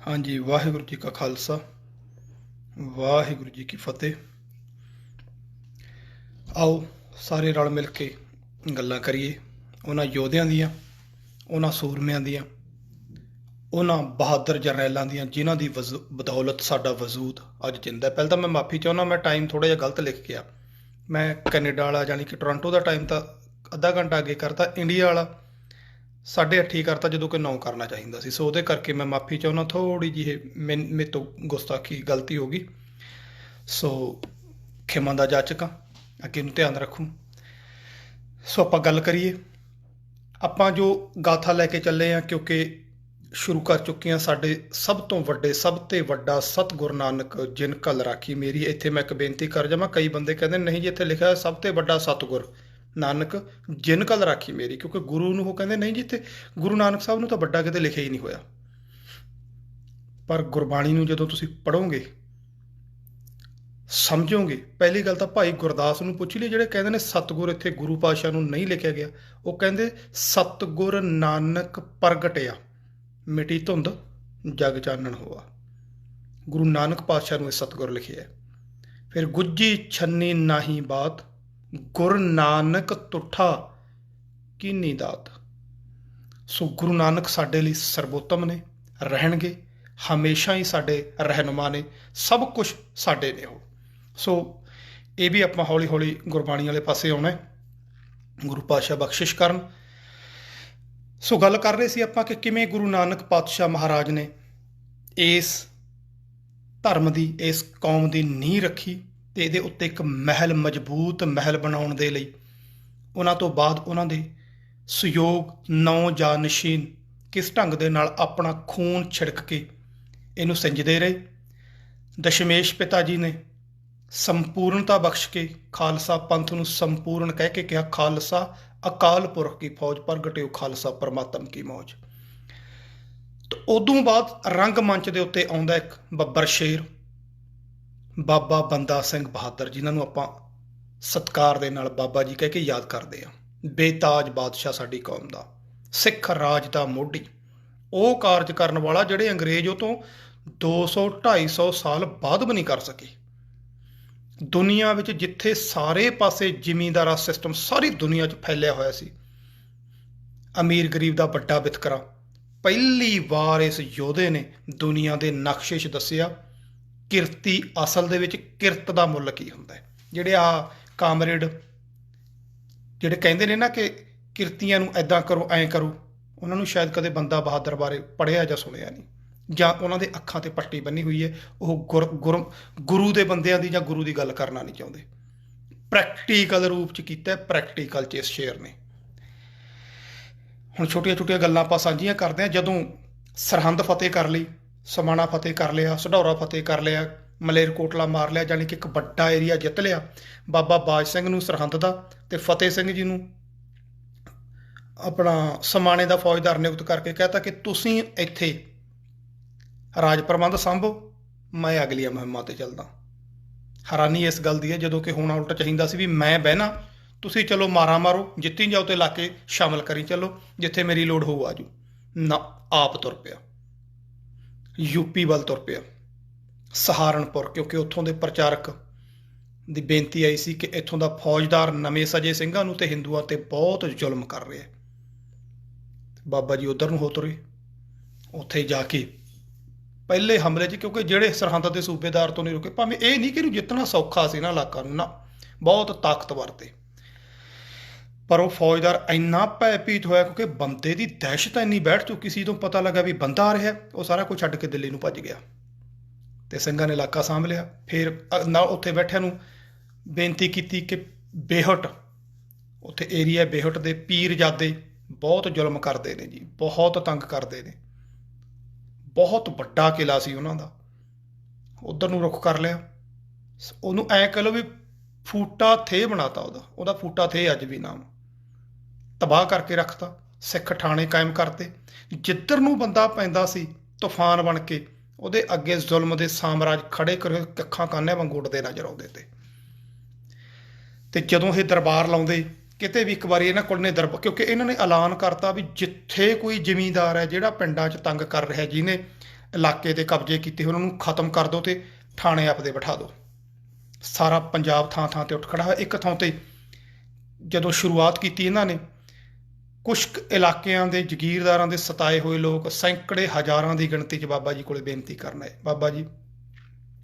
ਹਾਂਜੀ, ਵਾਹਿਗੁਰੂ ਜੀ ਕਾ ਖਾਲਸਾ, ਵਾਹਿਗੁਰੂ ਜੀ ਕੀ ਫਤਿਹ। ਆਓ ਸਾਰੇ ਰਲ ਮਿਲ ਕੇ ਗੱਲਾਂ ਕਰੀਏ ਉਹਨਾਂ ਯੋਧਿਆਂ ਦੀਆਂ, ਉਹਨਾਂ ਸੂਰਮਿਆਂ ਦੀਆਂ, ਉਹਨਾਂ ਬਹਾਦਰ ਜਰਨੈਲਾਂ ਦੀਆਂ ਜਿਨ੍ਹਾਂ ਦੀ ਬਦੌਲਤ ਸਾਡਾ ਵਜੂਦ ਅੱਜ ਜਿੰਦਾ ਹੈ। ਪਹਿਲਾਂ ਤਾਂ ਮੈਂ ਮਾਫੀ ਚਾਹੁੰਦਾ, ਮੈਂ ਟਾਈਮ ਥੋੜ੍ਹਾ ਜਿਹਾ ਗਲਤ ਲਿਖ ਗਿਆ। ਮੈਂ ਕੈਨੇਡਾ ਵਾਲਾ ਯਾਨੀ ਕਿ ਟੋਰਾਂਟੋ ਦਾ ਟਾਈਮ ਤਾਂ ਅੱਧਾ ਘੰਟਾ ਅੱਗੇ ਕਰਤਾ, ਇੰਡੀਆ ਵਾਲਾ 8:30 ਕਰਤਾ ਜਦੋਂ ਕਿ 9 ਕਰਨਾ ਚਾਹੀਦਾ ਸੀ। ਸੋ ਉਹਦੇ ਕਰਕੇ ਮੈਂ ਮਾਫੀ ਚਾਹੁੰਦਾ, ਥੋੜ੍ਹੀ ਜਿਹੀ ਮੇਰੇ ਤੋਂ ਗੁਸਤਾਖੀ ਗਲਤੀ ਹੋ ਗਈ। ਸੋ ਖਿਮਾ ਦਾ ਜਾਚਕ ਹਾਂ, ਅੱਗੇ ਨੂੰ ਧਿਆਨ ਰੱਖੂ। ਸੋ ਆਪਾਂ ਗੱਲ ਕਰੀਏ, ਆਪਾਂ ਜੋ ਗਾਥਾ ਲੈ ਕੇ ਚੱਲੇ ਹਾਂ, ਕਿਉਂਕਿ ਸ਼ੁਰੂ ਕਰ ਚੁੱਕੇ ਹਾਂ ਸਾਡੇ ਸਭ ਤੋਂ ਵੱਡੇ, ਸਭ ਤੋਂ ਵੱਡਾ ਸਤਿਗੁਰ ਨਾਨਕ ਜਿਨ ਕਲ ਰਾਖੀ ਮੇਰੀ। ਇੱਥੇ ਮੈਂ ਇੱਕ ਬੇਨਤੀ ਕਰ ਜਾਵਾਂ, ਕਈ ਬੰਦੇ ਕਹਿੰਦੇ ਨਹੀਂ ਜੀ ਇੱਥੇ ਲਿਖਿਆ ਸਭ ਤੋਂ ਵੱਡਾ ਸਤਿਗੁਰ ਨਾਨਕ ਜਿਨ ਕਲ ਰਾਖੀ ਮੇਰੀ, ਕਿਉਂਕਿ ਗੁਰੂ ਨੂੰ ਉਹ ਕਹਿੰਦੇ ਨਹੀਂ ਜੀ ਇੱਥੇ ਗੁਰੂ ਨਾਨਕ ਸਾਹਿਬ ਨੂੰ ਤਾਂ ਵੱਡਾ ਕਿਤੇ ਲਿਖਿਆ ਹੀ ਨਹੀਂ ਹੋਇਆ। ਪਰ ਗੁਰਬਾਣੀ ਨੂੰ ਜਦੋਂ ਤੁਸੀਂ ਪੜ੍ਹੋਗੇ, ਸਮਝੋਗੇ, ਪਹਿਲੀ ਗੱਲ ਤਾਂ ਭਾਈ ਗੁਰਦਾਸ ਨੂੰ ਪੁੱਛ ਲਈ ਜਿਹੜੇ ਕਹਿੰਦੇ ਨੇ ਸਤਿਗੁਰ ਇੱਥੇ ਗੁਰੂ ਪਾਤਸ਼ਾਹ ਨੂੰ ਨਹੀਂ ਲਿਖਿਆ ਗਿਆ। ਉਹ ਕਹਿੰਦੇ ਸਤਿਗੁਰ ਨਾਨਕ ਪ੍ਰਗਟਿਆ, ਮਿਟੀ ਧੁੰਦ ਜਗ ਚਾਨਣ ਹੋਆ। ਗੁਰੂ ਨਾਨਕ ਪਾਤਸ਼ਾਹ ਨੂੰ ਇਹ ਸਤਿਗੁਰ ਲਿਖਿਆ। ਫਿਰ ਗੁੱਜੀ ਛੰਨੀ ਨਾਹੀ ਬਾਤ, ਗੁਰ ਨਾਨਕ ਤੁਠਾ ਕੀਨੀ ਦਾਤ। ਸੋ ਗੁਰੂ ਨਾਨਕ ਸਾਡੇ ਲਈ ਸਰਬੋਤਮ ਨੇ, ਰਹਿਣਗੇ ਹਮੇਸ਼ਾ ਹੀ ਸਾਡੇ ਰਹਿਨੁਮਾ ਨੇ, ਸਭ ਕੁਝ ਸਾਡੇ ਨੇ ਉਹ। ਸੋ ਇਹ ਵੀ ਆਪਾਂ ਹੌਲੀ ਹੌਲੀ ਗੁਰਬਾਣੀ ਵਾਲੇ ਪਾਸੇ ਆਉਣਾ, ਗੁਰੂ ਪਾਤਸ਼ਾਹ ਬਖਸ਼ਿਸ਼ ਕਰਨ। ਸੋ ਗੱਲ ਕਰ ਰਹੇ ਸੀ ਆਪਾਂ ਕਿ ਕਿਵੇਂ ਗੁਰੂ ਨਾਨਕ ਪਾਤਸ਼ਾਹ ਮਹਾਰਾਜ ਨੇ ਇਸ ਧਰਮ ਦੀ, ਇਸ ਕੌਮ ਦੀ ਨੀਂਹ ਰੱਖੀ ਅਤੇ ਇਹਦੇ ਉੱਤੇ ਇੱਕ ਮਹਿਲ, ਮਜ਼ਬੂਤ ਮਹਿਲ ਬਣਾਉਣ ਦੇ ਲਈ ਉਹਨਾਂ ਤੋਂ ਬਾਅਦ ਉਹਨਾਂ ਦੇ ਸਹਿਯੋਗ ਨੌਜਾਨਸ਼ੀਨ ਕਿਸ ਢੰਗ ਦੇ ਨਾਲ ਆਪਣਾ ਖੂਨ ਛਿੜਕ ਕੇ ਇਹਨੂੰ ਸਿੰਜਦੇ ਰਹੇ। ਦਸ਼ਮੇਸ਼ ਪਿਤਾ ਜੀ ਨੇ ਸੰਪੂਰਨਤਾ ਬਖਸ਼ ਕੇ ਖਾਲਸਾ ਪੰਥ ਨੂੰ ਸੰਪੂਰਨ ਕਹਿ ਕੇ ਕਿਹਾ, ਖਾਲਸਾ ਅਕਾਲ ਪੁਰਖ ਕੀ ਫੌਜ, ਪ੍ਰਗਟਿਓ ਖਾਲਸਾ ਪਰਮਾਤਮ ਕੀ ਮੌਜ। ਤਾਂ ਉਦੋਂ ਬਾਅਦ ਰੰਗ ਮੰਚ ਦੇ ਉੱਤੇ ਆਉਂਦਾ ਇੱਕ ਬੱਬਰ ਸ਼ੇਰ, ਬਾਬਾ ਬੰਦਾ ਸਿੰਘ ਬਹਾਦਰ, ਜਿਨ੍ਹਾਂ ਨੂੰ ਆਪਾਂ ਸਤਿਕਾਰ ਦੇ ਨਾਲ ਬਾਬਾ ਜੀ ਕਹਿ ਕੇ ਯਾਦ ਕਰਦੇ ਹਾਂ। ਬੇਤਾਜ ਬਾਦਸ਼ਾਹ ਸਾਡੀ ਕੌਮ ਦਾ, ਸਿੱਖ ਰਾਜ ਦਾ ਮੋਢੀ, ਉਹ ਕਾਰਜ ਕਰਨ ਵਾਲਾ ਜਿਹੜੇ ਅੰਗਰੇਜ਼ ਉਹ ਤੋਂ 200-250 ਸਾਲ ਬਾਅਦ ਵੀ ਨਹੀਂ ਕਰ ਸਕੇ। ਦੁਨੀਆ ਵਿੱਚ ਜਿੱਥੇ ਸਾਰੇ ਪਾਸੇ ਜ਼ਿਮੀਂਦਾਰਾ ਸਿਸਟਮ ਸਾਰੀ ਦੁਨੀਆ 'ਚ ਫੈਲਿਆ ਹੋਇਆ ਸੀ, ਅਮੀਰ ਗਰੀਬ ਦਾ ਵੱਡਾ ਵਿਤਕਰਾ, ਪਹਿਲੀ ਵਾਰ ਇਸ ਯੋਧੇ ਨੇ ਦੁਨੀਆ ਦੇ ਨਕਸ਼ੇ 'ਚ ਦੱਸਿਆ ਕਿਰਤੀ ਅਸਲ ਦੇ ਵਿੱਚ ਕਿਰਤ ਦਾ ਮੁੱਲ ਕੀ ਹੁੰਦਾ ਹੈ। ਜਿਹੜੇ ਕਾਮਰੇਡ ਜਿਹੜੇ ਕਹਿੰਦੇ ਨੇ ਨਾ ਕਿ ਕਿਰਤੀਆਂ ਨੂੰ ਐਦਾਂ ਕਰੋ, ਐਂ ਕਰੋ, ਉਹਨਾਂ ਨੂੰ ਸ਼ਾਇਦ ਕਦੇ ਬੰਦਾ ਬਹਾਦਰ ਬਾਰੇ ਪੜ੍ਹਿਆ ਜਾਂ ਸੁਣਿਆ ਨਹੀਂ, ਜਾਂ ਉਹਨਾਂ ਦੇ ਅੱਖਾਂ 'ਤੇ ਪੱਟੀ ਬੰਨੀ ਹੋਈ ਹੈ। ਉਹ ਗੁਰੂ ਦੇ ਬੰਦਿਆਂ ਦੀ ਜਾਂ ਗੁਰੂ ਦੀ ਗੱਲ ਕਰਨਾ ਨਹੀਂ ਚਾਹੁੰਦੇ। ਪ੍ਰੈਕਟੀਕਲ ਰੂਪ 'ਚ ਕੀਤਾ, ਪ੍ਰੈਕਟੀਕਲ 'ਚ ਇਸ ਸ਼ੇਰ ਨੇ। ਹੁਣ ਛੋਟੀਆਂ ਛੋਟੀਆਂ ਗੱਲਾਂ ਆਪਾਂ ਸਾਂਝੀਆਂ ਕਰਦੇ ਹਾਂ। ਜਦੋਂ ਸਰਹੰਦ ਫਤਿਹ ਕਰ ਲਈ, ਸਮਾਣਾ ਫਤਿਹ ਕਰ ਲਿਆ, ਸਢੌਰਾ ਫਤਿਹ ਕਰ ਲਿਆ, ਮਲੇਰਕੋਟਲਾ ਮਾਰ ਲਿਆ, ਜਾਣੀ ਕਿ ਇੱਕ ਵੱਡਾ ਏਰੀਆ ਜਿੱਤ ਲਿਆ, ਬਾਬਾ ਬਾਜ ਸਿੰਘ ਨੂੰ ਸਰਹੰਦ ਦਾ ਅਤੇ ਫਤਿਹ ਸਿੰਘ ਜੀ ਨੂੰ ਆਪਣਾ ਸਮਾਣੇ ਦਾ ਫੌਜਦਾਰ ਨਿਯੁਕਤ ਕਰਕੇ ਕਹਿਤਾ ਕਿ ਤੁਸੀਂ ਇੱਥੇ ਰਾਜ ਪ੍ਰਬੰਧ ਸਾਂਭੋ, ਮੈਂ ਅਗਲੀਆਂ ਮੁਹਿੰਮਾਂ 'ਤੇ ਚੱਲਦਾ। ਹੈਰਾਨੀ ਇਸ ਗੱਲ ਦੀ ਹੈ ਜਦੋਂ ਕਿ ਹੋਣਾ ਉਲਟ ਚਾਹੀਦਾ ਸੀ ਵੀ ਮੈਂ ਬਹਿਣਾ, ਤੁਸੀਂ ਚਲੋ ਮਾਰਾ ਮਾਰੋ, ਜਿੱਤੀ ਜਾਓ ਅਤੇ ਲਾ ਕੇ ਸ਼ਾਮਲ ਕਰੀ ਚੱਲੋ, ਜਿੱਥੇ ਮੇਰੀ ਲੋੜ ਹੋਊ ਆਜੂ। ਨਾ, ਆਪ ਤੁਰ ਪਿਆ, ਯੂਪੀ ਵੱਲ ਤੁਰ ਪਿਆ, ਸਹਾਰਨਪੁਰ, ਕਿਉਂਕਿ ਉੱਥੋਂ ਦੇ ਪ੍ਰਚਾਰਕ ਦੀ ਬੇਨਤੀ ਆਈ ਸੀ ਕਿ ਇੱਥੋਂ ਦਾ ਫੌਜਦਾਰ ਨਵੇਂ ਸਜੇ ਸਿੰਘਾਂ ਨੂੰ ਅਤੇ ਹਿੰਦੂਆਂ 'ਤੇ ਬਹੁਤ ਜ਼ੁਲਮ ਕਰ ਰਿਹਾ। ਬਾਬਾ ਜੀ ਉੱਧਰ ਨੂੰ ਹੋ ਤੁਰੇ। ਉੱਥੇ ਜਾ ਕੇ ਪਹਿਲੇ ਹਮਲੇ 'ਚ, ਕਿਉਂਕਿ ਜਿਹੜੇ ਸਰਹੰਦ ਦੇ ਸੂਬੇਦਾਰ ਤੋਂ ਨਹੀਂ ਰੁਕੇ, ਭਾਵੇਂ ਇਹ ਨਹੀਂ ਕਿ ਇਹਨੂੰ ਜਿੱਤਣਾ ਸੌਖਾ ਸੀ ਨਾ ਇਲਾਕਾ ਨੂੰ, ਨਾ, ਬਹੁਤ ਤਾਕਤਵਰ ਤੇ, ਪਰ ਉਹ ਫੌਜਦਾਰ ਇੰਨਾ ਭੈਭੀਤ ਹੋਇਆ ਕਿਉਂਕਿ ਬੰਦੇ ਦੀ ਦਹਿਸ਼ਤ ਇੰਨੀ ਬੈਠ ਚੁੱਕੀ ਸੀ। ਜਦੋਂ ਪਤਾ ਲੱਗਾ ਵੀ ਬੰਦਾ ਆ ਰਿਹਾ, ਉਹ ਸਾਰਾ ਕੁਝ ਛੱਡ ਕੇ ਦਿੱਲੀ ਨੂੰ ਭੱਜ ਗਿਆ ਅਤੇ ਸਿੰਘਾਂ ਨੇ ਇਲਾਕਾ ਸਾਂਭ ਲਿਆ। ਫਿਰ ਨਾਲ ਉੱਥੇ ਬੈਠਿਆਂ ਨੂੰ ਬੇਨਤੀ ਕੀਤੀ ਕਿ ਬੇਹਟ, ਉੱਥੇ ਏਰੀਆ ਬੇਹਟ ਦੇ ਪੀਰਜ਼ਾਦੇ ਬਹੁਤ ਜ਼ੁਲਮ ਕਰਦੇ ਨੇ ਜੀ, ਬਹੁਤ ਤੰਗ ਕਰਦੇ ਨੇ, ਬਹੁਤ ਵੱਡਾ ਕਿਲ੍ਹਾ ਸੀ ਉਹਨਾਂ ਦਾ, ਉੱਧਰ ਨੂੰ ਰੁੱਖ ਕਰ ਲਿਆ। ਉਹਨੂੰ ਐਂ ਕਹਿ ਲਓ ਵੀ ਫੂਟਾ ਥੇ ਬਣਾਤਾ, ਉਹਦਾ ਫੂਟਾ ਥੇ ਅੱਜ ਵੀ ਨਾਮ, ਤਬਾਹ ਕਰਕੇ ਰੱਖਤਾ। ਸਿੱਖ ਠਾਣੇ ਕਾਇਮ ਕਰਤੇ, ਜਿੱਧਰ ਨੂੰ ਬੰਦਾ ਪੈਂਦਾ ਸੀ ਤੂਫਾਨ ਬਣ ਕੇ ਉਹਦੇ ਅੱਗੇ ਜ਼ੁਲਮ ਦੇ ਸਾਮਰਾਜ ਖੜੇ ਕਰੇ, ਅੱਖਾਂ ਕਾਨਿਆਂ ਵਾਂਗੂ ਉੱਡਦੇ ਨਜ਼ਰ ਆਉਂਦੇ ਤੇ ਜਦੋਂ ਇਹ ਦਰਬਾਰ ਲਾਉਂਦੇ ਕਿਤੇ ਵੀ, ਇੱਕ ਵਾਰੀ ਇਹਨਾਂ ਕੋਲ ਨੇ ਦਰਬਾਰ, ਕਿਉਂਕਿ ਇਹਨਾਂ ਨੇ ਐਲਾਨ ਕਰਤਾ ਵੀ ਜਿੱਥੇ ਕੋਈ ਜ਼ਿਮੀਂਦਾਰ ਹੈ ਜਿਹੜਾ ਪਿੰਡਾਂ 'ਚ ਤੰਗ ਕਰ ਰਿਹਾ, ਜਿਹਨੇ ਇਲਾਕੇ ਦੇ ਕਬਜ਼ੇ ਕੀਤੇ, ਉਹਨਾਂ ਨੂੰ ਖਤਮ ਕਰ ਦਿਓ ਤੇ ਠਾਣੇ ਆਪਦੇ ਬਿਠਾ ਦਿਓ। ਸਾਰਾ ਪੰਜਾਬ ਥਾਂ ਥਾਂ ਤੇ ਉੱਠ ਖੜਾ ਹੋਇਆ। ਇੱਕ ਥਾਂ ਤੇ ਜਦੋਂ ਸ਼ੁਰੂਆਤ ਕੀਤੀ ਇਹਨਾਂ ਨੇ, ਕੁਛ ਇਲਾਕਿਆਂ ਦੇ ਜ਼ਗੀਰਦਾਰਾਂ ਦੇ ਸਤਾਏ ਹੋਏ ਲੋਕ ਸੈਂਕੜੇ ਹਜ਼ਾਰਾਂ ਦੀ ਗਿਣਤੀ 'ਚ ਬਾਬਾ ਜੀ ਕੋਲੇ ਬੇਨਤੀ ਕਰਨ ਆਏ। ਬਾਬਾ ਜੀ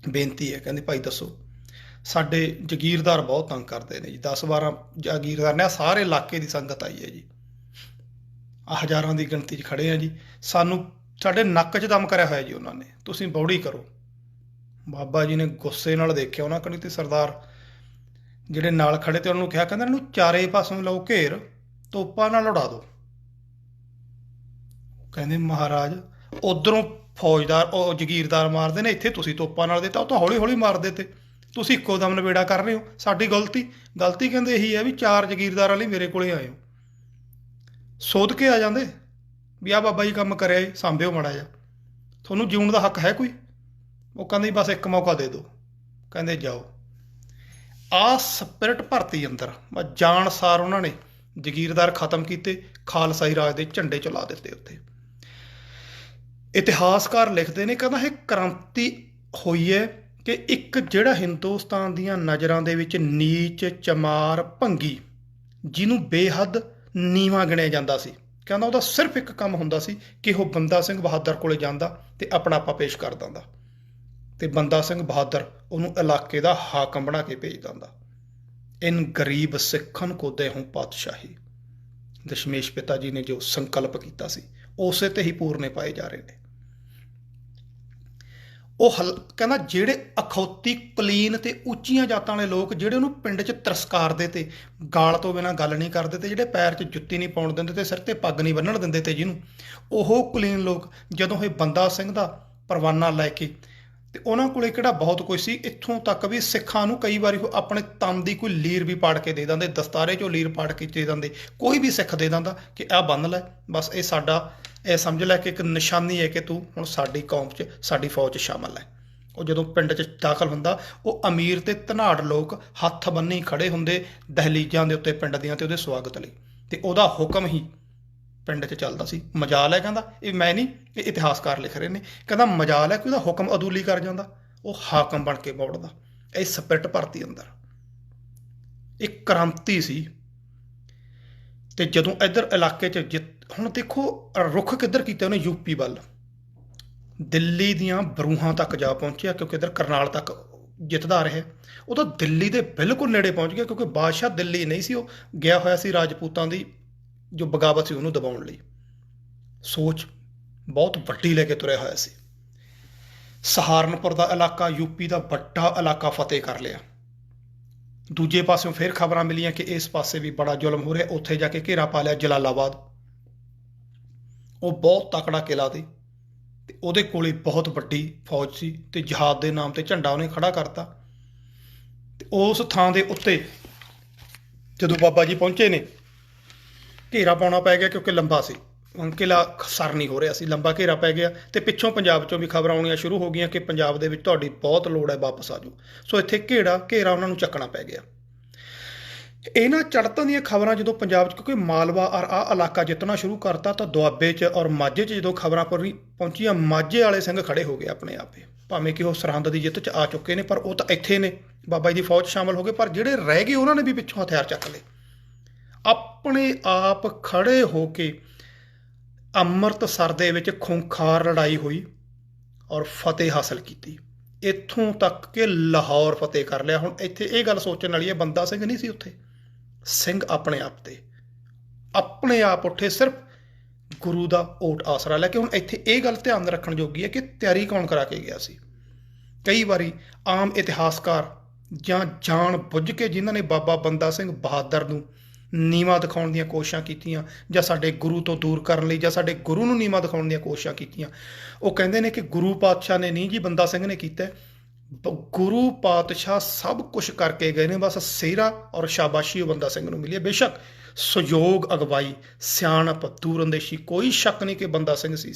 ਬੇਨਤੀ ਹੈ, ਕਹਿੰਦੇ ਭਾਈ ਦੱਸੋ, ਸਾਡੇ ਜ਼ਗੀਰਦਾਰ ਬਹੁਤ ਤੰਗ ਕਰਦੇ ਨੇ ਜੀ, 10-12 ਜ਼ਗੀਰਦਾਰ ਨੇ, ਸਾਰੇ ਇਲਾਕੇ ਦੀ ਸੰਗਤ ਆਈ ਹੈ ਜੀ, ਹਜ਼ਾਰਾਂ ਦੀ ਗਿਣਤੀ 'ਚ ਖੜੇ ਆ ਜੀ, ਸਾਨੂੰ ਸਾਡੇ ਨੱਕ 'ਚ ਦਮ ਕਰਿਆ ਹੋਇਆ ਜੀ ਉਹਨਾਂ ਨੇ, ਤੁਸੀਂ ਬੌੜੀ ਕਰੋ। ਬਾਬਾ ਜੀ ਨੇ ਗੁੱਸੇ ਨਾਲ ਦੇਖਿਆ ਉਹਨਾਂ ਕਣੀ, ਤੇ ਸਰਦਾਰ ਜਿਹੜੇ ਨਾਲ ਖੜੇ ਤੇ ਉਹਨਾਂ ਨੂੰ ਕਿਹਾ, ਕਹਿੰਦਾ ਇਹਨੂੰ ਚਾਰੇ ਪਾਸੋਂ ਲਓ ਘੇਰ, ਤੋਪਾਂ ਨਾਲ ਉਡਾ ਦਿਓ। ਕਹਿੰਦੇ ਮਹਾਰਾਜ ਉਧਰੋਂ ਫੌਜਦਾਰ ਉਹ ਜ਼ਗੀਰਦਾਰ ਮਾਰਦੇ ਨੇ, ਇੱਥੇ ਤੁਸੀਂ ਤੋਪਾਂ ਨਾਲ ਦੇਤਾ, ਉਹ ਤਾਂ ਹੌਲੀ ਹੌਲੀ ਮਾਰਦੇ ਤੇ ਤੁਸੀਂ ਇੱਕੋ ਦਮ ਨਵੇੜਾ ਕਰ ਰਹੇ ਹੋ। ਸਾਡੀ ਗਲਤੀ ਕਹਿੰਦੇ ਇਹੀ ਹੈ ਵੀ 4 ਜ਼ਗੀਰਦਾਰਾਂ ਲਈ ਮੇਰੇ ਕੋਲੇ ਆਏ ਹੋ, ਸੋਧ ਕੇ ਆ ਜਾਂਦੇ ਵੀ ਆਹ ਬਾਬਾ ਜੀ ਕੰਮ ਕਰਿਆ ਜੀ, ਸਾਂਭਿਓ ਮਾੜਾ ਜਿਹਾ, ਤੁਹਾਨੂੰ ਜਿਉਣ ਦਾ ਹੱਕ ਹੈ ਕੋਈ। ਉਹ ਕਹਿੰਦੇ ਬਸ ਇੱਕ ਮੌਕਾ ਦੇ ਦਿਓ। ਕਹਿੰਦੇ ਜਾਓ। ਆਹ ਸਪਿਰਿਟ ਭਰਤੀ ਅੰਦਰ, ਜਾਣ ਸਾਰ ਉਹਨਾਂ ਨੇ ਜ਼ਗੀਰਦਾਰ ਖਤਮ ਕੀਤੇ, ਖਾਲਸਾਈ ਰਾਜ ਦੇ ਝੰਡੇ ਚਲਾ ਦਿੱਤੇ ਉੱਥੇ। ਇਤਿਹਾਸਕਾਰ ਲਿਖਦੇ ਨੇ, ਕਹਿੰਦਾ ਇਹ ਕ੍ਰਾਂਤੀ ਹੋਈ ਹੈ ਕਿ ਇੱਕ ਜਿਹੜਾ ਹਿੰਦੁਸਤਾਨ ਦੀਆਂ ਨਜ਼ਰਾਂ ਦੇ ਵਿੱਚ ਨੀਚ, ਚਮਾਰ, ਭੰਗੀ, ਜਿਹਨੂੰ ਬੇਹੱਦ ਨੀਵਾਂ ਗਿਣਿਆ ਜਾਂਦਾ ਸੀ, ਕਹਿੰਦਾ ਉਹਦਾ ਸਿਰਫ ਇੱਕ ਕੰਮ ਹੁੰਦਾ ਸੀ ਕਿ ਉਹ ਬੰਦਾ ਸਿੰਘ ਬਹਾਦਰ ਕੋਲੇ ਜਾਂਦਾ ਤੇ ਆਪਣਾ ਆਪਾ ਪੇਸ਼ ਕਰ ਦਿੰਦਾ, ਤੇ ਬੰਦਾ ਸਿੰਘ ਬਹਾਦਰ ਉਹਨੂੰ ਇਲਾਕੇ ਦਾ ਹਾਕਮ ਬਣਾ ਕੇ ਭੇਜ ਦਿੰਦਾ। ਇਨ ਗਰੀਬ ਸਿੱਖਨ ਕੋ ਦੇਹੂੰ ਪਾਤਸ਼ਾਹੀ, ਦਸ਼ਮੇਸ਼ ਪਿਤਾ ਜੀ ਨੇ ਜੋ ਸੰਕਲਪ ਕੀਤਾ ਸੀ ਉਸੇ ਤੇ ਹੀ ਪੂਰਨੇ ਪਾਏ ਜਾ ਰਹੇ ਨੇ। ਉਹ ਕਹਿੰਦਾ ਜਿਹੜੇ ਅਖੌਤੀ, ਕੁਲੀਨ ਤੇ ਉੱਚੀਆਂ ਜਾਤਾਂ ਵਾਲੇ ਲੋਕ, ਜਿਹੜੇ ਉਹਨੂੰ ਪਿੰਡ 'ਚ ਤਿਰਸਕਾਰਦੇ ਤੇ ਗਾਲ ਤੋਂ ਬਿਨਾਂ ਗੱਲ ਨਹੀਂ ਕਰਦੇ ਤੇ ਜਿਹੜੇ ਪੈਰ 'ਚ ਜੁੱਤੀ ਨਹੀਂ ਪਾਉਣ ਦਿੰਦੇ ਤੇ ਸਿਰ ਤੇ ਪੱਗ ਨਹੀਂ ਬੰਨ੍ਹਣ ਦਿੰਦੇ ਤੇ ਜਿਹਨੂੰ, ਉਹ ਕੁਲੀਨ ਲੋਕ ਜਦੋਂ ਇਹ ਬੰਦਾ ਸਿੰਘ ਦਾ ਪਰਵਾਨਾ ਲੈ ਕੇ, ਤੇ ਉਹਨਾਂ ਕੋਲੇ ਕਿਹੜਾ ਬਹੁਤ ਕੁਝ ਸੀ, ਇੱਥੋਂ ਤੱਕ ਵੀ ਸਿੱਖਾਂ ਨੂੰ ਕਈ ਵਾਰੀ ਉਹ ਆਪਣੇ ਤਨ ਦੀ ਕੋਈ ਲੀਰ ਵੀ ਪਾੜ ਕੇ ਦੇ ਦਿੰਦੇ, ਦਸਤਾਰੇ 'ਚੋਂ ਲੀਰ ਪਾੜ ਕੇ ਦੇ ਦਿੰਦੇ, ਕੋਈ ਵੀ ਸਿੱਖ ਦੇ ਦਿੰਦਾ ਕਿ ਆਹ ਬੰਨ੍ਹ ਲੈ, ਬਸ ਇਹ ਸਾਡਾ, ਇਹ ਸਮਝ ਲੈ ਕਿ ਇੱਕ ਨਿਸ਼ਾਨੀ ਹੈ ਕਿ ਤੂੰ ਹੁਣ ਸਾਡੀ ਕੌਮ 'ਚ, ਸਾਡੀ ਫੌਜ 'ਚ ਸ਼ਾਮਲ ਹੈ। ਉਹ ਜਦੋਂ ਪਿੰਡ 'ਚ ਦਾਖਲ ਹੁੰਦਾ, ਉਹ ਅਮੀਰ ਤੇ ਧਨਾੜ ਲੋਕ ਹੱਥ ਬੰਨੀ ਖੜੇ ਹੁੰਦੇ ਦਹਲੀਜ਼ਾਂ ਦੇ ਉੱਤੇ ਪਿੰਡ ਦੀਆਂ ਤੇ ਉਹਦੇ ਸਵਾਗਤ ਲਈ, ਤੇ ਉਹਦਾ ਹੁਕਮ ਹੀ ਪਿੰਡ 'ਚ ਚੱਲਦਾ ਸੀ। ਮਜਾਲ ਹੈ, ਕਹਿੰਦਾ ਇਹ ਮੈਂ ਨਹੀਂ, ਇਹ ਇਤਿਹਾਸਕਾਰ ਲਿਖ ਰਹੇ ਨੇ, ਕਹਿੰਦਾ ਮਜਾਲ ਹੈ ਕਿ ਉਹਦਾ ਹੁਕਮ ਅਦੂਲੀ ਕਰ ਜਾਂਦਾ, ਉਹ ਹਾਕਮ ਬਣ ਕੇ ਬੌੜਦਾ। ਇਹ ਸਪਿਰਿਟ ਭਰਤੀ ਅੰਦਰ, ਇੱਕ ਕ੍ਰਾਂਤੀ ਸੀ। ਤੇ ਜਦੋਂ ਇੱਧਰ ਇਲਾਕੇ 'ਚ ਹੁਣ ਦੇਖੋ ਰੁੱਖ ਕਿੱਧਰ ਕੀਤਾ ਉਹਨੇ, ਯੂਪੀ ਵੱਲ, ਦਿੱਲੀ ਦੀਆਂ ਬਰੂਹਾਂ ਤੱਕ ਜਾ ਪਹੁੰਚਿਆ, ਕਿਉਂਕਿ ਇੱਧਰ ਕਰਨਾਲ ਤੱਕ ਜਿੱਤਦਾ ਰਿਹਾ। ਉਹ ਤਾਂ ਦਿੱਲੀ ਦੇ ਬਿਲਕੁਲ ਨੇੜੇ ਪਹੁੰਚ ਗਿਆ, ਕਿਉਂਕਿ ਬਾਦਸ਼ਾਹ ਦਿੱਲੀ ਨਹੀਂ ਸੀ, ਉਹ ਗਿਆ ਹੋਇਆ ਸੀ ਰਾਜਪੂਤਾਂ ਦੀ ਜੋ ਬਗਾਵਤ ਸੀ ਉਹਨੂੰ ਦਬਾਉਣ ਲਈ। ਸੋਚ ਬਹੁਤ ਵੱਡੀ ਲੈ ਕੇ ਤੁਰਿਆ ਹੋਇਆ ਸੀ। ਸਹਾਰਨਪੁਰ ਦਾ ਇਲਾਕਾ, ਯੂਪੀ ਦਾ ਵੱਡਾ ਇਲਾਕਾ ਫਤਿਹ ਕਰ ਲਿਆ। ਦੂਜੇ ਪਾਸਿਓਂ ਫਿਰ ਖਬਰਾਂ ਮਿਲੀਆਂ ਕਿ ਇਸ ਪਾਸੇ ਵੀ ਬੜਾ ਜ਼ੁਲਮ ਹੋ ਰਿਹਾ, ਉੱਥੇ ਜਾ ਕੇ ਘੇਰਾ ਪਾ ਲਿਆ ਜਲਾਲਾਬਾਦ। ਉਹ ਬਹੁਤ ਤਕੜਾ ਕਿਲਾ ਸੀ ਤੇ ਉਹਦੇ ਕੋਲੇ ਬਹੁਤ ਵੱਡੀ ਫੌਜ ਸੀ ਤੇ ਜਹਾਦ ਦੇ ਨਾਮ ਤੇ ਝੰਡਾ ਉਹਨੇ ਖੜਾ ਕਰਤਾ। ਤੇ ਉਸ ਥਾਂ ਦੇ ਉੱਤੇ ਜਦੋਂ ਬਾਬਾ ਜੀ ਪਹੁੰਚੇ ਨੇ, ਘੇਰਾ ਪਾਉਣਾ ਪੈ ਗਿਆ ਕਿਉਂਕਿ ਲੰਬਾ ਸੀ, ਕਿਲਾ ਸਰ ਨਹੀਂ ਹੋ ਰਿਹਾ ਸੀ, ਲੰਬਾ ਘੇਰਾ ਪੈ ਗਿਆ। ਤੇ ਪਿੱਛੋਂ ਪੰਜਾਬ 'ਚੋਂ ਵੀ ਖਬਰਾਂ ਆਉਣੀਆਂ ਸ਼ੁਰੂ ਹੋ ਗਈਆਂ ਕਿ ਪੰਜਾਬ ਦੇ ਵਿੱਚ ਤੁਹਾਡੀ ਬਹੁਤ ਲੋੜ ਹੈ, ਵਾਪਸ ਆ ਜਾਓ। ਸੋ ਇੱਥੇ ਘੇਰਾ ਉਹਨਾਂ ਨੂੰ ਚੱਕਣਾ ਪੈ ਗਿਆ। ਇਹਨਾਂ ਚੜ੍ਹਤਾਂ ਦੀਆਂ ਖਬਰਾਂ ਜਦੋਂ ਪੰਜਾਬ 'ਚ, ਕਿਉਂਕਿ ਮਾਲਵਾ ਔਰ ਆਹ ਇਲਾਕਾ ਜਿੱਤਣਾ ਸ਼ੁਰੂ ਕਰਤਾ, ਤਾਂ ਦੁਆਬੇ 'ਚ ਔਰ ਮਾਝੇ 'ਚ ਜਦੋਂ ਖਬਰਾਂ ਪਹੁੰਚੀਆਂ, ਮਾਝੇ ਵਾਲੇ ਸਿੰਘ ਖੜੇ ਹੋ ਗਏ ਆਪਣੇ ਆਪੇ, ਭਾਵੇਂ ਕਿ ਉਹ ਸਰਹੰਦ ਦੀ ਜਿੱਤ 'ਚ ਆ ਚੁੱਕੇ ਨੇ, ਪਰ ਉਹ ਤਾਂ ਇੱਥੇ ਨੇ, ਬਾਬਾ ਜੀ ਦੀ ਫੌਜ ਸ਼ਾਮਲ ਹੋ ਗਏ। ਪਰ ਜਿਹੜੇ ਰਹਿ ਗਏ ਉਹਨਾਂ ਨੇ ਵੀ ਪਿੱਛੋਂ ਹਥਿਆਰ ਚੱਕ ਲਏ, ਆਪਣੇ ਆਪ ਖੜੇ ਹੋ ਕੇ ਅੰਮ੍ਰਿਤਸਰ ਦੇ ਵਿੱਚ ਖੂੰਖਾਰ ਲੜਾਈ ਹੋਈ ਔਰ ਫਤਿਹ ਹਾਸਲ ਕੀਤੀ, ਇੱਥੋਂ ਤੱਕ ਕਿ ਲਾਹੌਰ ਫਤਿਹ ਕਰ ਲਿਆ। ਹੁਣ ਇੱਥੇ ਇਹ ਗੱਲ ਸੋਚਣ ਵਾਲੀ ਹੈ, ਬੰਦਾ ਸਿੰਘ ਨਹੀਂ ਸੀ ਉੱਥੇ, ਸਿੰਘ ਆਪਣੇ ਆਪ ਉੱਠੇ, ਸਿਰਫ ਗੁਰੂ ਦਾ ਓਟ ਆਸਰਾ ਲੈ ਕੇ। ਹੁਣ ਇੱਥੇ ਇਹ ਗੱਲ ਧਿਆਨ ਰੱਖਣ ਜੋਗੀ ਹੈ ਕਿ ਤਿਆਰੀ ਕੌਣ ਕਰਾ ਕੇ ਗਿਆ ਸੀ। ਕਈ ਵਾਰੀ ਆਮ ਇਤਿਹਾਸਕਾਰ ਜਾਂ ਜਾਣ ਬੁੱਝ ਕੇ ਜਿਨ੍ਹਾਂ ਨੇ ਬਾਬਾ ਬੰਦਾ ਸਿੰਘ ਬਹਾਦਰ ਨੂੰ ਨੀਵਾਂ ਦਿਖਾਉਣ ਦੀਆਂ ਕੋਸ਼ਿਸ਼ਾਂ ਕੀਤੀਆਂ, ਜਾਂ ਸਾਡੇ ਗੁਰੂ ਤੋਂ ਦੂਰ ਕਰਨ ਲਈ, ਜਾਂ ਸਾਡੇ ਗੁਰੂ ਨੂੰ ਨੀਵਾਂ ਦਿਖਾਉਣ ਦੀਆਂ ਕੋਸ਼ਿਸ਼ਾਂ ਕੀਤੀਆਂ, ਉਹ ਕਹਿੰਦੇ ਨੇ ਕਿ ਗੁਰੂ ਪਾਤਸ਼ਾਹ ਨੇ ਨਹੀਂ ਜੀ, ਬੰਦਾ ਸਿੰਘ ਨੇ ਕੀਤਾ। ਗੁਰੂ ਪਾਤਸ਼ਾਹ ਸਭ ਕੁਝ ਕਰਕੇ ਗਏ ਨੇ, ਬਸ ਸਿਹਰਾ ਔਰ ਸ਼ਾਬਾਸ਼ੀ ਉਹ ਬੰਦਾ ਸਿੰਘ ਨੂੰ ਮਿਲੀ ਹੈ। ਬੇਸ਼ੱਕ ਸੁਯੋਗ ਅਗਵਾਈ, ਸਿਆਣਪ, ਦੂਰਅੰਦੇਸ਼ੀ, ਕੋਈ ਸ਼ੱਕ ਨਹੀਂ ਕਿ ਬੰਦਾ ਸਿੰਘ ਸੀ,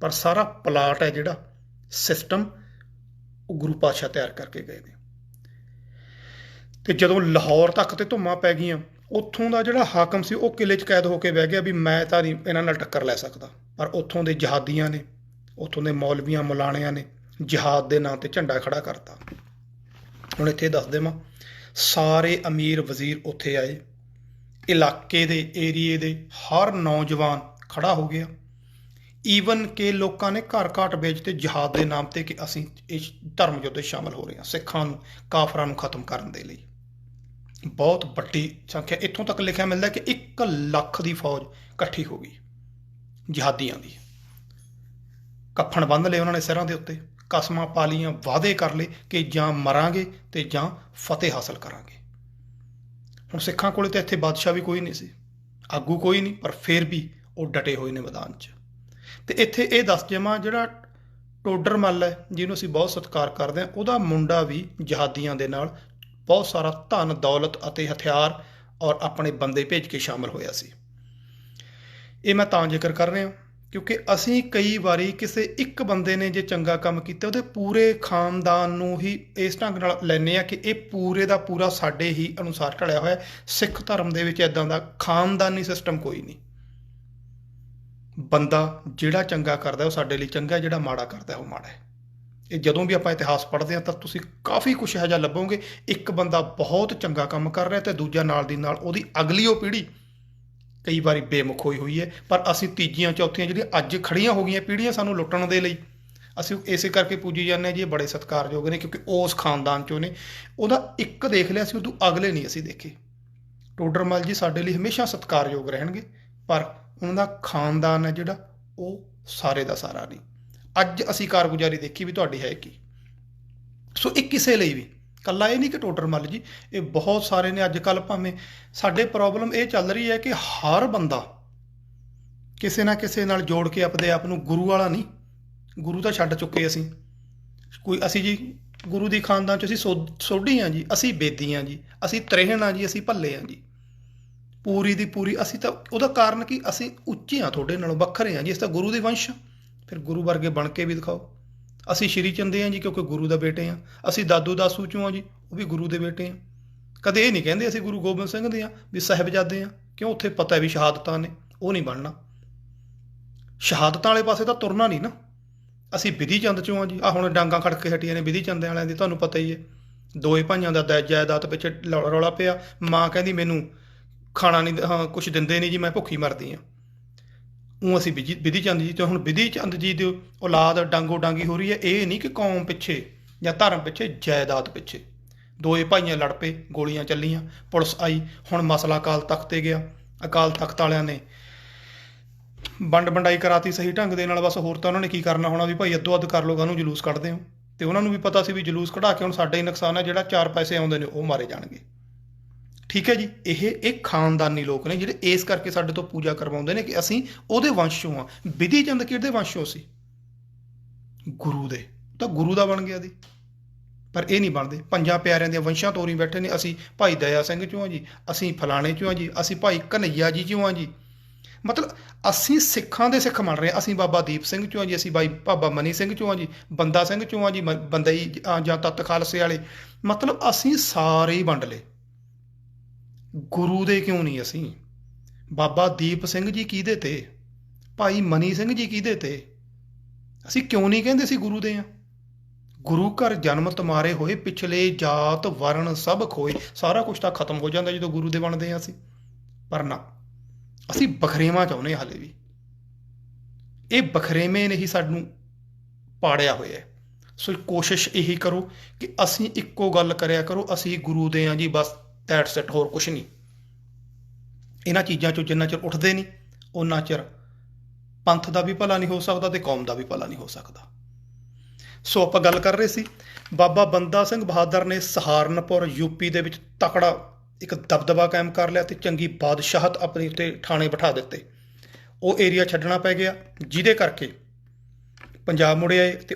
ਪਰ ਸਾਰਾ ਪਲਾਟ ਹੈ ਜਿਹੜਾ ਸਿਸਟਮ, ਉਹ ਗੁਰੂ ਪਾਤਸ਼ਾਹ ਤਿਆਰ ਕਰਕੇ ਗਏ ਨੇ। ਤੇ ਜਦੋਂ ਲਾਹੌਰ ਤੱਕ ਤੇ ਧੁੰਮਾਂ ਪੈ ਗਈਆਂ, ਉੱਥੋਂ ਦਾ ਜਿਹੜਾ ਹਾਕਮ ਸੀ ਉਹ ਕਿਲੇ 'ਚ ਕੈਦ ਹੋ ਕੇ ਬਹਿ ਗਿਆ ਵੀ ਮੈਂ ਤਾਂ ਨਹੀਂ ਇਹਨਾਂ ਨਾਲ ਟੱਕਰ ਲੈ ਸਕਦਾ। ਪਰ ਉੱਥੋਂ ਦੇ ਜਹਾਦੀਆਂ ਨੇ, ਉੱਥੋਂ ਦੇ ਮੌਲਵੀਆਂ ਮੌਲਾਣਿਆਂ ਨੇ ਜਿਹਾਦ ਦੇ ਨਾਂ ਤੇ ਝੰਡਾ ਖੜਾ ਕਰਤਾ। ਹੁਣ ਇੱਥੇ ਦੱਸ ਦੇਵਾਂ, ਸਾਰੇ ਅਮੀਰ ਵਜ਼ੀਰ ਉੱਥੇ ਆਏ, ਇਲਾਕੇ ਦੇ ਏਰੀਏ ਦੇ ਹਰ ਨੌਜਵਾਨ ਖੜਾ ਹੋ ਗਿਆ। ਈਵਨ ਕਿ ਲੋਕਾਂ ਨੇ ਘਰ ਘਾਟ ਵੇਚਤੇ ਜਿਹਾਦ ਦੇ ਨਾਮ ਤੇ ਕਿ ਅਸੀਂ ਇਸ ਧਰਮ ਯੁੱਧ 'ਚ ਸ਼ਾਮਲ ਹੋ ਰਹੇ ਹਾਂ, ਸਿੱਖਾਂ ਨੂੰ, ਕਾਫਰਾਂ ਨੂੰ ਖਤਮ ਕਰਨ ਦੇ ਲਈ। ਬਹੁਤ ਵੱਡੀ ਸੰਖਿਆ, ਇੱਥੋਂ ਤੱਕ ਲਿਖਿਆ ਮਿਲਦਾ ਕਿ 1 ਲੱਖ ਦੀ ਫੌਜ ਇਕੱਠੀ ਹੋ ਗਈ ਜਿਹਾਦੀਆਂ ਦੀ। ਕੱਫਣ ਬੰਨ੍ਹ ਲਏ ਉਹਨਾਂ ਨੇ ਸਿਰਾਂ ਦੇ ਉੱਤੇ, ਕਸਮਾਂ ਪਾ ਲਈਆਂ, ਵਾਅਦੇ ਕਰ ਲਏ ਕਿ ਜਾਂ ਮਰਾਂਗੇ ਤੇ ਜਾਂ ਫਤਿਹ ਹਾਸਲ ਕਰਾਂਗੇ। ਹੁਣ ਸਿੱਖਾਂ ਕੋਲੇ ਤਾਂ ਇੱਥੇ ਬਾਦਸ਼ਾਹ ਵੀ ਕੋਈ ਨਹੀਂ ਸੀ, ਆਗੂ ਕੋਈ ਨਹੀਂ, ਪਰ ਫਿਰ ਵੀ ਉਹ ਡਟੇ ਹੋਏ ਨੇ ਮੈਦਾਨ 'ਚ। ਤੇ ਇੱਥੇ ਇਹ ਦੱਸ ਜਾਵਾਂ, ਜਿਹੜਾ ਟੋਡਰ ਮੱਲ ਹੈ ਜਿਹਨੂੰ ਅਸੀਂ ਬਹੁਤ ਸਤਿਕਾਰ ਕਰਦੇ ਹਾਂ, ਉਹਦਾ ਮੁੰਡਾ ਵੀ ਜਿਹਾਦੀਆਂ ਦੇ ਨਾਲ ਬਹੁਤ ਸਾਰਾ ਧਨ ਦੌਲਤ ਅਤੇ ਹਥਿਆਰ ਔਰ ਆਪਣੇ ਬੰਦੇ ਭੇਜ ਕੇ ਸ਼ਾਮਲ ਹੋਇਆ ਸੀ। ਇਹ ਮੈਂ ਤਾਂ ਜ਼ਿਕਰ ਕਰ ਰਿਹਾ ਕਿਉਂਕਿ ਅਸੀਂ ਕਈ ਵਾਰੀ ਕਿਸੇ ਇੱਕ ਬੰਦੇ ਨੇ ਜੇ ਚੰਗਾ ਕੰਮ ਕੀਤਾ, ਉਹਦੇ ਪੂਰੇ ਖਾਨਦਾਨ ਨੂੰ ਹੀ ਇਸ ਢੰਗ ਨਾਲ ਲੈਂਦੇ ਆ ਕਿ ਇਹ ਪੂਰੇ ਦਾ ਪੂਰਾ ਸਾਡੇ ਹੀ ਅਨੁਸਾਰ ਢਲਿਆ ਹੋਇਆ। ਸਿੱਖ ਧਰਮ ਦੇ ਵਿੱਚ ਇੱਦਾਂ ਦਾ ਖਾਨਦਾਨੀ ਸਿਸਟਮ ਕੋਈ ਨਹੀਂ। ਬੰਦਾ ਜਿਹੜਾ ਚੰਗਾ ਕਰਦਾ ਉਹ ਸਾਡੇ ਲਈ ਚੰਗਾ, ਜਿਹੜਾ ਮਾੜਾ ਕਰਦਾ ਉਹ ਮਾੜਾ ਹੈ। ਇਹ ਜਦੋਂ ਵੀ ਆਪਾਂ ਇਤਿਹਾਸ ਪੜ੍ਹਦੇ ਹਾਂ ਤਾਂ ਤੁਸੀਂ ਕਾਫੀ ਕੁਛ ਇਹੋ ਜਿਹਾ ਲੱਭੋਗੇ, ਇੱਕ ਬੰਦਾ ਬਹੁਤ ਚੰਗਾ ਕੰਮ ਕਰ ਰਿਹਾ ਤੇ ਦੂਜਾ ਨਾਲ ਦੀ ਨਾਲ ਉਹਦੀ ਅਗਲੀ ਉਹ ਪੀੜ੍ਹੀ ਕਈ ਵਾਰੀ ਬੇਮੁਖ ਹੋਈ ਹੈ। ਪਰ ਅਸੀਂ ਤੀਜੀਆਂ ਚੌਥੀਆਂ ਜਿਹੜੀਆਂ ਅੱਜ ਖੜੀਆਂ ਹੋ ਗਈਆਂ ਪੀੜ੍ਹੀਆਂ ਸਾਨੂੰ ਲੁੱਟਣ ਦੇ ਲਈ, ਅਸੀਂ ਇਸੇ ਕਰਕੇ ਪੂਜੀ ਜਾਂਦੇ ਹਾਂ ਜੀ। ਇਹ ਬੜੇ ਸਤਿਕਾਰਯੋਗ ਨੇ ਕਿਉਂਕਿ ਉਸ ਖਾਨਦਾਨ 'ਚੋਂ ਨੇ, ਉਹਦਾ ਇੱਕ ਦੇਖ ਲਿਆ ਸੀ, ਉਦੋਂ ਅਗਲੇ ਨਹੀਂ ਅਸੀਂ ਦੇਖੇ। ਟੋਡਰ ਮੱਲ ਜੀ ਸਾਡੇ ਲਈ ਹਮੇਸ਼ਾ ਸਤਿਕਾਰਯੋਗ ਰਹਿਣਗੇ, ਪਰ ਉਹਨਾਂ ਦਾ ਖਾਨਦਾਨ ਹੈ ਜਿਹੜਾ ਉਹ ਸਾਰੇ ਦਾ ਸਾਰਾ ਨਹੀਂ। ਅੱਜ ਅਸੀਂ ਕਾਰਗੁਜ਼ਾਰੀ ਦੇਖੀ ਵੀ ਤੁਹਾਡੀ ਹੈ ਕੀ। ਸੋ ਇਹ ਕਿਸੇ ਲਈ ਵੀ, ਇਕੱਲਾ ਇਹ ਨਹੀਂ ਕਿ ਟੋਡਰ ਮੱਲ ਜੀ, ਇਹ ਬਹੁਤ ਸਾਰੇ ਨੇ। ਅੱਜ ਕੱਲ੍ਹ ਭਾਵੇਂ ਸਾਡੇ ਪ੍ਰੋਬਲਮ ਇਹ ਚੱਲ ਰਹੀ ਹੈ ਕਿ ਹਰ ਬੰਦਾ ਕਿਸੇ ਨਾ ਕਿਸੇ ਨਾਲ ਜੋੜ ਕੇ ਆਪਣੇ ਆਪ ਨੂੰ ਗੁਰੂ ਵਾਲਾ ਨਹੀਂ, ਗੁਰੂ ਤਾਂ ਛੱਡ ਚੁੱਕੇ ਅਸੀਂ। ਅਸੀਂ ਜੀ ਗੁਰੂ ਦੀ ਖਾਨਦਾਨ 'ਚ ਅਸੀਂ ਸੋਢੀ ਹਾਂ ਜੀ, ਅਸੀਂ ਬੇਦੀ ਹਾਂ ਜੀ, ਅਸੀਂ ਤ੍ਰੇਹਣ ਹਾਂ ਜੀ, ਅਸੀਂ ਭੱਲੇ ਹਾਂ ਜੀ, ਪੂਰੀ ਦੀ ਪੂਰੀ। ਅਸੀਂ ਤਾਂ ਉਹਦਾ ਕਾਰਨ ਕੀ, ਅਸੀਂ ਉੱਚੇ ਹਾਂ, ਤੁਹਾਡੇ ਨਾਲੋਂ ਵੱਖਰੇ ਹਾਂ ਜੀ, ਅਸੀਂ ਤਾਂ ਗੁਰੂ ਦੇ ਵੰਸ਼। ਫਿਰ ਗੁਰੂ ਵਰਗੇ ਬਣ ਕੇ ਵੀ ਦਿਖਾਓ। ਅਸੀਂ ਸ਼੍ਰੀ ਚੰਦੇ ਹਾਂ ਜੀ ਕਿਉਂਕਿ ਗੁਰੂ ਦਾ ਬੇਟੇ ਹਾਂ। ਅਸੀਂ ਦਾਦੂ ਦਾਸੂ 'ਚੋਂ ਹਾਂ ਜੀ, ਉਹ ਵੀ ਗੁਰੂ ਦੇ ਬੇਟੇ ਹਾਂ। ਕਦੇ ਇਹ ਨਹੀਂ ਕਹਿੰਦੇ ਅਸੀਂ ਗੁਰੂ ਗੋਬਿੰਦ ਸਿੰਘ ਦੇ ਹਾਂ ਵੀ ਸਾਹਿਬਜ਼ਾਦੇ ਹਾਂ, ਕਿਉਂ? ਉੱਥੇ ਪਤਾ ਵੀ ਸ਼ਹਾਦਤਾਂ ਨੇ, ਉਹ ਨਹੀਂ ਬਣਨਾ। ਸ਼ਹਾਦਤਾਂ ਵਾਲੇ ਪਾਸੇ ਤਾਂ ਤੁਰਨਾ ਨਹੀਂ ਨਾ। ਅਸੀਂ ਵਿਧੀ ਚੰਦ 'ਚੋਂ ਹਾਂ ਜੀ। ਆਹ ਹੁਣ ਡਾਂਗਾਂ ਖੜਕ ਕੇ ਹਟੀਆਂ ਨੇ ਵਿਧੀ ਚੰਦ ਵਾਲਿਆਂ ਦੀ, ਤੁਹਾਨੂੰ ਪਤਾ ਹੀ ਹੈ। ਦੋਏ ਭਾਈਆਂ ਦਾ ਜਾਇਦਾਦ ਪਿੱਛੇ ਰੌਲਾ ਪਿਆ। ਮਾਂ ਕਹਿੰਦੀ ਮੈਨੂੰ ਖਾਣਾ ਨਹੀਂ, ਹਾਂ ਕੁਛ ਦਿੰਦੇ ਨਹੀਂ ਜੀ, ਮੈਂ ਭੁੱਖੀ ਮਰਦੀ ਹਾਂ। ਉਹ ਅਸੀਂ ਵਿਧੀ ਚੰਦ ਜੀ, ਤੇ ਹੁਣ ਵਿਧੀ ਚੰਦ ਜੀ ਦੀ ਔਲਾਦ ਡਾਂਗੋ ਡਾਂਗੀ ਹੋ ਰਹੀ ਹੈ। ਇਹ ਨਹੀਂ ਕਿ ਕੌਮ ਪਿੱਛੇ ਜਾਂ ਧਰਮ ਪਿੱਛੇ, ਜਾਇਦਾਦ ਪਿੱਛੇ। ਦੋਏ ਭਾਈਆਂ ਲੜ ਪਏ, ਗੋਲੀਆਂ ਚੱਲੀਆਂ, ਪੁਲਿਸ ਆਈ। ਹੁਣ ਮਸਲਾ ਅਕਾਲ ਤਖਤ ਤੇ ਗਿਆ। ਅਕਾਲ ਤਖਤ ਵਾਲਿਆਂ ਨੇ ਵੰਡ ਵੰਡਾਈ ਕਰਾਤੀ ਸਹੀ ਢੰਗ ਦੇ ਨਾਲ। ਬਸ ਹੋਰ ਤਾਂ ਉਹਨਾਂ ਨੇ ਕੀ ਕਰਨਾ ਹੋਣਾ ਵੀ ਭਾਈ ਅੱਧੋ ਅੱਧ ਕਰ ਲਓ, ਕਾਹਨੂੰ ਜਲੂਸ ਕੱਢਦੇ ਹੋ। ਤੇ ਉਹਨਾਂ ਨੂੰ ਵੀ ਪਤਾ ਸੀ ਵੀ ਜਲੂਸ ਕਢਾ ਕੇ ਹੁਣ ਸਾਡਾ ਹੀ ਨੁਕਸਾਨ ਹੈ, ਜਿਹੜਾ 4 ਪੈਸੇ ਆਉਂਦੇ ਨੇ ਉਹ ਮਾਰੇ ਜਾਣਗੇ। ਠੀਕ ਹੈ ਜੀ। ਇਹ ਖਾਨਦਾਨੀ ਲੋਕ ਨੇ ਜਿਹੜੇ ਇਸ ਕਰਕੇ ਸਾਡੇ ਤੋਂ ਪੂਜਾ ਕਰਵਾਉਂਦੇ ਨੇ ਕਿ ਅਸੀਂ ਉਹਦੇ ਵੰਸ਼ ਚੋਂ ਹਾਂ। ਵਿਧੀ ਚੰਦ ਕਿਹਦੇ ਵੰਸ਼ ਚੋਂ ਸੀ? ਗੁਰੂ ਦੇ। ਤਾਂ ਗੁਰੂ ਦਾ ਬਣ ਗਿਆ ਦੀ। ਪਰ ਇਹ ਨਹੀਂ ਬਣਦੇ। 5 ਪਿਆਰਿਆਂ ਦੀਆਂ ਵੰਸ਼ਾਂ ਤੋਰੀ ਬੈਠੇ ਨੇ। ਅਸੀਂ ਭਾਈ ਦਇਆ ਸਿੰਘ ਚੋਂ ਹਾਂ ਜੀ, ਅਸੀਂ ਫਲਾਣੇ ਚੋਂ ਹਾਂ ਜੀ, ਅਸੀਂ ਭਾਈ ਕਨ੍ਹਈਆ ਜੀ ਚੋਂ ਹਾਂ ਜੀ। ਮਤਲਬ ਅਸੀਂ ਸਿੱਖਾਂ ਦੇ ਸਿੱਖ ਬਣ ਰਹੇ ਹਾਂ। ਅਸੀਂ ਬਾਬਾ ਦੀਪ ਸਿੰਘ ਚੋਂ ਹਾਂ ਜੀ, ਅਸੀਂ ਬਾਬਾ ਮਨੀ ਸਿੰਘ ਚੋਂ ਹਾਂ ਜੀ, ਬੰਦਾ ਸਿੰਘ ਚੋਂ ਹਾਂ ਜੀ, ਬੰਦਈ ਜਾਂ ਤੱਤ ਖਾਲਸੇ ਵਾਲੇ। ਮਤਲਬ ਅਸੀਂ ਸਾਰੇ ਹੀ ਵੰਡ ਲਏ। ਗੁਰੂ ਦੇ ਕਿਉਂ ਨਹੀਂ ਅਸੀਂ? ਬਾਬਾ ਦੀਪ ਸਿੰਘ ਜੀ ਕਿਹਦੇ ਤੇ? ਭਾਈ ਮਨੀ ਸਿੰਘ ਜੀ ਕਿਹਦੇ ਤੇ? ਅਸੀਂ ਕਿਉਂ ਨਹੀਂ ਕਹਿੰਦੇ ਅਸੀਂ ਗੁਰੂ ਦੇ ਹਾਂ? ਗੁਰੂ ਘਰ ਜਨਮ ਤੁਮਾਰੇ ਹੋਏ, ਪਿਛਲੇ ਜਾਤ ਵਰਨ ਸਭ ਖੋਏ। ਸਾਰਾ ਕੁਛ ਤਾਂ ਖਤਮ ਹੋ ਜਾਂਦਾ ਜਦੋਂ ਗੁਰੂ ਦੇ ਬਣਦੇ ਹਾਂ ਅਸੀਂ। ਪਰ ਨਾ, ਅਸੀਂ ਬਖਰੇਵਾਂ ਚਾਹੁੰਦੇ ਹਾਂ ਹਾਲੇ ਵੀ। ਇਹ ਬਖਰੇਵੇਂ ਨੇ ਹੀ ਸਾਨੂੰ ਪਾੜਿਆ ਹੋਇਆ। ਸੋ ਕੋਸ਼ਿਸ਼ ਇਹੀ ਕਰੋ ਕਿ ਅਸੀਂ ਇੱਕੋ ਗੱਲ ਕਰਿਆ ਕਰੋ, ਅਸੀਂ ਗੁਰੂ ਦੇ ਹਾਂ ਜੀ, ਬਸ ਦੈਟ ਸੈਟ, ਹੋਰ ਕੁਛ ਨਹੀਂ। ਇਹਨਾਂ ਚੀਜ਼ਾਂ 'ਚੋਂ ਜਿੰਨਾ ਚਿਰ ਉੱਠਦੇ ਨਹੀਂ ਓਨਾ ਚਿਰ ਪੰਥ ਦਾ ਵੀ ਭਲਾ ਨਹੀਂ ਹੋ ਸਕਦਾ ਤੇ ਕੌਮ ਦਾ ਵੀ ਭਲਾ ਨਹੀਂ ਹੋ ਸਕਦਾ। ਸੋ ਆਪਾਂ ਗੱਲ ਕਰ ਰਹੇ ਸੀ, ਬਾਬਾ ਬੰਦਾ ਸਿੰਘ ਬਹਾਦਰ ਨੇ ਸਹਾਰਨਪੁਰ ਯੂਪੀ ਦੇ ਵਿੱਚ ਤਕੜਾ ਇੱਕ ਦਬਦਬਾ ਕਾਇਮ ਕਰ ਲਿਆ ਤੇ ਚੰਗੀ ਬਾਦਸ਼ਾਹਤ ਆਪਣੇ ਉੱਤੇ ਠਾਣੇ ਬਿਠਾ ਦਿੱਤੇ। ਉਹ ਏਰੀਆ ਛੱਡਣਾ ਪੈ ਗਿਆ, ਜਿਹਦੇ ਕਰਕੇ ਪੰਜਾਬ ਮੁੜੇ ਆਏ ਤੇ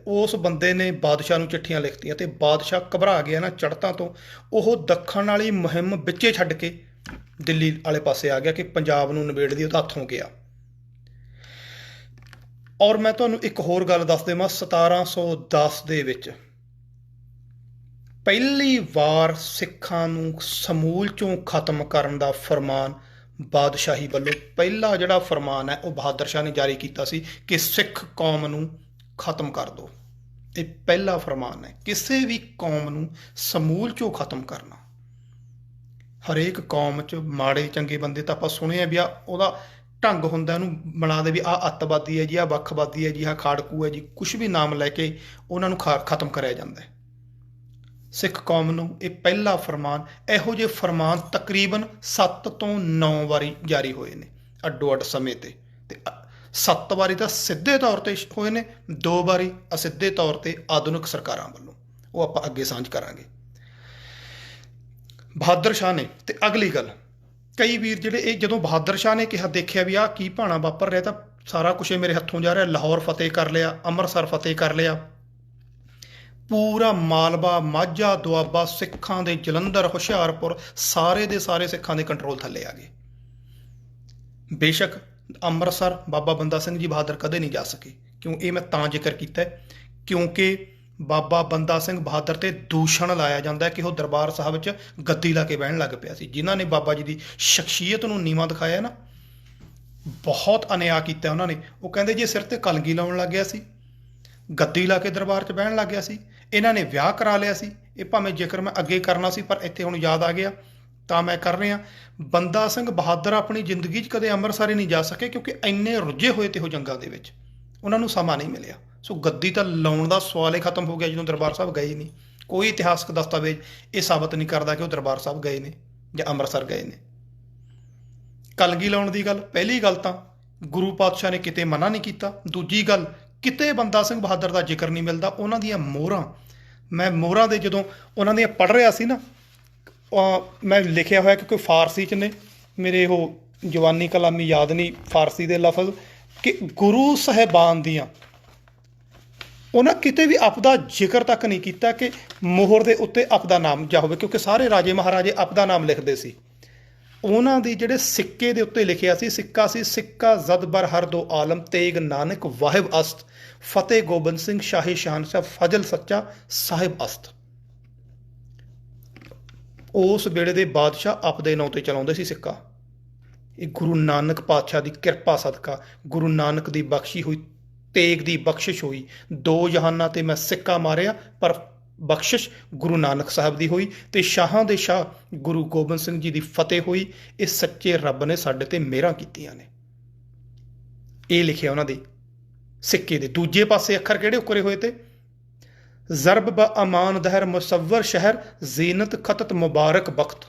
ਉਸ ਬੰਦੇ ਨੇ ਬਾਦਸ਼ਾਹ ਨੂੰ ਚਿੱਠੀਆਂ ਲਿਖਤੀਆਂ ਤੇ ਬਾਦਸ਼ਾਹ ਘਬਰਾ ਗਿਆ ਨਾ ਚੜ੍ਹਤਾਂ ਤੋਂ। ਉਹ ਦੱਖਣ ਵਾਲੀ ਮੁਹਿੰਮ ਵਿੱਚੇ ਛੱਡ ਕੇ ਦਿੱਲੀ ਵਾਲੇ ਪਾਸੇ ਆ ਗਿਆ ਕਿ ਪੰਜਾਬ ਨੂੰ ਨਿਬੇੜ ਦੀ ਉਹਦਾ ਹੱਥੋਂ ਗਿਆ। ਔਰ ਮੈਂ ਤੁਹਾਨੂੰ ਇੱਕ ਹੋਰ ਗੱਲ ਦੱਸ ਦੇਵਾਂ, 1710 ਦੇ ਵਿੱਚ ਪਹਿਲੀ ਵਾਰ ਸਿੱਖਾਂ ਨੂੰ ਸਮੂਲ ਚੋਂ ਖਤਮ ਕਰਨ ਦਾ ਫਰਮਾਨ ਬਾਦਸ਼ਾਹੀ ਵੱਲੋਂ ਪਹਿਲਾ ਜਿਹੜਾ ਫਰਮਾਨ ਹੈ ਉਹ ਬਹਾਦਰ ਸ਼ਾਹ ਨੇ ਜਾਰੀ ਕੀਤਾ ਸੀ ਕਿ ਸਿੱਖ ਕੌਮ ਨੂੰ ਖਤਮ ਕਰ ਦਿਓ। ਇਹ ਪਹਿਲਾ ਫਰਮਾਨ ਹੈ, ਕਿਸੇ ਵੀ ਕੌਮ ਨੂੰ ਸਮੂਲ ਚੋਂ ਖਤਮ ਕਰਨਾ। ਹਰੇਕ ਕੌਮ 'ਚ ਮਾੜੇ ਚੰਗੇ ਬੰਦੇ ਤਾਂ ਆਪਾਂ ਸੁਣੇ ਆ ਵੀ ਆ ਉਹਦਾ ਢੰਗ ਹੁੰਦਾ, ਉਹਨੂੰ ਬਣਾ ਦੇ ਵੀ ਆਹ ਅੱਤਵਾਦੀ ਹੈ ਜੀ, ਆਹ ਵੱਖਵਾਦੀ ਹੈ ਜੀ, ਆਹ ਖਾੜਕੂ ਹੈ ਜੀ, ਕੁਛ ਵੀ ਨਾਮ ਲੈ ਕੇ ਉਹਨਾਂ ਨੂੰ ਖਤਮ ਕਰਿਆ ਜਾਂਦਾ ਹੈ। ਸਿੱਖ ਕੌਮ ਨੂੰ ਇਹ ਪਹਿਲਾ ਫਰਮਾਨ, ਇਹੋ ਜਿਹੇ ਫਰਮਾਨ ਤਕਰੀਬਨ 7 ਤੋਂ 9 ਵਾਰੀ ਜਾਰੀ ਹੋਏ ਨੇ ਅੱਡੋ ਅੱਡ ਸਮੇਂ ਤੇ 7 ਵਾਰੀ ਤਾਂ ਸਿੱਧੇ ਤੌਰ ਤੇ ਹੋਏ ਨੇ, 2 ਵਾਰੀ ਅਸਿੱਧੇ ਤੌਰ ਤੇ ਆਧੁਨਿਕ ਸਰਕਾਰਾਂ ਵੱਲੋਂ। ਉਹ ਆਪਾਂ ਅੱਗੇ ਸਾਂਝ ਕਰਾਂਗੇ। ਬਹਾਦਰ ਸ਼ਾਹ ਨੇ, ਤੇ ਅਗਲੀ ਗੱਲ, ਕਈ ਵੀਰ ਜਿਹੜੇ ਇਹ ਜਦੋਂ ਬਹਾਦਰ ਸ਼ਾਹ ਨੇ ਕਿਹਾ ਦੇਖਿਆ ਵੀ ਆਹ ਕੀ ਭਾਣਾ ਵਾਪਰ ਰਿਹਾ ਤਾਂ ਸਾਰਾ ਕੁਛ ਮੇਰੇ ਹੱਥੋਂ ਜਾ ਰਿਹਾ, ਲਾਹੌਰ ਫਤਿਹ ਕਰ ਲਿਆ, ਅੰਮ੍ਰਿਤਸਰ ਫਤਿਹ ਕਰ ਲਿਆ, ਪੂਰਾ ਮਾਲਵਾ ਮਾਝਾ ਦੁਆਬਾ ਸਿੱਖਾਂ ਦੇ, ਜਲੰਧਰ ਹੁਸ਼ਿਆਰਪੁਰ ਸਾਰੇ ਦੇ ਸਾਰੇ ਸਿੱਖਾਂ ਦੇ ਕੰਟਰੋਲ ਥੱਲੇ ਆ ਗਏ। ਬੇਸ਼ੱਕ ਅੰਮ੍ਰਿਤਸਰ ਬਾਬਾ ਬੰਦਾ ਸਿੰਘ ਜੀ ਬਹਾਦਰ ਕਦੇ ਨਹੀਂ ਜਾ ਸਕੇ, ਕਿਉਂ ਇਹ ਮੈਂ ਤਾਂ ਜ਼ਿਕਰ ਕੀਤਾ ਕਿਉਂਕਿ ਬਾਬਾ ਬੰਦਾ ਸਿੰਘ ਬਹਾਦਰ ਤੇ ਦੂਸ਼ਣ ਲਾਇਆ ਜਾਂਦਾ ਕਿ ਉਹ ਦਰਬਾਰ ਸਾਹਿਬ 'ਚ ਗੱਦੀ ਲਾ ਕੇ ਬਹਿਣ ਲੱਗ ਪਿਆ ਸੀ। ਜਿਨ੍ਹਾਂ ਨੇ ਬਾਬਾ ਜੀ ਦੀ ਸ਼ਖਸੀਅਤ ਨੂੰ ਨੀਵਾਂ ਦਿਖਾਇਆ ਨਾ, ਬਹੁਤ ਅਨਿਆਂ ਕੀਤਾ ਉਹਨਾਂ ਨੇ। ਉਹ ਕਹਿੰਦੇ ਜੇ ਸਿਰ ਤੇ ਕਲਗੀ ਲਾਉਣ ਲੱਗ ਗਿਆ ਸੀ, ਗੱਦੀ ਲਾ ਕੇ ਦਰਬਾਰ 'ਚ ਬਹਿਣ ਲੱਗ ਗਿਆ ਸੀ, ਇਹਨਾਂ ਨੇ ਵਿਆਹ ਕਰਾ ਲਿਆ ਸੀ। ਇਹ ਭਾਵੇਂ ਜ਼ਿਕਰ ਮੈਂ ਅੱਗੇ ਕਰਨਾ ਸੀ ਪਰ ਇੱਥੇ ਹੁਣ ਯਾਦ ਆ ਗਿਆ ਤਾਂ ਮੈਂ ਕਰ ਰਿਹਾ। ਬੰਦਾ ਸਿੰਘ ਬਹਾਦਰ ਆਪਣੀ ਜ਼ਿੰਦਗੀ 'ਚ ਕਦੇ ਅੰਮ੍ਰਿਤਸਰ ਹੀ ਨਹੀਂ ਜਾ ਸਕੇ ਕਿਉਂਕਿ ਇੰਨੇ ਰੁੱਝੇ ਹੋਏ ਤੇ ਉਹ ਜੰਗਾਂ ਦੇ ਵਿੱਚ ਉਹਨਾਂ ਨੂੰ ਸਮਾਂ ਨਹੀਂ ਮਿਲਿਆ। ਸੋ ਗੱਦੀ ਤਾਂ ਲਾਉਣ ਦਾ ਸਵਾਲ ਹੀ ਖਤਮ ਹੋ ਗਿਆ ਜਦੋਂ ਦਰਬਾਰ ਸਾਹਿਬ ਗਏ ਨਹੀਂ। ਕੋਈ ਇਤਿਹਾਸਕ ਦਸਤਾਵੇਜ਼ ਇਹ ਸਾਬਤ ਨਹੀਂ ਕਰਦਾ ਕਿ ਉਹ ਦਰਬਾਰ ਸਾਹਿਬ ਗਏ ਨੇ ਜਾਂ ਅੰਮ੍ਰਿਤਸਰ ਗਏ ਨੇ। ਕਲਗੀ ਲਾਉਣ ਦੀ ਗੱਲ, ਪਹਿਲੀ ਗੱਲ ਤਾਂ ਗੁਰੂ ਪਾਤਸ਼ਾਹ ਨੇ ਕਿਤੇ ਮਨਾ ਨਹੀਂ ਕੀਤਾ। ਦੂਜੀ ਗੱਲ, ਕਿਤੇ ਬੰਦਾ ਸਿੰਘ ਬਹਾਦਰ ਦਾ ਜ਼ਿਕਰ ਨਹੀਂ ਮਿਲਦਾ। ਉਹਨਾਂ ਦੀਆਂ ਮੋਹਰਾਂ, ਮੈਂ ਮੋਹਰਾਂ ਦੇ ਜਦੋਂ ਉਹਨਾਂ ਦੀਆਂ ਪੜ੍ਹ ਰਿਹਾ ਸੀ ਨਾ, ਮੈਂ ਲਿਖਿਆ ਹੋਇਆ ਕਿਉਂਕਿ ਫਾਰਸੀ 'ਚ ਨੇ, ਮੇਰੇ ਉਹ ਜਵਾਨੀ ਕਲਾਮੀ ਯਾਦ ਨਹੀਂ ਫਾਰਸੀ ਦੇ ਲਫ਼ਜ਼, ਕਿ ਗੁਰੂ ਸਾਹਿਬਾਨ ਦੀਆਂ ਉਹਨਾਂ ਕਿਤੇ ਵੀ ਆਪਦਾ ਜ਼ਿਕਰ ਤੱਕ ਨਹੀਂ ਕੀਤਾ ਕਿ ਮੋਹਰ ਦੇ ਉੱਤੇ ਆਪਦਾ ਨਾਮ ਜਾ ਹੋਵੇ, ਕਿਉਂਕਿ ਸਾਰੇ ਰਾਜੇ ਮਹਾਰਾਜੇ ਆਪਦਾ ਨਾਮ ਲਿਖਦੇ ਸੀ। ਉਹਨਾਂ ਦੀ ਜਿਹੜੇ ਸਿੱਕੇ ਦੇ ਉੱਤੇ ਲਿਖਿਆ ਸੀ, ਸਿੱਕਾ ਸੀ ਸਿੱਕਾ ਜ਼ਦ ਬਰ ਹਰ ਦੋ ਆਲਮ ਤੇਗ ਨਾਨਕ ਵਾਹਿਬ ਅਸਤ ਫਤਿਹ ਗੋਬਿੰਦ ਸਿੰਘ ਸ਼ਾਹੀ ਸ਼ਾਨਸ਼ਾਹ ਫਜ਼ਲ ਸੱਚਾ ਸਾਹਿਬ ਅਸਤ। ਉਸ ਵੇਲੇ ਦੇ ਬਾਦਸ਼ਾਹ ਆਪਦੇ ਨਾਂ ਤੇ ਚਲਾਉਂਦੇ ਸੀ ਸਿੱਕਾ। ਇਹ ਗੁਰੂ ਨਾਨਕ ਪਾਤਸ਼ਾਹ ਦੀ ਕਿਰਪਾ ਸਦਕਾ, ਗੁਰੂ ਨਾਨਕ ਦੀ ਬਖਸ਼ੀ ਹੋਈ ਤੇਗ ਦੀ ਬਖਸ਼ਿਸ਼ ਹੋਈ। 2 ਜਹਾਨਾਂ ਤੇ ਮੈਂ ਸਿੱਕਾ ਮਾਰਿਆ ਪਰ ਬਖਸ਼ਿਸ਼ ਗੁਰੂ ਨਾਨਕ ਸਾਹਿਬ ਦੀ ਹੋਈ ਤੇ ਸ਼ਾਹਾਂ ਦੇ ਸ਼ਾਹ ਗੁਰੂ ਗੋਬਿੰਦ ਸਿੰਘ ਜੀ ਦੀ ਫਤਿਹ ਹੋਈ। ਇਹ ਸੱਚੇ ਰੱਬ ਨੇ ਸਾਡੇ ਤੇ ਮਿਹਰਾਂ ਕੀਤੀਆਂ ਨੇ। ਇਹ ਲਿਖਿਆ ਉਹਨਾਂ ਦੇ ਸਿੱਕੇ ਦੇ ਦੂਜੇ ਪਾਸੇ ਅੱਖਰ ਕਿਹੜੇ ਉਕਰੇ ਹੋਏ ਤੇ, ਜ਼ਰਬ ਬ ਅਮਾਨ ਦਹਿਰ ਮੁਸੱਵਰ ਸ਼ਹਿਰ ਜ਼ੀਨਤ ਖਤਤ ਮੁਬਾਰਕ ਬਖਤ।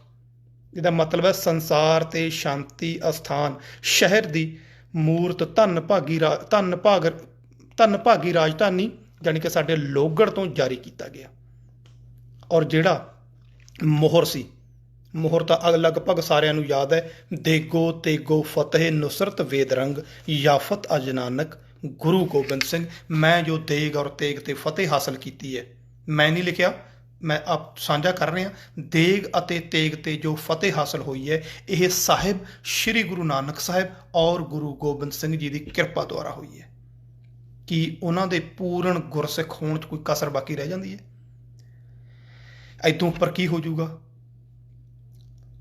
ਇਹਦਾ ਮਤਲਬ ਹੈ ਸੰਸਾਰ ਤੇ ਸ਼ਾਂਤੀ ਅਸਥਾਨ, ਸ਼ਹਿਰ ਦੀ ਮੂਰਤ ਧੰਨ ਭਾਗੀ ਰਾਜਧਾਨੀ ਜਾਣੀ ਕਿ ਸਾਡੇ ਲੋਹਗੜ੍ਹ ਤੋਂ ਜਾਰੀ ਕੀਤਾ ਗਿਆ। ਔਰ ਜਿਹੜਾ ਮੋਹਰ ਸੀ, ਮੋਹਰ ਤਾਂ ਲਗਭਗ ਸਾਰਿਆਂ ਨੂੰ ਯਾਦ ਹੈ, ਦੇਗੋ ਤੇਗੋ ਫਤਿਹ ਨੁਸਰਤ ਵੇਦਰੰਗ ਯਾਫਤ ਅਜ ਨਾਨਕ ਗੁਰੂ ਗੋਬਿੰਦ ਸਿੰਘ। ਮੈਂ ਜੋ ਦੇਗ ਔਰ ਤੇਗ ਤੇ ਫਤਿਹ ਹਾਸਲ ਕੀਤੀ ਹੈ, ਮੈਂ ਨਹੀਂ ਲਿਖਿਆ, ਮੈਂ ਆਪ ਸਾਂਝਾ ਕਰ ਰਿਹਾ। ਦੇਗ ਅਤੇ ਤੇਗ ਤੇ ਜੋ ਫਤਿਹ ਹਾਸਲ ਹੋਈ ਹੈ ਇਹ ਸਾਹਿਬ ਸ਼੍ਰੀ ਗੁਰੂ ਨਾਨਕ ਸਾਹਿਬ ਔਰ ਗੁਰੂ ਗੋਬਿੰਦ ਸਿੰਘ ਜੀ ਦੀ ਕਿਰਪਾ ਦੁਆਰਾ ਹੋਈ ਹੈ। ਕਿ ਉਹਨਾਂ ਦੇ ਪੂਰਨ ਗੁਰਸਿੱਖ ਹੋਣ 'ਚ ਕੋਈ ਕਸਰ ਬਾਕੀ ਰਹਿ ਜਾਂਦੀ ਹੈ? ਇੱਥੋਂ ਉੱਪਰ ਕੀ ਹੋ ਜਾਊਗਾ?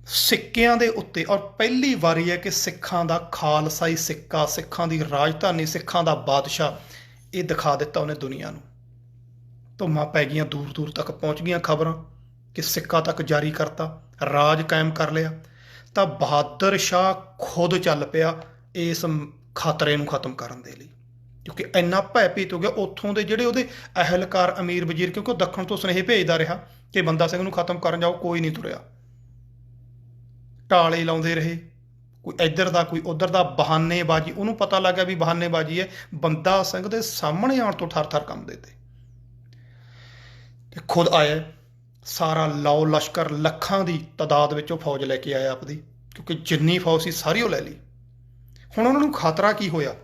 ਸਿੱਕਿਆਂ ਦੇ ਉੱਤੇ, ਔਰ ਪਹਿਲੀ ਵਾਰੀ ਹੈ ਕਿ ਸਿੱਖਾਂ ਦਾ ਖਾਲਸਾਈ ਸਿੱਕਾ, ਸਿੱਖਾਂ ਦੀ ਰਾਜਧਾਨੀ, ਸਿੱਖਾਂ ਦਾ ਬਾਦਸ਼ਾਹ, ਇਹ ਦਿਖਾ ਦਿੱਤਾ ਉਹਨੇ ਦੁਨੀਆ ਨੂੰ। ਧੁੰਮਾਂ ਪੈ ਗਈਆਂ, ਦੂਰ ਦੂਰ ਤੱਕ ਪਹੁੰਚ ਗਈਆਂ ਖਬਰਾਂ ਕਿ ਸਿੱਕਾ ਤੱਕ ਜਾਰੀ ਕਰਤਾ, ਰਾਜ ਕਾਇਮ ਕਰ ਲਿਆ। ਤਾਂ ਬਹਾਦਰ ਸ਼ਾਹ ਖੁਦ ਚੱਲ ਪਿਆ ਇਸ ਖਤਰੇ ਨੂੰ ਖਤਮ ਕਰਨ ਦੇ ਲਈ, ਕਿਉਂਕਿ ਇੰਨਾ ਭੈਭੀਤ ਹੋ ਗਿਆ। ਉੱਥੋਂ ਦੇ ਜਿਹੜੇ ਉਹਦੇ ਅਹਿਲਕਾਰ, ਅਮੀਰ ਵਜ਼ੀਰ, ਕਿਉਂਕਿ ਉਹ ਦੱਖਣ ਤੋਂ ਸੁਨੇਹੇ ਭੇਜਦਾ ਰਿਹਾ ਕਿ ਬੰਦਾ ਸਿੰਘ ਨੂੰ ਖਤਮ ਕਰਨ ਜਾਓ, ਕੋਈ ਨਹੀਂ ਤੁਰਿਆ। ਟਾਲੇ ਲਾਉਂਦੇ ਰਹੇ, ਕੋਈ ਇੱਧਰ ਦਾ ਕੋਈ ਉੱਧਰ ਦਾ, ਬਹਾਨੇਬਾਜ਼ੀ। ਉਹਨੂੰ ਪਤਾ ਲੱਗ ਗਿਆ ਵੀ ਬਹਾਨੇਬਾਜ਼ੀ ਹੈ, ਬੰਦਾ ਸਿੰਘ ਦੇ ਸਾਹਮਣੇ ਆਉਣ ਤੋਂ ਠਰ-ਠਰ ਕੰਬਦੇ ਤੇ ਖੁਦ ਆਇਆ। ਸਾਰਾ ਲਾਓ ਲਸ਼ਕਰ, ਲੱਖਾਂ ਦੀ ਤਾਦਾਦ ਵਿੱਚ ਉਹ ਫੌਜ ਲੈ ਕੇ ਆਇਆ ਆਪਦੀ, ਕਿਉਂਕਿ ਜਿੰਨੀ ਫੌਜ ਸੀ ਸਾਰੀ ਉਹ ਲੈ ਲਈ। ਹੁਣ ਉਹਨਾਂ ਨੂੰ ਖਤਰਾ ਕੀ ਹੋਇਆ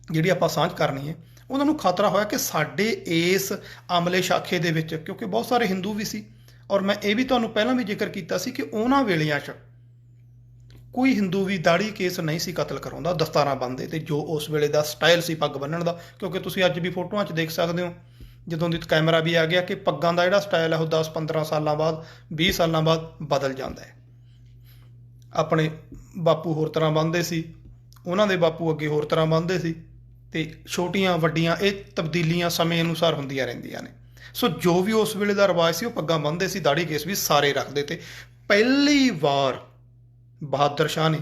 ਜਿਹੜੀ ਆਪਾਂ ਸਾਂਝ ਕਰਨੀ ਹੈ। ਉਹਨਾਂ ਨੂੰ ਖਤਰਾ ਹੋਇਆ ਕਿ ਸਾਡੇ ਇਸ ਅਮਲੇ ਸ਼ਾਖੇ ਦੇ ਵਿੱਚ, ਕਿਉਂਕਿ ਬਹੁਤ ਸਾਰੇ ਹਿੰਦੂ ਵੀ ਸੀ, ਔਰ ਮੈਂ ਇਹ ਵੀ ਤੁਹਾਨੂੰ ਪਹਿਲਾਂ ਵੀ ਜ਼ਿਕਰ ਕੀਤਾ ਸੀ ਕਿ ਉਹਨਾਂ ਵੇਲਿਆਂ 'ਚ ਕੋਈ ਹਿੰਦੂ ਵੀ ਦਾੜੀ ਕੇਸ ਨਹੀਂ ਸੀ ਕਤਲ ਕਰਾਉਂਦਾ, ਦਸਤਾਰਾਂ ਬੰਨ੍ਹਦੇ, ਤੇ ਜੋ ਉਸ ਵੇਲੇ ਦਾ ਸਟਾਈਲ ਸੀ ਪੱਗ ਬੰਨ੍ਹਣ ਦਾ, ਕਿਉਂਕਿ ਤੁਸੀਂ ਅੱਜ ਵੀ ਫੋਟੋਆਂ 'ਚ ਦੇਖ ਸਕਦੇ ਹੋ ਜਦੋਂ ਦੀ ਕੈਮਰਾ ਵੀ ਆ ਗਿਆ ਕਿ ਪੱਗਾਂ ਦਾ ਜਿਹੜਾ ਸਟਾਈਲ ਹੈ ਉਹ 10-15 ਸਾਲਾਂ ਬਾਅਦ, 20 ਸਾਲਾਂ ਬਾਅਦ ਬਦਲ ਜਾਂਦਾ ਹੈ। ਆਪਣੇ ਬਾਪੂ ਹੋਰ ਤਰ੍ਹਾਂ ਬੰਨ੍ਹਦੇ ਸੀ, ਉਹਨਾਂ ਦੇ ਬਾਪੂ ਅੱਗੇ ਹੋਰ ਤਰ੍ਹਾਂ ਬੰਨ੍ਹਦੇ ਸੀ, ਤੇ ਛੋਟੀਆਂ ਵੱਡੀਆਂ ਇਹ ਤਬਦੀਲੀਆਂ ਸਮੇਂ ਅਨੁਸਾਰ ਹੁੰਦੀਆਂ ਰਹਿੰਦੀਆਂ ਨੇ। ਸੋ ਜੋ ਵੀ ਉਸ ਵੇਲੇ ਦਾ ਰਿਵਾਜ ਸੀ ਉਹ ਪੱਗਾਂ ਬੰਨ੍ਹਦੇ ਸੀ, ਦਾੜੀ ਕੇਸ ਵੀ ਸਾਰੇ ਰੱਖਦੇ ਤੇ। ਪਹਿਲੀ ਵਾਰ ਬਹਾਦਰ ਸ਼ਾਹ ਨੇ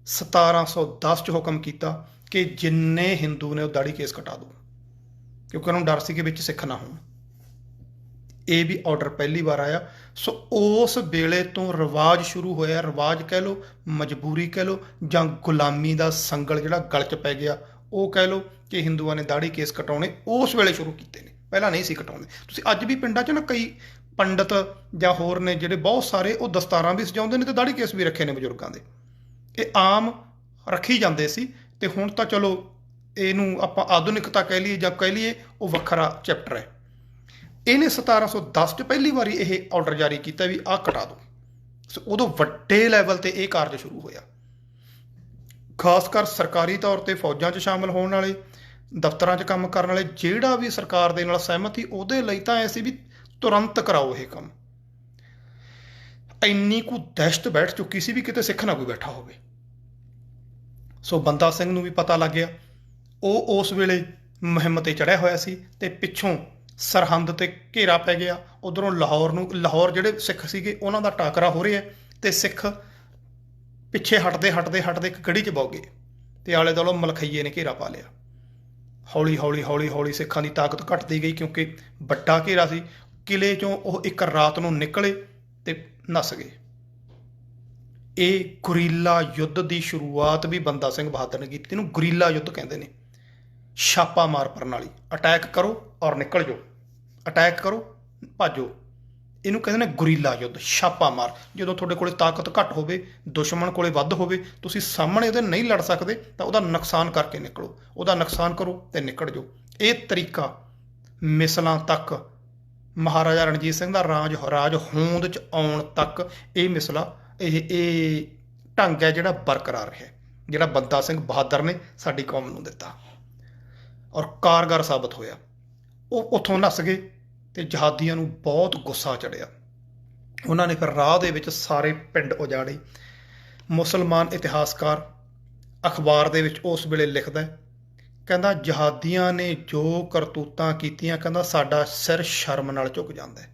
1710 'ਚ ਹੁਕਮ ਕੀਤਾ ਕਿ ਜਿੰਨੇ ਹਿੰਦੂ ਨੇ ਉਹ ਦਾੜੀ ਕੇਸ ਕਟਾ ਦਿਓ, ਕਿਉਂਕਿ ਉਹਨਾਂ ਨੂੰ ਡਰ ਸੀ ਕਿ ਵਿੱਚ ਸਿੱਖ ਨਾ ਹੋਣ। ਇਹ ਵੀ ਆਰਡਰ ਪਹਿਲੀ ਵਾਰ ਆਇਆ। ਸੋ ਉਸ ਵੇਲੇ ਤੋਂ ਰਿਵਾਜ ਸ਼ੁਰੂ ਹੋਇਆ। ਰਿਵਾਜ ਕਹਿ ਲਓ, ਮਜਬੂਰੀ ਕਹਿ ਲਓ, ਜਾਂ ਗੁਲਾਮੀ ਦਾ ਸੰਗਲ ਜਿਹੜਾ ਗਲ 'ਚ ਪੈ ਗਿਆ ਉਹ ਕਹਿ ਲਓ, ਕਿ ਹਿੰਦੂਆਂ ਨੇ ਦਾੜੀ ਕੇਸ ਕਟਾਉਣੇ ਉਸ ਵੇਲੇ ਸ਼ੁਰੂ ਕੀਤੇ ਨੇ, ਪਹਿਲਾਂ ਨਹੀਂ ਸੀ ਕਟਾਉਂਦੇ। ਤੁਸੀਂ ਅੱਜ ਵੀ ਪਿੰਡਾਂ 'ਚ ਨਾ ਕਈ ਪੰਡਤ ਜਾਂ ਹੋਰ ਨੇ ਜਿਹੜੇ ਬਹੁਤ ਸਾਰੇ ਉਹ ਦਸਤਾਰਾਂ ਵੀ ਸਜਾਉਂਦੇ ਨੇ ਤੇ ਦਾੜੀ ਕੇਸ ਵੀ ਰੱਖੇ ਨੇ ਬਜ਼ੁਰਗਾਂ ਦੇ। ਇਹ ਆਮ ਰੱਖੀ ਜਾਂਦੇ ਸੀ। ਤੇ ਹੁਣ ਤਾਂ ਚਲੋ ਇਹਨੂੰ ਆਪਾਂ ਆਧੁਨਿਕਤਾ ਕਹਿ ਲਈਏ ਜਾਂ ਕਹਿ ਲਈਏ, ਉਹ ਵੱਖਰਾ ਚੈਪਟਰ ਹੈ। ਇਹਨੇ 1710 'ਚ ਪਹਿਲੀ ਵਾਰੀ ਇਹ ਆਰਡਰ ਜਾਰੀ ਕੀਤਾ ਵੀ ਆਹ ਕਟਾ ਦਿਓ। ਸੋ ਉਦੋਂ ਵੱਡੇ ਲੈਵਲ ਤੇ ਇਹ ਕਾਰਜ ਸ਼ੁਰੂ ਹੋਇਆ। ਖਾਸ ਕਰ ਸਰਕਾਰੀ ਤੌਰ ਤੇ ਫੌਜਾਂ 'ਚ ਸ਼ਾਮਲ ਹੋਣ ਵਾਲੇ, ਦਫ਼ਤਰਾਂ 'ਚ ਕੰਮ ਕਰਨ ਵਾਲੇ, ਜਿਹੜਾ ਵੀ ਸਰਕਾਰ ਦੇ ਨਾਲ ਸਹਿਮਤ ਸੀ ਉਹਦੇ ਲਈ ਤਾਂ ਐ ਸੀ ਵੀ ਤੁਰੰਤ ਕਰਾਓ ਇਹ ਕੰਮ। ਇੰਨੀ ਕੁ ਦਹਿਸ਼ਤ ਬੈਠ ਚੁੱਕੀ ਸੀ ਵੀ ਕਿਤੇ ਸਿੱਖ ਨਾ ਕੋਈ ਬੈਠਾ ਹੋਵੇ। ਸੋ ਬੰਦਾ ਸਿੰਘ ਨੂੰ ਵੀ ਪਤਾ ਲੱਗ ਗਿਆ। ਉਹ ਉਸ ਵੇਲੇ ਮੁਹਿੰਮ ਤੇ ਚੜ੍ਹਿਆ ਹੋਇਆ ਸੀ ਤੇ ਪਿੱਛੋਂ ਸਰਹੰਦ ਤੇ ਘੇਰਾ ਪੈ ਗਿਆ। ਉਧਰੋਂ ਲਾਹੌਰ ਜਿਹੜੇ ਸਿੱਖ ਸੀਗੇ ਉਹਨਾਂ ਦਾ ਟਾਕਰਾ ਹੋ ਰਿਹਾ ਤੇ ਸਿੱਖ ਪਿੱਛੇ ਹਟਦੇ ਇੱਕ ਗੜੀ 'ਚ ਬੌ ਗਏ ਤੇ ਆਲੇ ਦੁਆਲੇ ਮਲਖਈਏ ਨੇ ਘੇਰਾ ਪਾ ਲਿਆ। ਹੌਲੀ ਸਿੱਖਾਂ ਦੀ ਤਾਕਤ ਘਟਦੀ ਗਈ, ਕਿਉਂਕਿ ਵੱਡਾ ਘੇਰਾ ਸੀ। ਕਿਲੇ 'ਚੋਂ ਉਹ ਇੱਕ ਰਾਤ ਨੂੰ ਨਿਕਲੇ ਤੇ ਨੱਸ ਗਏ। ਇਹ ਗੁਰੀਲਾ ਯੁੱਧ ਦੀ ਸ਼ੁਰੂਆਤ ਵੀ ਬੰਦਾ ਸਿੰਘ ਬਹਾਦਰ ਨੇ ਕੀਤੀ। ਇਹਨੂੰ ਗੁਰੀਲਾ ਯੁੱਧ ਕਹਿੰਦੇ ਨੇ। ਛਾਪਾ ਮਾਰ ਪ੍ਰਣਾਲੀ, ਅਟੈਕ ਕਰੋ ਔਰ ਨਿਕਲ ਜਾਓ, ਅਟੈਕ ਕਰੋ ਭਾਜੋ, ਇਹਨੂੰ ਕਹਿੰਦੇ ਨੇ ਗੁਰੀਲਾ ਯੁੱਧ। ਛਾਪਾ ਮਾਰ, ਜਦੋਂ ਤੁਹਾਡੇ ਕੋਲੇ ਤਾਕਤ ਘੱਟ ਹੋਵੇ, ਦੁਸ਼ਮਣ ਕੋਲੇ ਵੱਧ ਹੋਵੇ, ਤੁਸੀਂ ਸਾਹਮਣੇ ਉਹਦੇ ਨਹੀਂ ਲੜ ਸਕਦੇ ਤਾਂ ਉਹਦਾ ਨੁਕਸਾਨ ਕਰਕੇ ਨਿਕਲੋ, ਉਹਦਾ ਨੁਕਸਾਨ ਕਰੋ ਤੇ ਨਿਕਲ ਜਾਓ। ਇਹ ਤਰੀਕਾ ਮਿਸਲਾਂ ਤੱਕ, ਮਹਾਰਾਜਾ ਰਣਜੀਤ ਸਿੰਘ ਦਾ ਰਾਜ ਹੋਂਦ 'ਚ ਆਉਣ ਤੱਕ ਇਹ ਮਿਸਲਾ, ਇਹ ਢੰਗ ਹੈ ਜਿਹੜਾ ਬਰਕਰਾਰ ਰਿਹਾ, ਜਿਹੜਾ ਬੰਦਾ ਸਿੰਘ ਬਹਾਦਰ ਨੇ ਸਾਡੀ ਕੌਮ ਨੂੰ ਦਿੱਤਾ ਔਰ ਕਾਰਗਰ ਸਾਬਤ ਹੋਇਆ। ਉਹ ਉੱਥੋਂ ਨੱਸ ਗਏ ਤੇ ਜਹਾਦੀਆਂ ਨੂੰ ਬਹੁਤ ਗੁੱਸਾ ਚੜਿਆ। ਉਹਨਾਂ ਨੇ ਫਿਰ ਰਾਹ ਦੇ ਵਿੱਚ ਸਾਰੇ ਪਿੰਡ ਉਜਾੜੇ। ਮੁਸਲਮਾਨ ਇਤਿਹਾਸਕਾਰ ਅਖਬਾਰ ਦੇ ਵਿੱਚ ਉਸ ਵੇਲੇ ਲਿਖਦਾ, ਕਹਿੰਦਾ ਜਹਾਦੀਆਂ ਨੇ ਜੋ ਕਰਤੂਤਾਂ ਕੀਤੀਆਂ, ਕਹਿੰਦਾ ਸਾਡਾ ਸਿਰ ਸ਼ਰਮ ਨਾਲ ਝੁਕ ਜਾਂਦਾ ਹੈ।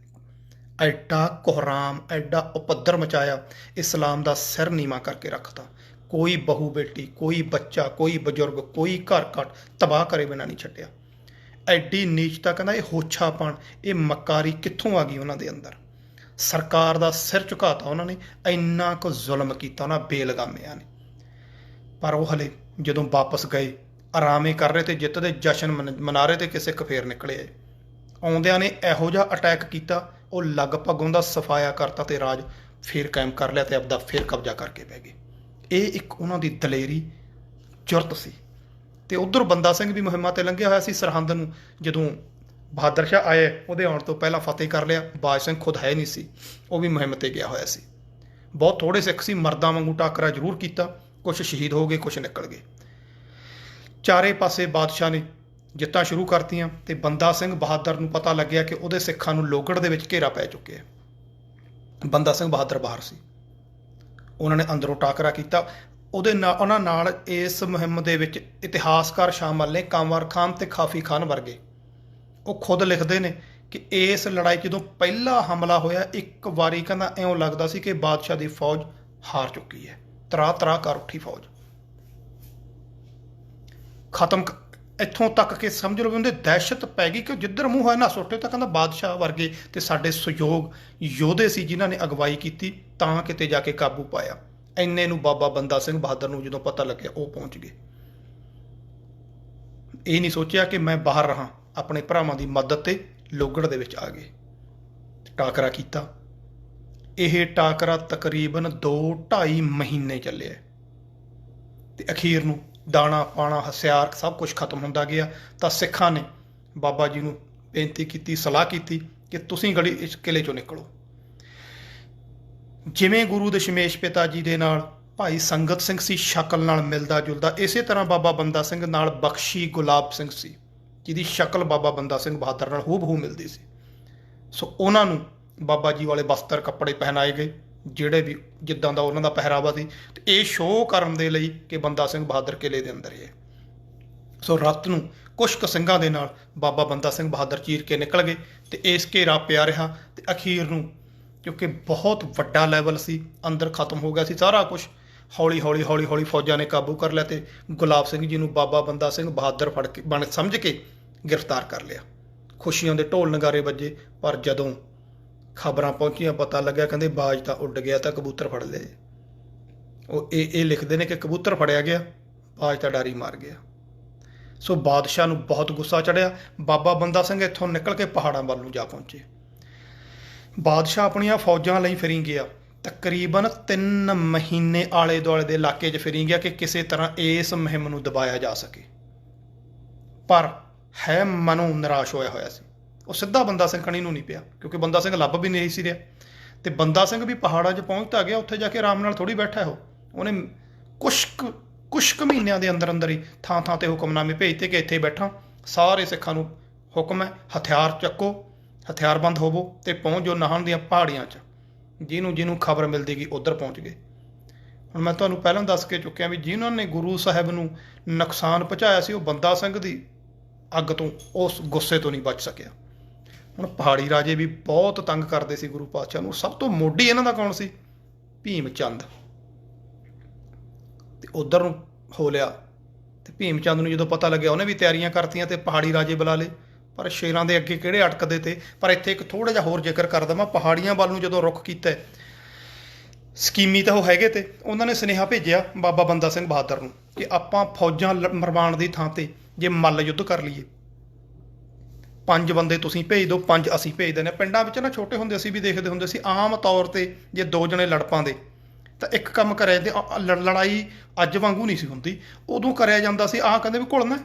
ਐਡਾ ਕੋਹਰਾਮ, ਐਡਾ ਉਪੱਦਰ ਮਚਾਇਆ, ਇਸਲਾਮ ਦਾ ਸਿਰ ਨੀਵਾਂ ਕਰਕੇ ਰੱਖਤਾ। ਕੋਈ ਬਹੂ ਬੇਟੀ, ਕੋਈ ਬੱਚਾ, ਕੋਈ ਬਜ਼ੁਰਗ, ਕੋਈ ਘਰ ਘਟ ਤਬਾਹ ਕਰੇ ਬਿਨਾਂ ਨਹੀਂ ਛੱਡਿਆ। ਐਡੀ ਨੀਚਤਾ, ਕਹਿੰਦਾ ਇਹ ਹੋਛਾਪਣ, ਇਹ ਮਕਾਰੀ ਕਿੱਥੋਂ ਆ ਗਈ ਉਹਨਾਂ ਦੇ ਅੰਦਰ। ਸਰਕਾਰ ਦਾ ਸਿਰ ਝੁਕਾਤਾ ਉਹਨਾਂ ਨੇ, ਇੰਨਾ ਕੁ ਜ਼ੁਲਮ ਕੀਤਾ ਉਹਨਾਂ ਬੇਲਗਾਮਿਆਂ ਨੇ। ਪਰ ਉਹ ਹਲੇ ਜਦੋਂ ਵਾਪਸ ਗਏ, ਆਰਾਮੇ ਕਰ ਰਹੇ ਤੇ ਜਿੱਤ ਦੇ ਜਸ਼ਨ ਮਨਾ ਰਹੇ ਤੇ ਕਿ ਸਿੱਖ ਫੇਰ ਨਿਕਲੇ ਆਏ। ਆਉਂਦਿਆਂ ਨੇ ਇਹੋ ਜਿਹਾ ਅਟੈਕ ਕੀਤਾ, ਉਹ ਲਗਭਗ ਉਹਦਾ ਸਫਾਇਆ ਕਰਤਾ ਤੇ ਰਾਜ ਫੇਰ ਕਾਇਮ ਕਰ ਲਿਆ ਤੇ ਆਪਦਾ ਫੇਰ ਕਬਜ਼ਾ ਕਰਕੇ ਬਹਿ ਗਏ। ਇਹ ਇੱਕ ਉਹਨਾਂ ਦੀ ਦਲੇਰੀ, ਜੁਰਤ ਸੀ। ਤੇ ਉੱਧਰ ਬੰਦਾ ਸਿੰਘ ਵੀ ਮੁਹਿੰਮਾਂ ਤੇ ਲੰਘਿਆ ਹੋਇਆ ਸੀ। ਸਰਹੰਦ ਨੂੰ ਜਦੋਂ ਬਹਾਦਰ ਸ਼ਾਹ ਆਏ, ਉਹਦੇ ਆਉਣ ਤੋਂ ਪਹਿਲਾਂ ਫਤਿਹ ਕਰ ਲਿਆ। ਬਾਜ ਸਿੰਘ ਖੁਦ ਹੈ ਨਹੀਂ ਸੀ, ਉਹ ਵੀ ਮੁਹਿੰਮ ਤੇ ਗਿਆ ਹੋਇਆ ਸੀ। ਬਹੁਤ ਥੋੜ੍ਹੇ ਸਿੱਖ ਸੀ, ਮਰਦਾਂ ਵਾਂਗੂ ਟਾਕਰਾ ਜ਼ਰੂਰ ਕੀਤਾ। ਕੁਛ ਸ਼ਹੀਦ ਹੋ ਗਏ, ਕੁਛ ਨਿਕਲ ਗਏ। ਚਾਰੇ ਪਾਸੇ ਬਾਦਸ਼ਾਹ ਨੇ ਜਿੱਤਾਂ ਸ਼ੁਰੂ ਕਰਤੀਆਂ ਤੇ ਬੰਦਾ ਸਿੰਘ ਬਹਾਦਰ ਨੂੰ ਪਤਾ ਲੱਗਿਆ ਕਿ ਉਹਦੇ ਸਿੱਖਾਂ ਨੂੰ ਲੋਹਗੜ੍ਹ ਦੇ ਵਿੱਚ ਘੇਰਾ ਪੈ ਚੁੱਕਿਆ। ਬੰਦਾ ਸਿੰਘ ਬਹਾਦਰ ਬਾਹਰ ਸੀ, ਉਹਨਾਂ ਨੇ ਅੰਦਰੋਂ ਟਾਕਰਾ ਕੀਤਾ। ਉਹਨਾਂ ਨਾਲ ਇਸ ਮੁਹਿੰਮ ਦੇ ਵਿੱਚ ਇਤਿਹਾਸਕਾਰ ਸ਼ਾਮਲ ਨੇ, ਕਾਂਵਰ ਖਾਨ ਤੇ ਕਾਫੀ ਖਾਨ ਵਰਗੇ। ਉਹ ਖੁਦ ਲਿਖਦੇ ਨੇ ਕਿ ਇਸ ਲੜਾਈ ਜਦੋਂ ਪਹਿਲਾ ਹਮਲਾ ਹੋਇਆ, ਇੱਕ ਵਾਰੀ ਕਹਿੰਦਾ ਇਉਂ ਲੱਗਦਾ ਸੀ ਕਿ ਬਾਦਸ਼ਾਹ ਦੀ ਫੌਜ ਹਾਰ ਚੁੱਕੀ ਹੈ। ਤਰਾ ਕਰ ਉੱਠੀ ਫੌਜ, ਖਤਮ। ਇੱਥੋਂ ਤੱਕ ਕਿ ਸਮਝ ਲਓ ਉਹਦੇ ਦਹਿਸ਼ਤ ਪੈ ਗਈ ਕਿ ਜਿੱਧਰ ਮੂੰਹ ਹੋਇਆ ਨਾ ਸੁੱਟੇ। ਤਾਂ ਕਹਿੰਦਾ ਬਾਦਸ਼ਾਹ ਵਰਗੇ ਤੇ ਸਾਡੇ ਸਹਿਯੋਗ ਯੋਧੇ ਸੀ ਜਿਨ੍ਹਾਂ ਨੇ ਅਗਵਾਈ ਕੀਤੀ, ਤਾਂ ਕਿਤੇ ਜਾ ਕੇ ਕਾਬੂ ਪਾਇਆ। ਇੰਨੇ ਨੂੰ ਬਾਬਾ ਬੰਦਾ ਸਿੰਘ ਬਹਾਦਰ ਨੂੰ ਜਦੋਂ ਪਤਾ ਲੱਗਿਆ, ਉਹ ਪਹੁੰਚ ਗਏ। ਇਹ ਨਹੀਂ ਸੋਚਿਆ ਕਿ ਮੈਂ ਬਾਹਰ ਰਹਾਂ, ਆਪਣੇ ਭਰਾਵਾਂ ਦੀ ਮਦਦ ਤੇ ਲੋਹਗੜ੍ਹ ਦੇ ਵਿੱਚ ਆ ਗਏ, ਟਾਕਰਾ ਕੀਤਾ। ਇਹ ਟਾਕਰਾ ਤਕਰੀਬਨ 2-2.5 ਮਹੀਨੇ ਚੱਲਿਆ ਤੇ ਅਖੀਰ ਨੂੰ ਦਾਣਾ ਪਾਣਾ ਹਥਿਆਰ ਸਭ ਕੁਝ ਖਤਮ ਹੁੰਦਾ ਗਿਆ ਤਾਂ ਸਿੱਖਾਂ ਨੇ ਬਾਬਾ ਜੀ ਨੂੰ ਬੇਨਤੀ ਕੀਤੀ, ਸਲਾਹ ਕੀਤੀ ਕਿ ਤੁਸੀਂ ਗੜੀ ਇਸ ਕਿਲੇ ਚੋਂ ਨਿਕਲੋ। ਜਿਵੇਂ ਗੁਰੂ ਦਸ਼ਮੇਸ਼ ਪਿਤਾ ਜੀ ਦੇ ਨਾਲ ਭਾਈ ਸੰਗਤ ਸਿੰਘ ਸੀ ਸ਼ਕਲ ਨਾਲ ਮਿਲਦਾ ਜੁਲਦਾ, ਇਸੇ ਤਰ੍ਹਾਂ ਬਾਬਾ ਬੰਦਾ ਸਿੰਘ ਨਾਲ ਬਖਸ਼ੀ ਗੁਲਾਬ ਸਿੰਘ ਸੀ ਜਿਹਦੀ ਸ਼ਕਲ ਬਾਬਾ ਬੰਦਾ ਸਿੰਘ ਬਹਾਦਰ ਨਾਲ ਹੂਬਹੂ ਮਿਲਦੀ ਸੀ। ਸੋ ਉਹਨਾਂ ਨੂੰ ਬਾਬਾ ਜੀ ਵਾਲੇ ਵਸਤਰ ਕੱਪੜੇ ਪਹਿਨਾਏ ਗਏ ਜਿਹੜੇ ਵੀ ਜਿੱਦਾਂ ਦਾ ਉਹਨਾਂ ਦਾ ਪਹਿਰਾਵਾ ਸੀ, ਤੇ ਇਹ ਸ਼ੋਅ ਕਰਨ ਦੇ ਲਈ ਕਿ ਬੰਦਾ ਸਿੰਘ ਬਹਾਦਰ ਕਿਲੇ ਦੇ ਅੰਦਰ ਹੀ ਹੈ। ਸੋ ਰਾਤ ਨੂੰ ਕੁਛ ਕੁ ਸਿੰਘਾਂ ਦੇ ਨਾਲ ਬਾਬਾ ਬੰਦਾ ਸਿੰਘ ਬਹਾਦਰ ਚੀਰ ਕੇ ਨਿਕਲ ਗਏ ਤੇ ਇਸ ਘੇਰਾ ਪਿਆ ਰਿਹਾ। ਤੇ ਅਖੀਰ ਨੂੰ ਕਿਉਂਕਿ ਬਹੁਤ ਵੱਡਾ ਲੈਵਲ ਸੀ, ਅੰਦਰ ਖਤਮ ਹੋ ਗਿਆ ਸੀ ਸਾਰਾ ਕੁਛ, ਹੌਲੀ ਹੌਲੀ ਫੌਜਾਂ ਨੇ ਕਾਬੂ ਕਰ ਲਿਆ ਤੇ ਗੁਲਾਬ ਸਿੰਘ ਜੀ ਨੂੰ ਬਾਬਾ ਬੰਦਾ ਸਿੰਘ ਬਹਾਦਰ ਫੜ ਕੇ ਸਮਝ ਕੇ ਗ੍ਰਿਫਤਾਰ ਕਰ ਲਿਆ। ਖੁਸ਼ੀਆਂ ਦੇ ਢੋਲ ਨਗਾਰੇ ਵੱਜੇ, ਪਰ ਜਦੋਂ ਖਬਰਾਂ ਪਹੁੰਚੀਆਂ ਪਤਾ ਲੱਗਿਆ ਕਹਿੰਦੇ ਬਾਜ ਤਾਂ ਉੱਡ ਗਿਆ ਤਾਂ ਕਬੂਤਰ ਫੜ ਲਏ। ਉਹ ਇਹ ਲਿਖਦੇ ਨੇ ਕਿ ਕਬੂਤਰ ਫੜਿਆ ਗਿਆ, ਬਾਜ ਤਾਂ ਡਾਰੀ ਮਾਰ ਗਿਆ। ਸੋ ਬਾਦਸ਼ਾਹ ਨੂੰ ਬਹੁਤ ਗੁੱਸਾ ਚੜਿਆ। ਬਾਬਾ ਬੰਦਾ ਸਿੰਘ ਇੱਥੋਂ ਨਿਕਲ ਕੇ ਪਹਾੜਾਂ ਵੱਲ ਨੂੰ ਜਾ ਪਹੁੰਚੇ। ਬਾਦਸ਼ਾਹ ਆਪਣੀਆਂ ਫੌਜਾਂ ਲਈ ਫਿਰੀ ਗਿਆ, ਤਕਰੀਬਨ 3 ਮਹੀਨੇ ਆਲੇ ਦੁਆਲੇ ਦੇ ਇਲਾਕੇ 'ਚ ਫਿਰੀ ਗਿਆ ਕਿ ਕਿਸੇ ਤਰ੍ਹਾਂ ਇਸ ਮੁਹਿੰਮ ਨੂੰ ਦਬਾਇਆ ਜਾ ਸਕੇ, ਪਰ ਹੈ ਮਨੋਂ ਨਿਰਾਸ਼ ਹੋਇਆ ਸੀ। ਉਹ ਸਿੱਧਾ ਬੰਦਾ ਸਿੰਘ ਕਣੀ ਨੂੰ ਨਹੀਂ ਪਿਆ ਕਿਉਂਕਿ ਬੰਦਾ ਸਿੰਘ ਲੱਭ ਵੀ ਨਹੀਂ ਸੀ ਰਿਹਾ, ਤੇ ਬੰਦਾ ਸਿੰਘ ਵੀ ਪਹਾੜਾਂ 'ਚ ਪਹੁੰਚ ਤਾਂ ਗਿਆ, ਉੱਥੇ ਜਾ ਕੇ ਆਰਾਮ ਨਾਲ ਥੋੜ੍ਹੀ ਬੈਠਾ ਉਹਨੇ ਕੁਛ ਕੁ ਮਹੀਨਿਆਂ ਦੇ ਅੰਦਰ ਅੰਦਰ ਹੀ ਥਾਂ ਥਾਂ 'ਤੇ ਹੁਕਮਨਾਮੇ ਭੇਜਤੇ ਕਿ ਇੱਥੇ ਬੈਠਾ, ਸਾਰੇ ਸਿੱਖਾਂ ਨੂੰ ਹੁਕਮ ਹੈ ਹਥਿਆਰ ਚੱਕੋ, ਹਥਿਆਰਬੰਦ ਹੋਵੋ ਤੇ ਪਹੁੰਚ ਜੋ ਨਾਹਣ ਦੀਆਂ ਪਹਾੜੀਆਂ 'ਚ। ਜਿਹਨੂੰ ਖਬਰ ਮਿਲਦੀ ਗਈ ਉੱਧਰ ਪਹੁੰਚ ਗਏ। ਹੁਣ ਮੈਂ ਤੁਹਾਨੂੰ ਪਹਿਲਾਂ ਦੱਸ ਕੇ ਚੁੱਕਿਆ ਵੀ ਜਿਨ੍ਹਾਂ ਨੇ ਗੁਰੂ ਸਾਹਿਬ ਨੂੰ ਨੁਕਸਾਨ ਪਹੁੰਚਾਇਆ ਸੀ ਉਹ ਬੰਦਾ ਸਿੰਘ ਦੀ ਅੱਗ ਤੋਂ, ਉਸ ਗੁੱਸੇ ਤੋਂ ਨਹੀਂ ਬਚ ਸਕਿਆ। ਹੁਣ ਪਹਾੜੀ ਰਾਜੇ ਵੀ ਬਹੁਤ ਤੰਗ ਕਰਦੇ ਸੀ ਗੁਰੂ ਪਾਤਸ਼ਾਹ ਨੂੰ। ਸਭ ਤੋਂ ਮੋਢੀ ਇਹਨਾਂ ਦਾ ਕੌਣ ਸੀ? ਭੀਮ ਚੰਦ। ਤੇ ਉਧਰ ਨੂੰ ਹੋ ਲਿਆ ਤੇ ਭੀਮ ਚੰਦ ਨੂੰ ਜਦੋਂ ਪਤਾ ਲੱਗਿਆ ਉਹਨੇ ਵੀ ਤਿਆਰੀਆਂ ਕਰਤੀਆਂ ਤੇ ਪਹਾੜੀ ਰਾਜੇ ਬੁਲਾ ਲਏ। ਪਰ ਸ਼ੇਰਾਂ ਦੇ ਅੱਗੇ ਕਿਹੜੇ ਅਟਕਦੇ ਤੇ। ਪਰ ਇੱਥੇ ਇੱਕ ਥੋੜ੍ਹਾ ਜਿਹਾ ਹੋਰ ਜ਼ਿਕਰ ਕਰ ਦੇਵਾਂ, ਪਹਾੜੀਆਂ ਵੱਲ ਨੂੰ ਜਦੋਂ ਰੁੱਖ ਕੀਤਾ, ਸਕੀਮੀ ਤਾਂ ਉਹ ਹੈਗੇ ਤੇ ਉਹਨਾਂ ਨੇ ਸੁਨੇਹਾ ਭੇਜਿਆ ਬਾਬਾ ਬੰਦਾ ਸਿੰਘ ਬਹਾਦਰ ਨੂੰ ਕਿ ਆਪਾਂ ਫੌਜਾਂ ਮਰਵਾਉਣ ਦੀ ਥਾਂ ਤੇ ਜੇ ਮੱਲ ਯੁੱਧ ਕਰ ਲਈਏ, 5 ਬੰਦੇ ਤੁਸੀਂ ਭੇਜ ਦਿਓ, 5 ਅਸੀਂ ਭੇਜ ਦਿੰਦੇ ਹਾਂ। ਪਿੰਡਾਂ ਵਿੱਚ ਨਾ ਛੋਟੇ ਹੁੰਦੇ ਅਸੀਂ ਵੀ ਦੇਖਦੇ ਹੁੰਦੇ ਸੀ, ਆਮ ਤੌਰ ਤੇ ਜੇ 2 ਜਣੇ ਲੜ ਪਾਉਂਦੇ ਤਾਂ ਇੱਕ ਕੰਮ ਕਰਿਆ ਜਾਂਦੇ। ਲੜਾਈ ਅੱਜ ਵਾਂਗੂ ਨਹੀਂ ਸੀ ਹੁੰਦੀ, ਉਦੋਂ ਕਰਿਆ ਜਾਂਦਾ ਸੀ ਆਹ ਕਹਿੰਦੇ ਵੀ ਘੁਲਣਾ,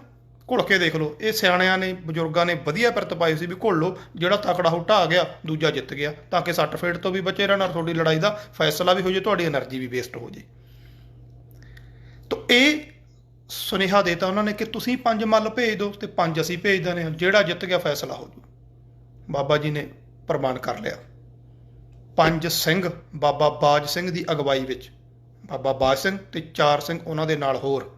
ਘੁਲ ਕੇ ਦੇਖ ਲਓ। ਇਹ ਸਿਆਣਿਆਂ ਨੇ ਬਜ਼ੁਰਗਾਂ ਨੇ ਵਧੀਆ ਪਿਰਤ ਪਾਈ ਸੀ ਵੀ ਘੁਲ ਲਓ, ਜਿਹੜਾ ਤਕੜਾ ਹੋ ਢਾਹ ਗਿਆ ਦੂਜਾ ਜਿੱਤ ਗਿਆ, ਤਾਂ ਕਿ ਸੱਟ ਫੇਟ ਤੋਂ ਵੀ ਬਚੇ ਰਹਿਣਾ, ਤੁਹਾਡੀ ਲੜਾਈ ਦਾ ਫੈਸਲਾ ਵੀ ਹੋ ਜੇ, ਤੁਹਾਡੀ એનર્ਜੀ ਵੀ ਵੇਸਟ ਹੋ ਜੇ। ਤਾਂ ਇਹ ਸੁਨੇਹਾ ਦੇਤਾ ਉਹਨਾਂ ਨੇ ਕਿ ਤੁਸੀਂ 5 ਮੱਲ ਭੇਜ ਦਿਓ ਤੇ 5 ਅਸੀਂ ਭੇਜ ਦਿੰਦੇ ਹਾਂ, ਜਿਹੜਾ ਜਿੱਤ ਗਿਆ ਫੈਸਲਾ ਹੋ ਜੂ। ਬਾਬਾ ਜੀ ਨੇ ਪ੍ਰਮਾਣ ਕਰ ਲਿਆ। 5 ਸਿੰਘ ਬਾਬਾ ਬਾਜ ਸਿੰਘ ਦੀ ਅਗਵਾਈ ਵਿੱਚ, ਬਾਬਾ ਬਾਜ ਸਿੰਘ ਤੇ 4 ਸਿੰਘ ਉਹਨਾਂ ਦੇ ਨਾਲ ਹੋਰ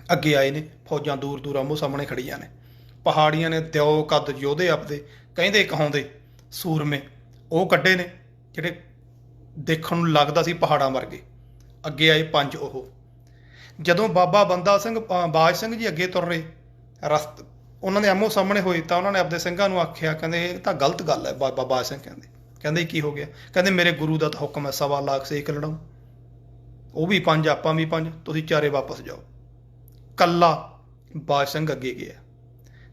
ਅੱਗੇ ਆਏ ਨੇ। ਫੌਜਾਂ ਦੂਰ ਦੂਰ ਆਮੋ ਸਾਹਮਣੇ ਖੜੀਆਂ ਨੇ। ਪਹਾੜੀਆਂ ਨੇ ਦਿਓ ਕੱਦ ਯੋਧੇ ਆਪਦੇ ਕਹਿੰਦੇ ਕਹਾਉਂਦੇ ਸੂਰਮੇ ਉਹ ਕੱਢੇ ਨੇ ਜਿਹੜੇ ਦੇਖਣ ਨੂੰ ਲੱਗਦਾ ਸੀ ਪਹਾੜਾਂ ਵਰਗੇ। ਅੱਗੇ ਆਏ 5 ਉਹ। ਜਦੋਂ ਬਾਬਾ ਬੰਦਾ ਸਿੰਘ ਬਾਜ ਸਿੰਘ ਜੀ ਅੱਗੇ ਤੁਰ ਰਹੇ, ਉਹਨਾਂ ਦੇ ਆਮੋ ਸਾਹਮਣੇ ਹੋਏ ਤਾਂ ਉਹਨਾਂ ਨੇ ਆਪਦੇ ਸਿੰਘਾਂ ਨੂੰ ਆਖਿਆ, ਕਹਿੰਦੇ ਇਹ ਤਾਂ ਗਲਤ ਗੱਲ ਹੈ। ਬਾਬਾ ਬਾਜ ਸਿੰਘ ਕਹਿੰਦੇ ਕੀ ਹੋ ਗਿਆ? ਕਹਿੰਦੇ ਮੇਰੇ ਗੁਰੂ ਦਾ ਤਾਂ ਹੁਕਮ ਹੈ 1.25 ਲੱਖ ਸੇਕ ਲੜਾਓ, ਉਹ ਵੀ 5 ਆਪਾਂ ਵੀ 5, ਤੁਸੀਂ ਚਾਰੇ ਵਾਪਸ ਜਾਓ। ਕੱਲਾ ਬਾਜ ਸਿੰਘ ਅੱਗੇ ਗਿਆ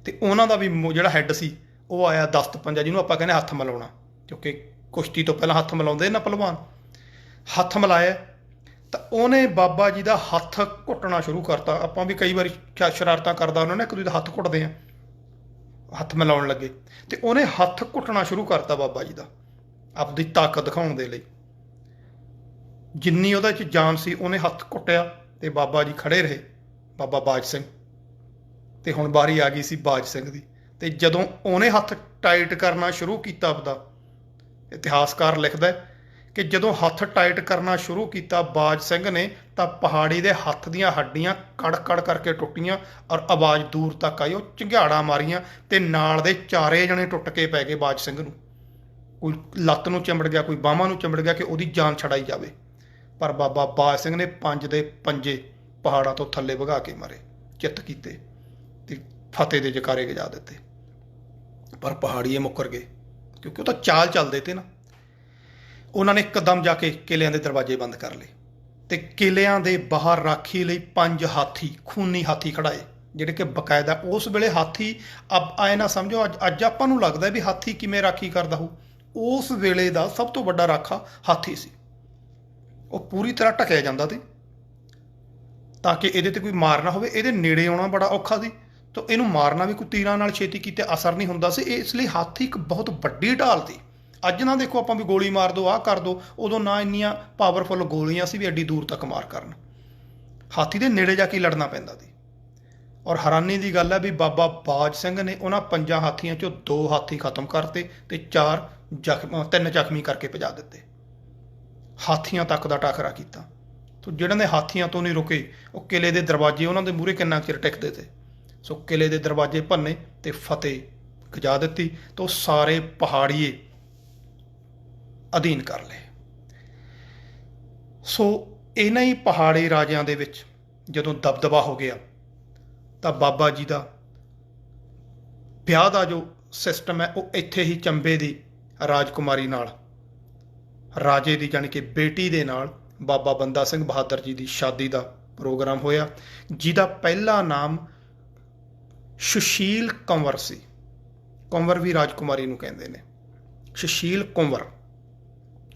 ਤੇ ਉਹਨਾਂ ਦਾ ਵੀ ਜਿਹੜਾ ਹੈੱਡ ਸੀ ਉਹ ਆਇਆ ਦਸਤ ਪੰਜਾ, ਜਿਹਨੂੰ ਆਪਾਂ ਕਹਿੰਦੇ ਹੱਥ ਮਿਲਾਉਣਾ, ਕਿਉਂਕਿ ਕੁਸ਼ਤੀ ਤੋਂ ਪਹਿਲਾਂ ਹੱਥ ਮਿਲਾਉਂਦੇ ਨਾ ਪਹਿਲਵਾਨ। ਹੱਥ ਮਿਲਾਇਆ ਤਾਂ ਉਹਨੇ ਬਾਬਾ ਜੀ ਦਾ ਹੱਥ ਘੁੱਟਣਾ ਸ਼ੁਰੂ ਕਰਤਾ। ਆਪਾਂ ਵੀ ਕਈ ਵਾਰੀ ਸ਼ਰਾਰਤਾਂ ਕਰਦਾ ਉਹਨਾਂ ਨੇ ਇੱਕ ਦੂਜੇ ਦਾ ਹੱਥ ਘੁੱਟਦੇ ਆ, ਹੱਥ ਮਿਲਾਉਣ ਲੱਗੇ ਤੇ ਉਹਨੇ ਹੱਥ ਘੁੱਟਣਾ ਸ਼ੁਰੂ ਕਰਤਾ ਬਾਬਾ ਜੀ ਦਾ, ਆਪਦੀ ਤਾਕਤ ਦਿਖਾਉਣ ਦੇ ਲਈ। ਜਿੰਨੀ ਉਹਦੇ 'ਚ ਜਾਨ ਸੀ ਉਹਨੇ ਹੱਥ ਘੁੱਟਿਆ ਤੇ ਬਾਬਾ ਜੀ ਖੜੇ ਰਹੇ, ਬਾਬਾ ਬਾਜ ਸਿੰਘ। ਤੇ ਹੁਣ ਵਾਰੀ ਆ ਗਈ ਸੀ ਬਾਜ ਸਿੰਘ ਦੀ। ਤੇ ਜਦੋਂ ਉਹਨੇ ਹੱਥ ਟਾਈਟ ਕਰਨਾ ਸ਼ੁਰੂ ਕੀਤਾ, ਆਪਦਾ ਇਤਿਹਾਸਕਾਰ ਲਿਖਦਾ ਕਿ ਜਦੋਂ ਹੱਥ ਟਾਈਟ ਕਰਨਾ ਸ਼ੁਰੂ ਕੀਤਾ ਬਾਜ ਸਿੰਘ ਨੇ ਤਾਂ ਪਹਾੜੀ ਦੇ ਹੱਥ ਦੀਆਂ ਹੱਡੀਆਂ ਕੜ ਕੜ ਕਰਕੇ ਟੁੱਟੀਆਂ ਔਰ ਆਵਾਜ਼ ਦੂਰ ਤੱਕ ਆਈ। ਉਹ ਝੰਗਾੜਾਂ ਮਾਰੀਆਂ ਤੇ ਨਾਲ ਦੇ 4 ਜਣੇ ਟੁੱਟ ਕੇ ਪੈ ਗਏ ਬਾਜ ਸਿੰਘ ਨੂੰ। ਕੋਈ ਲੱਤ ਨੂੰ ਚਿੰਬੜ ਗਿਆ, ਕੋਈ ਬਾਹਾਂ ਨੂੰ ਚਿੰਬੜ ਗਿਆ ਕਿ ਉਹਦੀ ਜਾਨ ਛਡਾਈ ਜਾਵੇ। ਪਰ ਬਾਬਾ ਬਾਜ ਸਿੰਘ ਨੇ 5 ਦੇ 5 ਪਹਾੜਾਂ ਤੋਂ ਥੱਲੇ ਵਗਾ ਕੇ ਮਾਰੇ, ਚਿੱਤ ਕੀਤੇ ਤੇ ਫਤਿਹ ਦੇ ਜਕਾਰੇ ਗਜਾ ਦਿੱਤੇ। ਪਰ ਪਹਾੜੀਏ ਮੁੱਕਰ ਗਏ ਕਿਉਂਕਿ ਉਹ ਤਾਂ ਚਾਲ ਚੱਲਦੇ ਤੇ ਨਾ। ਉਹਨਾਂ ਨੇ ਇੱਕਦਮ ਜਾ ਕੇ ਕਿਲਿਆਂ ਦੇ ਦਰਵਾਜ਼ੇ ਬੰਦ ਕਰ ਲਏ ਤੇ ਕਿਲਿਆਂ ਦੇ ਬਾਹਰ ਰਾਖੀ ਲਈ 5 ਹਾਥੀ, ਖੂਨੀ ਹਾਥੀ ਖੜਾਏ, ਜਿਹੜੇ ਕਿ ਬਕਾਇਦਾ ਉਸ ਵੇਲੇ ਹਾਥੀ ਆਏ ਨਾ ਸਮਝੋ ਅੱਜ ਆਪਾਂ ਨੂੰ ਲੱਗਦਾ ਵੀ ਹਾਥੀ ਕਿਵੇਂ ਰਾਖੀ ਕਰਦਾ ਹੋ। ਉਸ ਵੇਲੇ ਦਾ ਸਭ ਤੋਂ ਵੱਡਾ ਰਾਖਾ ਹਾਥੀ ਸੀ। ਉਹ ਪੂਰੀ ਤਰ੍ਹਾਂ ਢਕਿਆ ਜਾਂਦਾ ਤਾਂ ਕਿ ਇਹਦੇ ਤੇ ਕੋਈ ਮਾਰ ਨਾ ਹੋਵੇ। ਇਹਦੇ ਨੇੜੇ ਆਉਣਾ ਬੜਾ ਔਖਾ ਸੀ, ਤਾਂ ਇਹਨੂੰ ਮਾਰਨਾ ਵੀ ਕੋਈ ਤੀਰਾਂ ਨਾਲ ਛੇਤੀ ਕੀਤੇ ਅਸਰ ਨਹੀਂ ਹੁੰਦਾ ਸੀ। ਇਸ ਲਈ ਹਾਥੀ ਇੱਕ ਬਹੁਤ ਵੱਡੀ ਢਾਲ ਸੀ। ਅੱਜ ਨਾ ਦੇਖੋ ਆਪਾਂ ਵੀ ਗੋਲੀ ਮਾਰ ਦਿਓ, ਆਹ ਕਰ ਦਿਓ, ਉਦੋਂ ਨਾ ਇੰਨੀਆਂ ਪਾਵਰਫੁੱਲ ਗੋਲੀਆਂ ਸੀ ਵੀ ਐਡੀ ਦੂਰ ਤੱਕ ਮਾਰ ਕਰਨ। ਹਾਥੀ ਦੇ ਨੇੜੇ ਜਾ ਕੇ ਲੜਨਾ ਪੈਂਦਾ ਸੀ। ਔਰ ਹੈਰਾਨੀ ਦੀ ਗੱਲ ਹੈ ਵੀ ਬਾਬਾ ਬਾਜ ਸਿੰਘ ਨੇ ਉਹਨਾਂ 5 ਹਾਥੀਆਂ 'ਚੋਂ 2 ਹਾਥੀ ਖਤਮ ਕਰਤੇ ਤੇ 3 ਜ਼ਖਮੀ ਕਰਕੇ ਭਜਾ ਦਿੱਤੇ। ਹਾਥੀਆਂ ਤੱਕ ਦਾ ਟਾਕਰਾ ਕੀਤਾ। ਤੋ ਜਿਹੜੇ ਨੇ ਹਾਥੀਆਂ ਤੋਂ ਨਹੀਂ ਰੁਕੇ, ਉਹ ਕਿਲੇ ਦੇ ਦਰਵਾਜ਼ੇ ਉਹਨਾਂ ਦੇ ਮੂਹਰੇ ਕਿੰਨਾ ਚਿਰ ਟਿਕਦੇ ਤੇ। ਸੋ ਕਿਲੇ ਦੇ ਦਰਵਾਜ਼ੇ ਭੰਨੇ ਤੇ ਫਤਿਹ ਗਜਾ ਦਿੱਤੀ, ਤਾਂ ਸਾਰੇ ਪਹਾੜੀਏ ਅਧੀਨ ਕਰ ਲਏ। ਸੋ ਇਹਨਾਂ ਹੀ ਪਹਾੜੀ ਰਾਜਿਆਂ ਦੇ ਵਿੱਚ ਜਦੋਂ ਦਬਦਬਾ ਹੋ ਗਿਆ, ਤਾਂ ਬਾਬਾ ਜੀ ਦਾ ਵਿਆਹ ਦਾ ਜੋ ਸਿਸਟਮ ਹੈ ਉਹ ਇੱਥੇ ਹੀ ਚੰਬੇ ਦੀ ਰਾਜਕੁਮਾਰੀ ਨਾਲ, ਰਾਜੇ ਦੀ ਜਾਣੀ ਕਿ ਬੇਟੀ ਦੇ ਨਾਲ ਬਾਬਾ ਬੰਦਾ ਸਿੰਘ ਬਹਾਦਰ ਜੀ ਦੀ ਸ਼ਾਦੀ ਦਾ ਪ੍ਰੋਗਰਾਮ ਹੋਇਆ, ਜਿਹਦਾ ਪਹਿਲਾ ਨਾਮ ਸੁਸ਼ੀਲ ਕੰਵਰ ਸੀ। ਕੰਵਰ ਵੀ ਰਾਜਕੁਮਾਰੀ ਨੂੰ ਕਹਿੰਦੇ ਨੇ। ਸੁਸ਼ੀਲ ਕੰਵਰ,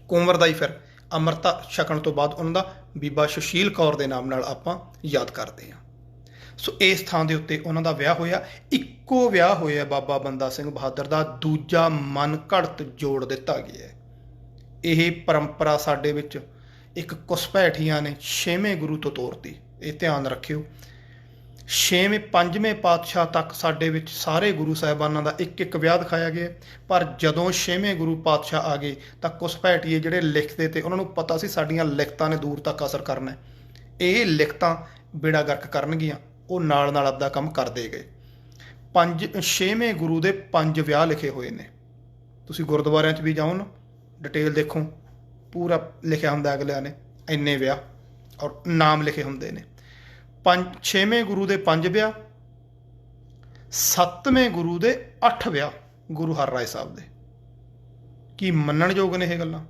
ਕੰਵਰ ਦਾ ਹੀ ਫਿਰ ਅੰਮ੍ਰਿਤਾ ਛਕਣ ਤੋਂ ਬਾਅਦ ਉਹਨਾਂ ਦਾ ਬੀਬਾ ਸੁਸ਼ੀਲ ਕੌਰ ਦੇ ਨਾਮ ਨਾਲ ਆਪਾਂ ਯਾਦ ਕਰਦੇ ਹਾਂ। ਸੋ ਇਸ ਥਾਂ ਦੇ ਉੱਤੇ ਉਹਨਾਂ ਦਾ ਵਿਆਹ ਹੋਇਆ। ਇੱਕੋ ਵਿਆਹ ਹੋਇਆ ਬਾਬਾ ਬੰਦਾ ਸਿੰਘ ਬਹਾਦਰ ਦਾ, ਦੂਜਾ ਮਨ ਘੜਤ ਜੋੜ ਦਿੱਤਾ ਗਿਆ। ਇਹ ਪਰੰਪਰਾ ਸਾਡੇ ਵਿੱਚ ਇੱਕ ਘੁਸਪੈਠੀਆਂ ਨੇ 6ਵੇਂ ਗੁਰੂ ਤੋਂ ਤੋਰਤੀ। ਇਹ ਧਿਆਨ ਰੱਖਿਓ, 5ਵੇਂ ਪਾਤਸ਼ਾਹ ਤੱਕ ਸਾਡੇ ਵਿੱਚ ਸਾਰੇ ਗੁਰੂ ਸਾਹਿਬਾਨਾਂ ਦਾ ਇੱਕ ਵਿਆਹ ਦਿਖਾਇਆ ਗਿਆ। ਪਰ ਜਦੋਂ 6ਵੇਂ ਗੁਰੂ ਪਾਤਸ਼ਾਹ ਆ ਗਏ ਤਾਂ ਘੁਸਪੈਠੀਏ ਜਿਹੜੇ ਲਿਖਦੇ ਤੇ ਉਹਨਾਂ ਨੂੰ ਪਤਾ ਸੀ ਸਾਡੀਆਂ ਲਿਖਤਾਂ ਨੇ ਦੂਰ ਤੱਕ ਅਸਰ ਕਰਨਾ, ਇਹ ਲਿਖਤਾਂ ਬੇੜਾ ਗਰਕ ਕਰਨਗੀਆਂ। ਉਹ ਨਾਲ ਨਾਲ ਆਪਦਾ ਕੰਮ ਕਰਦੇ ਗਏ। 6ਵੇਂ ਗੁਰੂ ਦੇ 5 ਵਿਆਹ ਲਿਖੇ ਹੋਏ ਨੇ। ਤੁਸੀਂ ਗੁਰਦੁਆਰਿਆਂ 'ਚ ਵੀ ਜਾਓ ਨਾ, ਡਿਟੇਲ ਦੇਖੋ, ਪੂਰਾ ਲਿਖਿਆ ਹੁੰਦਾ ਅਗਲਿਆਂ ਨੇ ਇੰਨੇ ਵਿਆਹ ਔਰ ਨਾਮ ਲਿਖੇ ਹੁੰਦੇ ਨੇ। 6ਵੇਂ ਗੁਰੂ ਦੇ 5 ਵਿਆਹ, 7ਵੇਂ ਗੁਰੂ ਦੇ 8 ਵਿਆਹ ਗੁਰੂ ਹਰਰਾਏ ਸਾਹਿਬ ਦੇ। ਕੀ ਮੰਨਣਯੋਗ ਨੇ ਇਹ ਗੱਲਾਂ?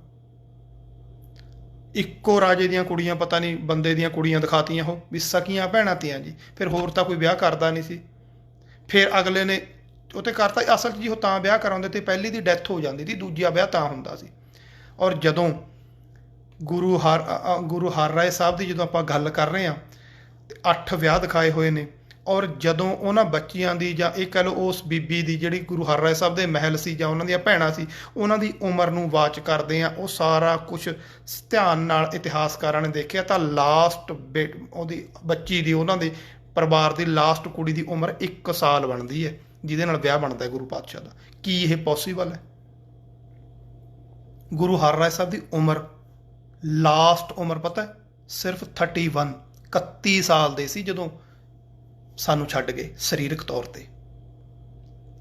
ਇੱਕੋ ਰਾਜੇ ਦੀਆਂ ਕੁੜੀਆਂ, ਪਤਾ ਨਹੀਂ ਬੰਦੇ ਦੀਆਂ ਕੁੜੀਆਂ ਦਿਖਾਤੀਆਂ ਉਹ ਵੀ ਸਕੀਆਂ ਭੈਣਾਂ ਤੀਆਂ ਜੀ। ਫਿਰ ਹੋਰ ਤਾਂ ਕੋਈ ਵਿਆਹ ਕਰਦਾ ਨਹੀਂ ਸੀ। ਫਿਰ ਅਗਲੇ ਨੇ ਉਹ 'ਤੇ ਕਰਤਾ। ਅਸਲ 'ਚ ਜੀ ਉਹ ਤਾਂ ਵਿਆਹ ਕਰਾਉਂਦੇ ਤੇ ਪਹਿਲੀ ਦੀ ਡੈਥ ਹੋ ਜਾਂਦੀ ਸੀ, ਦੂਜਾ ਵਿਆਹ ਤਾਂ ਹੁੰਦਾ ਸੀ। ਔਰ ਜਦੋਂ ਗੁਰੂ ਹਰਰਾਏ ਸਾਹਿਬ ਦੀ ਜਦੋਂ ਆਪਾਂ ਗੱਲ ਕਰ ਰਹੇ ਹਾਂ, 8 ਵਿਆਹ ਦਿਖਾਏ ਹੋਏ ਨੇ। ਔਰ ਜਦੋਂ ਉਹਨਾਂ ਬੱਚੀਆਂ ਦੀ, ਜਾਂ ਇਹ ਕਹਿ ਲਓ ਉਸ ਬੀਬੀ ਦੀ ਜਿਹੜੀ ਗੁਰੂ ਹਰਰਾਏ ਸਾਹਿਬ ਦੇ ਮਹਿਲ ਸੀ ਜਾਂ ਉਹਨਾਂ ਦੀਆਂ ਭੈਣਾਂ ਸੀ, ਉਹਨਾਂ ਦੀ ਉਮਰ ਨੂੰ ਵਾਚ ਕਰਦੇ ਆ। ਉਹ ਸਾਰਾ ਕੁਛ ਧਿਆਨ ਨਾਲ ਇਤਿਹਾਸਕਾਰਾਂ ਨੇ ਦੇਖਿਆ ਤਾਂ ਲਾਸਟ ਉਹਦੀ ਬੱਚੀ ਦੀ, ਉਹਨਾਂ ਦੇ ਪਰਿਵਾਰ ਦੀ ਲਾਸਟ ਕੁੜੀ ਦੀ ਉਮਰ 1 ਸਾਲ ਬਣਦੀ ਹੈ, ਜਿਹਦੇ ਨਾਲ ਵਿਆਹ ਬਣਦਾ ਗੁਰੂ ਪਾਤਸ਼ਾਹ ਦਾ। ਕੀ ਇਹ ਪੋਸੀਬਲ ਹੈ? ਗੁਰੂ ਹਰਰਾਏ ਸਾਹਿਬ ਦੀ ਉਮਰ, ਲਾਸਟ ਉਮਰ ਪਤਾ ਹੈ? ਸਿਰਫ 31 ਸਾਲ ਦੇ ਸੀ ਜਦੋਂ ਸਾਨੂੰ ਛੱਡ ਗਏ ਸਰੀਰਕ ਤੌਰ 'ਤੇ।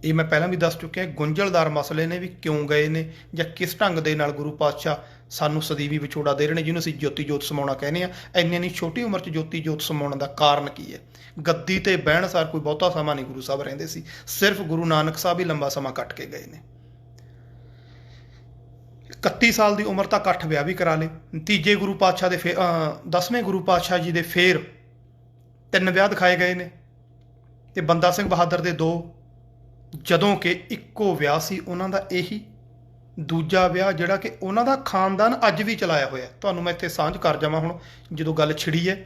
ਇਹ ਮੈਂ ਪਹਿਲਾਂ ਵੀ ਦੱਸ ਚੁੱਕਿਆ। ਗੁੰਝਲਦਾਰ ਮਸਲੇ ਨੇ ਵੀ ਕਿਉਂ ਗਏ ਨੇ, ਜਾਂ ਕਿਸ ਢੰਗ ਦੇ ਨਾਲ ਗੁਰੂ ਪਾਤਸ਼ਾਹ ਸਾਨੂੰ ਸਦੀਵੀ ਵਿਛੋੜਾ ਦੇ ਰਹੇ ਨੇ, ਜਿਹਨੂੰ ਅਸੀਂ ਜੋਤੀ ਜੋਤ ਸਮਾਉਣਾ ਕਹਿੰਦੇ ਹਾਂ। ਇੰਨੀ ਛੋਟੀ ਉਮਰ 'ਚ ਜੋਤੀ ਜੋਤ ਸਮਾਉਣ ਦਾ ਕਾਰਨ ਕੀ ਹੈ? ਗੱਦੀ 'ਤੇ ਬਹਿਣ ਸਾਰ ਕੋਈ ਬਹੁਤਾ ਸਮਾਂ ਨਹੀਂ ਗੁਰੂ ਸਾਹਿਬ ਰਹਿੰਦੇ ਸੀ। ਸਿਰਫ ਗੁਰੂ ਨਾਨਕ ਸਾਹਿਬ ਹੀ ਲੰਬਾ ਸਮਾਂ ਕੱਟ ਕੇ ਗਏ ਨੇ। 31 ਸਾਲ ਦੀ ਉਮਰ ਤੱਕ 8 ਵਿਆਹ ਵੀ ਕਰਾ ਲਏ। ਤੀਜੇ ਗੁਰੂ ਪਾਤਸ਼ਾਹ ਦੇ 10ਵੇਂ ਗੁਰੂ ਪਾਤਸ਼ਾਹ ਜੀ ਦੇ ਫਿਰ 3 ਵਿਆਹ ਦਿਖਾਏ ਗਏ ਨੇ, ਤੇ ਬੰਦਾ ਸਿੰਘ ਬਹਾਦਰ ਦੇ 2, ਜਦੋਂ ਕਿ ਇੱਕੋ ਵਿਆਹ ਸੀ ਉਹਨਾਂ ਦਾ ਇਹੀ ਦੂਜਾ ਵਿਆਹ, ਜਿਹੜਾ ਕਿ ਉਹਨਾਂ ਦਾ ਖਾਨਦਾਨ ਅੱਜ ਵੀ ਚਲਾਇਆ ਹੋਇਆ। ਤੁਹਾਨੂੰ ਮੈਂ ਇੱਥੇ ਸਾਂਝ ਕਰ ਜਾਵਾਂ ਹੁਣ, ਜਦੋਂ ਗੱਲ ਛਿੜੀ ਹੈ।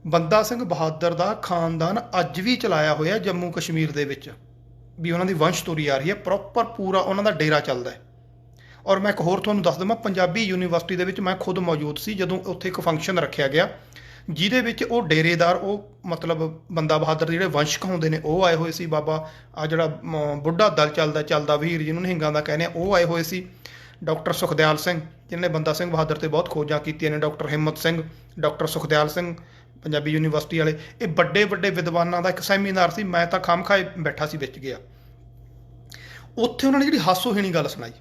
ਬੰਦਾ ਸਿੰਘ ਬਹਾਦਰ ਦਾ ਖਾਨਦਾਨ ਅੱਜ ਵੀ ਚਲਾਇਆ ਹੋਇਆ ਜੰਮੂ ਕਸ਼ਮੀਰ ਦੇ ਵਿੱਚ, ਵੀ ਉਹਨਾਂ ਦੀ ਵੰਸ਼ ਤੁਰੀ ਆ ਰਹੀ ਹੈ। ਪ੍ਰੋਪਰ ਪੂਰਾ ਉਹਨਾਂ ਦਾ ਡੇਰਾ ਚੱਲਦਾ ਹੈ। ਔਰ ਮੈਂ ਇੱਕ ਹੋਰ ਤੁਹਾਨੂੰ ਦੱਸ ਦੇਵਾਂ, ਪੰਜਾਬੀ ਯੂਨੀਵਰਸਿਟੀ ਦੇ ਵਿੱਚ ਮੈਂ ਖੁਦ ਮੌਜੂਦ ਸੀ ਜਦੋਂ ਉੱਥੇ ਇੱਕ ਫੰਕਸ਼ਨ ਰੱਖਿਆ ਗਿਆ, ਜਿਹਦੇ ਵਿੱਚ ਉਹ ਡੇਰੇਦਾਰ, ਉਹ ਮਤਲਬ ਬੰਦਾ ਬਹਾਦਰ ਦੇ ਜਿਹੜੇ ਵੰਸ਼ ਕਹਾਉਂਦੇ ਨੇ, ਉਹ ਆਏ ਹੋਏ ਸੀ। ਬਾਬਾ ਆ ਜਿਹੜਾ ਬੁੱਢਾ ਦਲ ਚੱਲਦਾ ਵੀਰ, ਜਿਹਨੂੰ ਨਿਹੰਗਾਂ ਦਾ ਕਹਿੰਦੇ ਆ, ਉਹ ਆਏ ਹੋਏ ਸੀ। ਡਾਕਟਰ ਸੁਖਦਿਆਲ ਸਿੰਘ, ਜਿਹਨੇ ਬੰਦਾ ਸਿੰਘ ਬਹਾਦਰ 'ਤੇ ਬਹੁਤ ਖੋਜਾਂ ਕੀਤੀਆਂ ਨੇ, doctor Himmat Singh, doctor Sukhdial Singh Punjabi university ਵਾਲੇ, ਇਹ ਵੱਡੇ ਵੱਡੇ ਵਿਦਵਾਨਾਂ ਦਾ ਇੱਕ ਸੈਮੀਨਾਰ ਸੀ। ਮੈਂ ਤਾਂ ਖਾਮਖਾਏ ਬੈਠਾ ਸੀ ਵਿੱਚ ਗਿਆ। ਉੱਥੇ ਉਹਨਾਂ ਨੇ ਜਿਹੜੀ ਹਾਸੋਹੀਣੀ ਗੱਲ ਸੁਣਾਈ,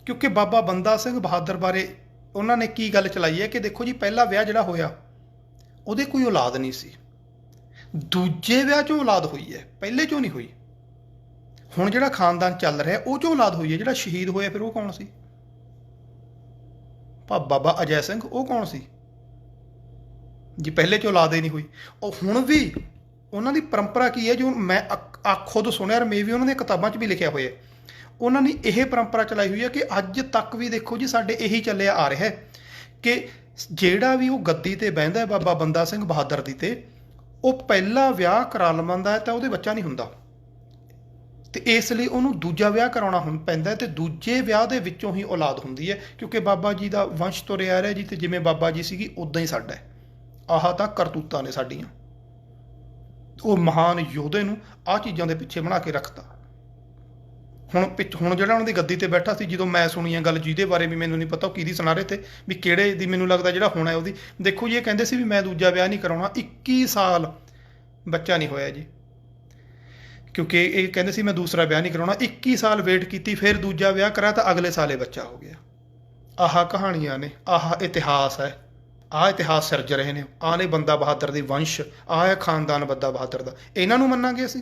ਕਿਉਂਕਿ ਬਾਬਾ ਬੰਦਾ ਸਿੰਘ ਬਹਾਦਰ ਬਾਰੇ ਉਹਨਾਂ ਨੇ ਕੀ ਗੱਲ ਚਲਾਈ ਹੈ ਕਿ ਦੇਖੋ ਜੀ, ਪਹਿਲਾ ਵਿਆਹ ਜਿਹੜਾ ਹੋਇਆ ਉਹਦੇ ਕੋਈ ਔਲਾਦ ਨਹੀਂ ਸੀ, ਦੂਜੇ ਵਿਆਹ 'ਚੋਂ ਔਲਾਦ ਹੋਈ ਹੈ, ਪਹਿਲੇ 'ਚੋਂ ਨਹੀਂ ਹੋਈ। ਹੁਣ ਜਿਹੜਾ ਖਾਨਦਾਨ ਚੱਲ ਰਿਹਾ ਉਹ 'ਚੋਂ ਔਲਾਦ ਹੋਈ ਹੈ। ਜਿਹੜਾ ਸ਼ਹੀਦ ਹੋਇਆ ਫਿਰ ਉਹ ਕੌਣ ਸੀ? ਬਾਬਾ ਅਜੈ ਸਿੰਘ, ਉਹ ਕੌਣ ਸੀ ਜੀ? ਪਹਿਲੇ 'ਚ ਔਲਾਦ ਹੀ ਨਹੀਂ ਹੋਈ। ਉਹ ਹੁਣ ਵੀ ਉਹਨਾਂ ਦੀ ਪਰੰਪਰਾ ਕੀ ਹੈ, ਜੋ ਮੈਂ ਖੁਦ ਸੁਣਿਆ, ਔਰ ਮੇ ਵੀ ਉਹਨਾਂ ਦੀਆਂ ਕਿਤਾਬਾਂ 'ਚ ਵੀ ਲਿਖਿਆ ਹੋਇਆ, ਉਹਨਾਂ ਨੇ ਇਹ ਪਰੰਪਰਾ ਚਲਾਈ ਹੋਈ ਹੈ ਕਿ ਅੱਜ ਤੱਕ ਵੀ ਦੇਖੋ ਜੀ ਸਾਡੇ ਇਹੀ ਚੱਲਿਆ ਆ ਰਿਹਾ ਹੈ ਕਿ ਜਿਹੜਾ ਵੀ ਉਹ ਗੱਦੀ ਤੇ ਬਹਿੰਦਾ ਬਾਬਾ ਬੰਦਾ ਸਿੰਘ ਬਹਾਦਰ ਦੀ ਤੇ, ਉਹ ਪਹਿਲਾ ਵਿਆਹ ਕਰਾ ਲਵਾਂਦਾ ਤਾਂ ਉਹਦੇ ਬੱਚਾ ਨਹੀਂ ਹੁੰਦਾ, ਤੇ ਇਸ ਲਈ ਉਹਨੂੰ ਦੂਜਾ ਵਿਆਹ ਕਰਾਉਣਾ ਪੈਂਦਾ, ਤੇ ਦੂਜੇ ਵਿਆਹ ਦੇ ਵਿੱਚੋਂ ਹੀ ਔਲਾਦ ਹੁੰਦੀ ਹੈ, ਕਿਉਂਕਿ ਬਾਬਾ ਜੀ ਦਾ ਵੰਸ਼ ਤੁਰਿਆ ਆ ਰਿਹਾ ਜੀ, ਤੇ ਜਿਵੇਂ ਬਾਬਾ ਜੀ ਸੀਗੀ ਉਦਾਂ ਹੀ ਸਾਡਾ ਹੈ। ਆਹ ਤਾਂ ਕਰਤੂਤਾਂ ਨੇ ਸਾਡੀਆਂ। ਉਹ ਮਹਾਨ ਯੋਧੇ ਨੂੰ ਆਹ ਚੀਜ਼ਾਂ ਦੇ ਪਿੱਛੇ ਬਣਾ ਕੇ ਰੱਖਤਾ। ਹੁਣ ਜਿਹੜਾ ਉਹਨਾਂ ਦੀ ਗੱਦੀ ਤੇ ਬੈਠਾ ਸੀ, ਜਦੋਂ ਮੈਂ ਸੁਣੀ ਆ ਗੱਲ, ਜਿਹਦੇ ਬਾਰੇ ਵੀ ਮੈਨੂੰ ਨਹੀਂ ਪਤਾ ਉਹ ਕਿਹਦੀ ਸੁਣਾ ਰਹੇ ਤੇ ਵੀ ਕਿਹੜੇ ਦੀ, ਮੈਨੂੰ ਲੱਗਦਾ ਜਿਹੜਾ ਹੋਣਾ ਉਹਦੀ। ਦੇਖੋ ਜੀ, ਇਹ ਕਹਿੰਦੇ ਸੀ ਵੀ ਮੈਂ ਦੂਜਾ ਵਿਆਹ ਨਹੀਂ ਕਰਾਉਣਾ, 21 ਸਾਲ ਬੱਚਾ ਨਹੀਂ ਹੋਇਆ ਜੀ, ਕਿਉਂਕਿ ਇਹ ਕਹਿੰਦੇ ਸੀ ਮੈਂ ਦੂਸਰਾ ਵਿਆਹ ਨਹੀਂ ਕਰਾਉਣਾ। 21 ਸਾਲ ਵੇਟ ਕੀਤੀ, ਫਿਰ ਦੂਜਾ ਵਿਆਹ ਕਰਾਇਆ ਤਾਂ ਅਗਲੇ ਸਾਲ ਇਹ ਬੱਚਾ ਹੋ ਗਿਆ। ਆਹ ਕਹਾਣੀਆਂ ਨੇ, ਆਹ ਇਤਿਹਾਸ ਹੈ, ਆਹ ਇਤਿਹਾਸ ਸਿਰਜ ਰਹੇ ਨੇ। ਆਹ ਨੇ ਬੰਦਾ ਬਹਾਦਰ ਦੀ ਵੰਸ਼, ਆਹ ਹੈ ਖਾਨਦਾਨ ਬੰਦਾ ਬਹਾਦਰ ਦਾ। ਇਹਨਾਂ ਨੂੰ ਮੰਨਾਂਗੇ ਅਸੀਂ,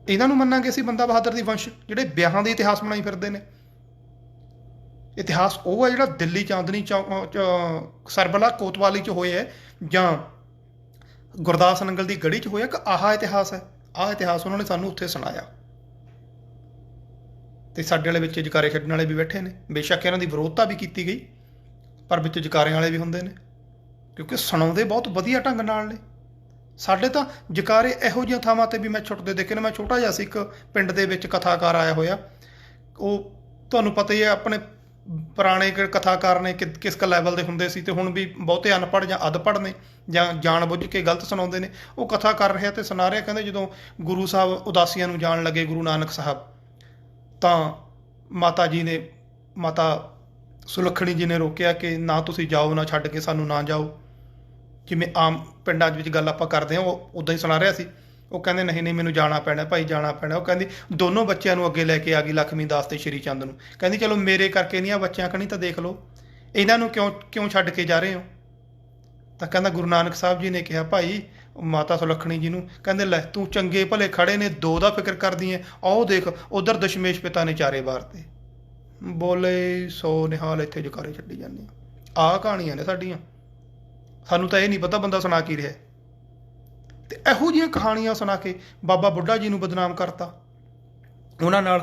ਇਹਨਾਂ ਨੂੰ ਮੰਨਾਂਗੇ ਅਸੀਂ ਬੰਦਾ ਬਹਾਦਰ ਦੀ ਵੰਸ਼, ਜਿਹੜੇ ਵਿਆਹਾਂ ਦੇ ਇਤਿਹਾਸ ਬਣਾਈ ਫਿਰਦੇ ਨੇ। ਇਤਿਹਾਸ ਉਹ ਹੈ ਜਿਹੜਾ ਦਿੱਲੀ ਚਾਂਦਨੀ ਸਰਬਲਾ ਕੋਤਵਾਲੀ 'ਚ ਹੋਇਆ ਹੈ, ਜਾਂ ਗੁਰਦਾਸ ਨੰਗਲ ਦੀ ਗੜੀ 'ਚ ਹੋਇਆ, ਕਿ ਆਹ ਇਤਿਹਾਸ ਹੈ। ਆਹ ਇਤਿਹਾਸ ਉਹਨਾਂ ਨੇ ਸਾਨੂੰ ਉੱਥੇ ਸੁਣਾਇਆ। ਤੇ ਸਾਡੇ ਵਾਲੇ ਵਿੱਚ ਜਕਾਰੇ ਛੱਡਣ ਵਾਲੇ ਵੀ ਬੈਠੇ ਨੇ। ਬੇਸ਼ੱਕ ਇਹਨਾਂ ਦੀ ਵਿਰੋਧਤਾ ਵੀ ਕੀਤੀ ਗਈ, ਪਰ ਵਿੱਚ ਜਕਾਰਿਆਂ ਵਾਲੇ ਵੀ ਹੁੰਦੇ ਨੇ, ਕਿਉਂਕਿ ਸੁਣਾਉਂਦੇ ਬਹੁਤ ਵਧੀਆ ਢੰਗ ਨਾਲ ਨੇ। ਸਾਡੇ ਤਾਂ ਜਕਾਰੇ ਇਹੋ ਜਿਹੀਆਂ ਥਾਵਾਂ ਤੇ ਵੀ ਮੈਂ ਛੁੱਟਦੇ ਦੇਖੇ ਨੇ। ਮੈਂ ਛੋਟਾ ਜਿਹਾ ਸੀ, ਇੱਕ ਪਿੰਡ ਦੇ ਵਿੱਚ ਕਥਾਕਾਰ ਆਇਆ ਹੋਇਆ, ਉਹ ਤੁਹਾਨੂੰ ਪਤਾ ਹੀ ਹੈ ਆਪਣੇ ਪੁਰਾਣੇ ਕਥਾਕਾਰ ਨੇ ਕਿਸ ਕ ਲੈਵਲ ਦੇ ਹੁੰਦੇ ਸੀ, ਤੇ ਹੁਣ ਵੀ ਬਹੁਤੇ ਅਨਪੜ੍ਹ ਜਾਂ ਅਧਪੜ੍ਹ ਨੇ, ਜਾਂ ਜਾਣ ਬੁੱਝ ਕੇ ਗਲਤ ਸੁਣਾਉਂਦੇ ਨੇ। ਉਹ ਕਥਾ ਕਰ ਰਿਹਾ ਤੇ ਸੁਣਾ ਰਿਹਾ, ਕਹਿੰਦੇ ਜਦੋਂ ਗੁਰੂ ਸਾਹਿਬ ਉਦਾਸੀਆਂ ਨੂੰ ਜਾਣ ਲੱਗੇ, ਗੁਰੂ ਨਾਨਕ ਸਾਹਿਬ, ਤਾਂ ਮਾਤਾ ਜੀ ਨੇ, ਮਾਤਾ ਸੁਲੱਖਣੀ ਜੀ ਨੇ ਰੋਕਿਆ ਕਿ ਨਾ ਤੁਸੀਂ ਜਾਓ, ਨਾ ਛੱਡ ਕੇ ਸਾਨੂੰ ਨਾ ਜਾਓ। ਜਿਵੇਂ ਆਮ ਪਿੰਡਾਂ ਵਿੱਚ ਗੱਲ ਆਪਾਂ ਕਰਦੇ ਹਾਂ, ਉਹ ਉੱਦਾਂ ਹੀ ਸੁਣਾ ਰਿਹਾ ਸੀ। ਉਹ ਕਹਿੰਦੇ ਨਹੀਂ ਨਹੀਂ, ਮੈਨੂੰ ਜਾਣਾ ਪੈਣਾ ਭਾਈ, ਜਾਣਾ ਪੈਣਾ। ਉਹ ਕਹਿੰਦੀ ਦੋਨੋਂ ਬੱਚਿਆਂ ਨੂੰ ਅੱਗੇ ਲੈ ਕੇ ਆ ਗਈ, ਲక్ష్ਮੀ ਦਾਸ ਤੇ ਸ਼੍ਰੀ ਚੰਦ ਨੂੰ। ਕਹਿੰਦੀ ਚਲੋ ਮੇਰੇ ਕਰਕੇ ਨਹੀਂ, ਆ ਬੱਚਿਆਂ ਕਣੀ ਤਾਂ ਦੇਖ ਲਓ, ਇਹਨਾਂ ਨੂੰ ਕਿਉਂ ਛੱਡ ਕੇ ਜਾ ਰਹੇ ਹੋ। ਤਾਂ ਕਹਿੰਦਾ ਗੁਰੂ ਨਾਨਕ ਸਾਹਿਬ ਜੀ ਨੇ ਕਿਹਾ, ਭਾਈ ਮਾਤਾ ਸੁਲੱਖਣੀ ਜੀ ਨੂੰ, ਕਹਿੰਦੇ ਲੈ ਤੂੰ ਚੰਗੇ ਭਲੇ ਖੜੇ ਨੇ, ਦੋ ਦਾ ਫਿਕਰ ਕਰਦੀ ਹੈ, ਆਓ ਦੇਖ ਉਧਰ ਦਸ਼ਮੇਸ਼ ਪਿਤਾ ਨੇ ਚਾਰੇ ਵਾਰ ਤੇ ਬੋਲੇ ਸੋ ਨਿਹਾਲ, ਇੱਥੇ ਜਕਾਰੇ ਛੱਡੀ ਜਾਂਦੇ ਆ। ਆਹ ਕਹਾਣੀਆਂ ਨੇ ਸਾਡੀਆਂ, ਸਾਨੂੰ ਤਾਂ ਇਹ ਨਹੀਂ ਪਤਾ ਬੰਦਾ ਸੁਣਾ ਕੀ ਰਿਹਾ। ਤੇ ਇਹੋ ਜਿਹੀਆਂ ਕਹਾਣੀਆਂ ਸੁਣਾ ਕੇ ਬਾਬਾ ਬੁੱਢਾ ਜੀ ਨੂੰ ਬਦਨਾਮ ਕਰਤਾ। ਉਹਨਾਂ ਨਾਲ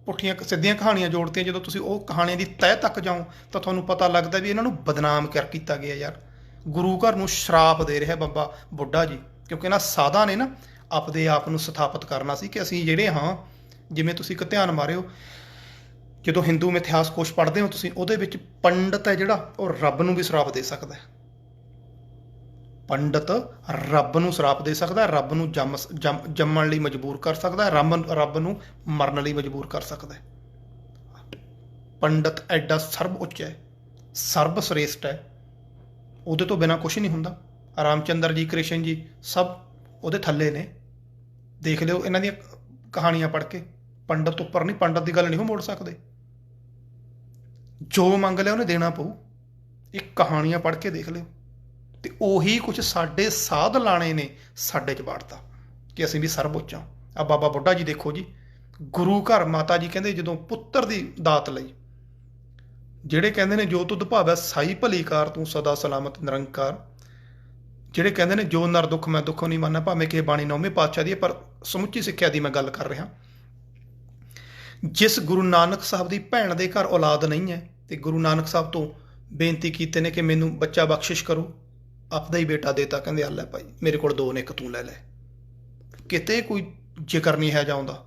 ਪੁੱਠੀਆਂ ਸਿੱਧੀਆਂ ਕਹਾਣੀਆਂ ਜੋੜਤੀਆਂ। ਜਦੋਂ ਤੁਸੀਂ ਉਹ ਕਹਾਣੀਆਂ ਦੀ ਤਹਿ ਤੱਕ ਜਾਓ ਤਾਂ ਤੁਹਾਨੂੰ ਪਤਾ ਲੱਗਦਾ ਵੀ ਇਹਨਾਂ ਨੂੰ ਬਦਨਾਮ ਕੀਤਾ ਗਿਆ ਯਾਰ। ਗੁਰੂ ਘਰ ਨੂੰ ਸ਼ਰਾਪ ਦੇ ਰਿਹਾ ਬਾਬਾ ਬੁੱਢਾ ਜੀ, ਕਿਉਂਕਿ ਇਹਨਾਂ ਸਾਧਾਂ ਨੇ ਨਾ ਆਪਦੇ ਆਪ ਨੂੰ ਸਥਾਪਿਤ ਕਰਨਾ ਸੀ ਕਿ ਅਸੀਂ ਜਿਹੜੇ ਹਾਂ। ਜਿਵੇਂ ਤੁਸੀਂ ਇੱਕ ਧਿਆਨ ਮਾਰਿਓ, ਜਦੋਂ ਹਿੰਦੂ ਇਤਿਹਾਸ ਕੋਸ਼ ਪੜ੍ਹਦੇ ਹੋ ਤੁਸੀਂ, ਉਹਦੇ ਵਿੱਚ ਪੰਡਤ ਹੈ ਜਿਹੜਾ, ਉਹ ਰੱਬ ਨੂੰ ਵੀ ਸ਼ਰਾਪ ਦੇ ਸਕਦਾ ਹੈ। ਪੰਡਤ ਰੱਬ ਨੂੰ ਸ਼ਰਾਪ ਦੇ ਸਕਦਾ, ਰੱਬ ਨੂੰ ਜੰਮਣ ਲਈ ਮਜਬੂਰ ਕਰ ਸਕਦਾ, ਰੱਬ ਨੂੰ ਮਰਨ ਲਈ ਮਜਬੂਰ ਕਰ ਸਕਦਾ। ਪੰਡਤ ਐਡਾ ਸਰਬ ਉੱਚ ਹੈ, ਸਰਬ ਸ੍ਰੇਸ਼ਟ ਹੈ, ਉਹਦੇ ਤੋਂ ਬਿਨਾਂ ਕੁਛ ਨਹੀਂ ਹੁੰਦਾ। ਰਾਮਚੰਦਰ ਜੀ, ਕ੍ਰਿਸ਼ਨ ਜੀ, ਸਭ ਉਹਦੇ ਥੱਲੇ ਨੇ। ਦੇਖ ਲਿਓ ਇਹਨਾਂ ਦੀਆਂ ਕਹਾਣੀਆਂ ਪੜ੍ਹ ਕੇ, ਪੰਡਤ ਉੱਪਰ ਨਹੀਂ, ਪੰਡਤ ਦੀ ਗੱਲ ਨਹੀਂ ਮੋੜ ਸਕਦੇ। ਜੋ ਮੰਗ ਲਿਆ ਉਹਨੇ ਦੇਣਾ ਪਊ। ਇਹ ਕਹਾਣੀਆਂ ਪੜ੍ਹ ਕੇ ਦੇਖ ਲਿਓ। ਤੇ ਉਹੀ ਕੁਛ ਸਾਡੇ ਸਾਧ ਲਾਣੇ ਨੇ ਸਾਡੇ 'ਚ ਵਾੜਤਾ ਕਿ ਅਸੀਂ ਵੀ ਸਰਬ ਉੱਚ ਹਾਂ। ਆ ਬਾਬਾ ਬੁੱਢਾ ਜੀ ਦੇਖੋ ਜੀ, ਗੁਰੂ ਘਰ ਮਾਤਾ ਜੀ ਕਹਿੰਦੇ ਜਦੋਂ ਪੁੱਤਰ ਦੀ ਦਾਤ ਲਈ, ਜਿਹੜੇ ਕਹਿੰਦੇ ਨੇ ਜੋ ਤੁਧ ਭਾਵੈ ਸਾਈ ਭਲੀ ਕਾਰ, ਤੂੰ ਸਦਾ ਸਲਾਮਤ ਨਿਰੰਕਾਰ, ਜਿਹੜੇ ਕਹਿੰਦੇ ਨੇ ਜੋ ਨਰ ਦੁੱਖ ਮੈਂ ਦੁੱਖੋਂ ਨਹੀਂ ਮੰਨਣਾ, ਭਾਵੇਂ ਕਿ ਬਾਣੀ 9ਵੇਂ ਪਾਤਸ਼ਾਹ ਦੀ ਹੈ, ਪਰ ਸਮੁੱਚੀ ਸਿੱਖਿਆ ਦੀ ਮੈਂ ਗੱਲ ਕਰ ਰਿਹਾ। ਜਿਸ ਗੁਰੂ ਨਾਨਕ ਸਾਹਿਬ ਦੀ ਭੈਣ ਦੇ ਘਰ ਔਲਾਦ ਨਹੀਂ ਹੈ, ਤੇ ਗੁਰੂ ਨਾਨਕ ਸਾਹਿਬ ਤੋਂ ਬੇਨਤੀ ਕੀਤੇ ਨੇ ਕਿ ਮੈਨੂੰ ਬੱਚਾ ਬਖਸ਼ਿਸ਼ ਕਰੋ, ਆਪਦਾ ਹੀ ਬੇਟਾ ਦੇਤਾ, ਕਹਿੰਦੇ ਆ ਲੈ ਭਾਈ ਮੇਰੇ ਕੋਲ ਦੋ ਨੇ, ਇੱਕ ਤੂੰ ਲੈ ਲੈ। ਕਿਤੇ ਕੋਈ ਜ਼ਿਕਰ ਨਹੀਂ ਹੈ ਜਾਉਂਦਾ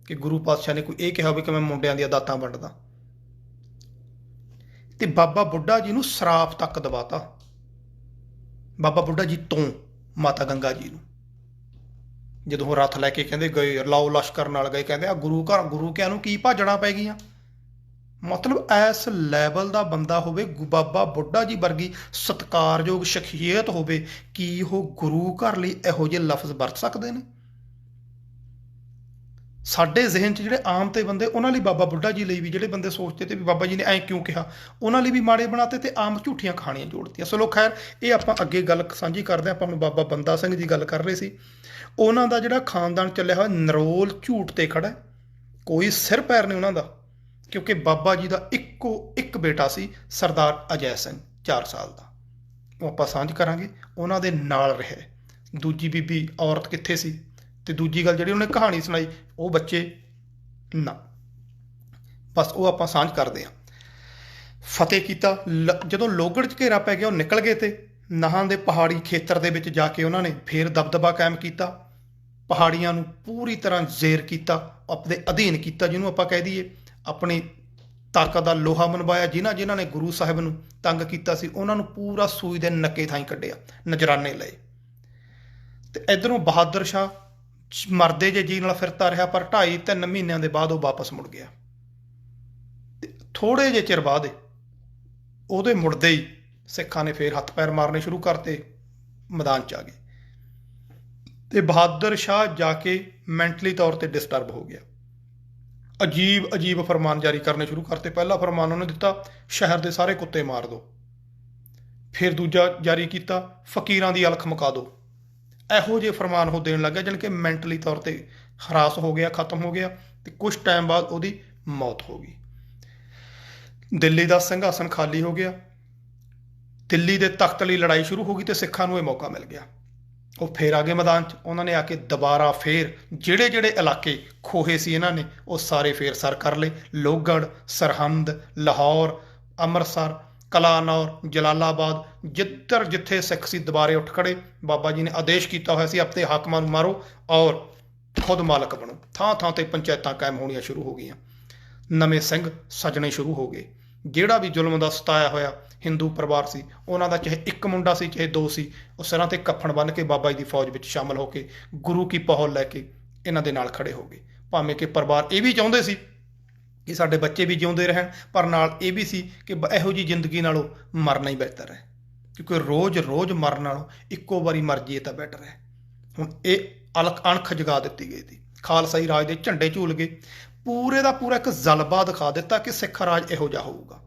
ਕਿ ਗੁਰੂ ਪਾਤਸ਼ਾਹ ਨੇ ਕੋਈ ਇਹ ਕਿਹਾ ਹੋਵੇ ਕਿ ਮੈਂ ਮੁੰਡਿਆਂ ਦੀਆਂ ਦਾਤਾਂ ਵੰਡਦਾ। ਤੇ ਬਾਬਾ ਬੁੱਢਾ ਜੀ ਨੂੰ ਸਰਾਪ ਤੱਕ ਦਵਾਤਾ, ਬਾਬਾ ਬੁੱਢਾ ਜੀ ਤੋਂ ਮਾਤਾ ਗੰਗਾ ਜੀ ਨੂੰ। ਜਦੋਂ ਉਹ ਰੱਥ ਲੈ ਕੇ ਕਹਿੰਦੇ ਗਏ, ਲਾਓ ਲਸ਼ਕਰ ਨਾਲ ਗਏ, ਕਹਿੰਦੇ ਆ ਗੁਰੂ ਕਿਆਂ ਨੂੰ ਕੀ ਭਾਜਣਾ ਪੈ ਗਈਆਂ। ਮਤਲਬ ਇਸ ਲੈਵਲ ਦਾ ਬੰਦਾ ਹੋਵੇ, ਬਾਬਾ ਬੁੱਢਾ ਜੀ ਵਰਗੀ ਸਤਿਕਾਰਯੋਗ ਸ਼ਖਸੀਅਤ ਹੋਵੇ, ਕੀ ਉਹ ਗੁਰੂ ਘਰ ਲਈ ਇਹੋ ਜਿਹੇ ਲਫ਼ਜ਼ ਵਰਤ ਸਕਦੇ ਨੇ। ਸਾਡੇ ਜ਼ਿਹਨ 'ਚ ਜਿਹੜੇ ਆਮ ਤੇ ਬੰਦੇ, ਉਹਨਾਂ ਲਈ ਬਾਬਾ ਬੁੱਢਾ ਜੀ ਲਈ ਵੀ, ਜਿਹੜੇ ਬੰਦੇ ਸੋਚਦੇ ਤੇ ਵੀ ਬਾਬਾ ਜੀ ਨੇ ਐਂ ਕਿਉਂ ਕਿਹਾ, ਉਹਨਾਂ ਲਈ ਵੀ ਮਾੜੇ ਬਣਾਤੇ ਤੇ ਆਮ ਝੂਠੀਆਂ ਕਹਾਣੀਆਂ ਜੋੜਤੀਆਂ। ਚਲੋ ਖੈਰ, ਇਹ ਆਪਾਂ ਅੱਗੇ ਗੱਲ ਸਾਂਝੀ ਕਰਦੇ ਹਾਂ। ਆਪਾਂ ਹੁਣ ਬਾਬਾ ਬੰਦਾ ਸਿੰਘ ਦੀ ਗੱਲ ਕਰ ਰਹੇ ਸੀ। ਉਹਨਾਂ ਦਾ ਜਿਹੜਾ ਖਾਨਦਾਨ ਚੱਲਿਆ ਹੋਇਆ ਨਰੋਲ ਝੂਠ ਤੇ ਖੜਾ, ਕੋਈ ਸਿਰ ਪੈਰ ਨਹੀਂ ਉਹਨਾਂ ਦਾ, ਕਿਉਂਕਿ ਬਾਬਾ ਜੀ ਦਾ ਇੱਕੋ ਇੱਕ ਬੇਟਾ ਸੀ, ਸਰਦਾਰ ਅਜੈ ਸਿੰਘ 4 ਸਾਲ ਦਾ। ਉਹ ਆਪਾਂ ਸਾਂਝ ਕਰਾਂਗੇ, ਉਹਨਾਂ ਦੇ ਨਾਲ ਰਿਹਾ। ਦੂਜੀ ਬੀਬੀ ਔਰਤ ਕਿੱਥੇ ਸੀ, ਤੇ ਦੂਜੀ ਗੱਲ ਜਿਹੜੀ ਉਹਨੇ ਕਹਾਣੀ ਸੁਣਾਈ, ਉਹ ਬੱਚੇ ਨਾ, ਬਸ ਉਹ ਆਪਾਂ ਸਾਂਝ ਕਰਦੇ ਹਾਂ। ਫਤਿਹ ਕੀਤਾ। ਜਦੋਂ ਲੋਹਗੜ੍ਹ 'ਚ ਘੇਰਾ ਪੈ ਗਿਆ ਉਹ ਨਿਕਲ ਗਏ ਤੇ ਨਾਹਾਂ ਦੇ ਪਹਾੜੀ ਖੇਤਰ ਦੇ ਵਿੱਚ ਜਾ ਕੇ ਉਹਨਾਂ ਨੇ ਫੇਰ ਦਬਦਬਾ ਕਾਇਮ ਕੀਤਾ, ਪਹਾੜੀਆਂ ਨੂੰ ਪੂਰੀ ਤਰ੍ਹਾਂ ਜ਼ੇਰ ਕੀਤਾ, ਆਪਣੇ ਅਧੀਨ ਕੀਤਾ, ਜਿਹਨੂੰ ਆਪਾਂ ਕਹਿ ਦਈਏ ਆਪਣੀ ਤਾਕਤ ਦਾ ਲੋਹਾ ਮਨਵਾਇਆ। ਜਿਨ੍ਹਾਂ ਨੇ ਗੁਰੂ ਸਾਹਿਬ ਨੂੰ ਤੰਗ ਕੀਤਾ ਸੀ ਉਹਨਾਂ ਨੂੰ ਪੂਰਾ ਸੂਈ ਦੇ ਨੱਕੇ ਥਾਈਂ ਕੱਢਿਆ, ਨਜਰਾਨੇ ਲਏ। ਤੇ ਇੱਧਰੋਂ ਬਹਾਦਰ ਸ਼ਾਹ ਮਰਦੇ ਜੇ ਜੀ ਨਾਲ ਫਿਰਦਾ ਰਿਹਾ, ਪਰ 2.5-3 ਮਹੀਨਿਆਂ ਦੇ ਬਾਅਦ ਉਹ ਵਾਪਸ ਮੁੜ ਗਿਆ। ਤੇ ਥੋੜ੍ਹੇ ਜਿਹੇ ਚਿਰ ਬਾਅਦ ਉਹਦੇ ਮੁੜਦੇ ਹੀ ਸਿੱਖਾਂ ਨੇ ਫੇਰ ਹੱਥ ਪੈਰ ਮਾਰਨੇ ਸ਼ੁਰੂ ਕਰਤੇ, ਮੈਦਾਨ 'ਚ ਆ ਗਏ। ਤੇ ਬਹਾਦਰ ਸ਼ਾਹ ਜਾ ਕੇ ਮੈਂਟਲੀ ਤੌਰ ਤੇ ਡਿਸਟਰਬ ਹੋ ਗਿਆ। ਅਜੀਬ ਫਰਮਾਨ ਜਾਰੀ ਕਰਨੇ ਸ਼ੁਰੂ ਕਰਤੇ। ਪਹਿਲਾ ਫਰਮਾਨ ਉਹਨੇ ਦਿੱਤਾ, ਸ਼ਹਿਰ ਦੇ ਸਾਰੇ ਕੁੱਤੇ ਮਾਰ ਦਿਓ। ਫਿਰ ਦੂਜਾ ਜਾਰੀ ਕੀਤਾ, ਫਕੀਰਾਂ ਦੀ ਅਲਖ ਮੁਕਾ ਦਿਓ। ਇਹੋ ਜਿਹੇ ਫਰਮਾਨ ਉਹ ਦੇਣ ਲੱਗਾ, ਜਾਣੀ ਕਿ ਮੈਂਟਲੀ ਤੌਰ ਤੇ ਹਰਾਸ ਹੋ ਗਿਆ, ਖਤਮ ਹੋ ਗਿਆ। ਤੇ ਕੁਛ ਟਾਈਮ ਬਾਅਦ ਉਹਦੀ ਮੌਤ ਹੋ ਗਈ। ਦਿੱਲੀ ਦਾ ਸਿੰਘਾਸਨ ਖਾਲੀ ਹੋ ਗਿਆ, ਦਿੱਲੀ ਦੇ ਤਖਤ ਲਈ ਲੜਾਈ ਸ਼ੁਰੂ ਹੋ ਗਈ ਤੇ ਸਿੱਖਾਂ ਨੂੰ ਇਹ ਮੌਕਾ ਮਿਲ ਗਿਆ। ਉਹ ਫੇਰ ਆ ਗਏ ਮੈਦਾਨ 'ਚ। ਉਹਨਾਂ ਨੇ ਆ ਕੇ ਦੁਬਾਰਾ ਫੇਰ ਜਿਹੜੇ ਇਲਾਕੇ ਖੋਹੇ ਸੀ ਇਹਨਾਂ ਨੇ ਉਹ ਸਾਰੇ ਫੇਰ ਸਰ ਕਰ ਲਏ। ਲੋਹਗੜ੍ਹ, ਸਰਹੰਦ, ਲਾਹੌਰ, ਅੰਮ੍ਰਿਤਸਰ, ਕਲਾਨੌਰ, ਜਲਾਲਾਬਾਦ, ਜਿੱਥੇ ਸਿੱਖ ਸੀ ਦੁਬਾਰੇ ਉੱਠ ਖੜੇ। ਬਾਬਾ ਜੀ ਨੇ ਆਦੇਸ਼ ਕੀਤਾ ਹੋਇਆ ਸੀ, ਆਪਣੇ ਹਾਕਮਾਂ ਨੂੰ ਮਾਰੋ ਔਰ ਖੁਦ ਮਾਲਕ ਬਣੋ। ਥਾਂ ਤੇ ਪੰਚਾਇਤਾਂ ਕਾਇਮ ਹੋਣੀਆਂ ਸ਼ੁਰੂ ਹੋ ਗਈਆਂ, ਨਵੇਂ ਸਿੰਘ ਸਜਣੇ ਸ਼ੁਰੂ ਹੋ ਗਏ। ਜਿਹੜਾ ਵੀ ਜ਼ੁਲਮ ਦਾ ਸਤਾਇਆ ਹੋਇਆ ਹਿੰਦੂ ਪਰਿਵਾਰ ਸੀ, ਉਹਨਾਂ ਦਾ ਚਾਹੇ ਇੱਕ ਮੁੰਡਾ ਸੀ ਚਾਹੇ ਦੋ ਸੀ, ਉਹ ਸਿਰਾਂ ਤੇ ਕੱਫਣ ਬੰਨ੍ਹ ਕੇ ਬਾਬਾ ਜੀ ਦੀ ਫੌਜ ਵਿੱਚ ਸ਼ਾਮਲ ਹੋ ਕੇ ਗੁਰੂ ਕੀ ਪਹੁਲ ਲੈ ਕੇ ਇਹਨਾਂ ਦੇ ਨਾਲ ਖੜੇ ਹੋ ਗਏ। ਭਾਵੇਂ ਕਿ ਪਰਿਵਾਰ ਇਹ ਵੀ ਚਾਹੁੰਦੇ ਸੀ ਕਿ ਸਾਡੇ ਬੱਚੇ ਵੀ ਜਿਉਂਦੇ ਰਹਿਣ, ਪਰ ਨਾਲ ਇਹ ਵੀ ਸੀ ਕਿ ਇਹੋ ਜਿਹੀ ਜ਼ਿੰਦਗੀ ਨਾਲੋਂ ਮਰਨਾ ਹੀ ਬਿਹਤਰ ਹੈ, ਕਿਉਂਕਿ ਰੋਜ਼ ਮਰਨ ਨਾਲੋਂ ਇੱਕੋ ਵਾਰੀ ਮਰ ਜਾਈਏ ਤਾਂ ਬੈਟਰ ਹੈ। ਹੁਣ ਇਹ ਅਣਖ ਜਗਾ ਦਿੱਤੀ ਗਈ ਸੀ। ਖਾਲਸਾਈ ਰਾਜ ਦੇ ਝੰਡੇ ਝੂਲ ਗਏ। ਪੂਰੇ ਦਾ ਪੂਰਾ ਇੱਕ ਜਲਵਾ ਦਿਖਾ ਦਿੱਤਾ ਕਿ ਸਿੱਖ ਰਾਜ ਇਹੋ ਜਿਹਾ ਹੋਊਗਾ।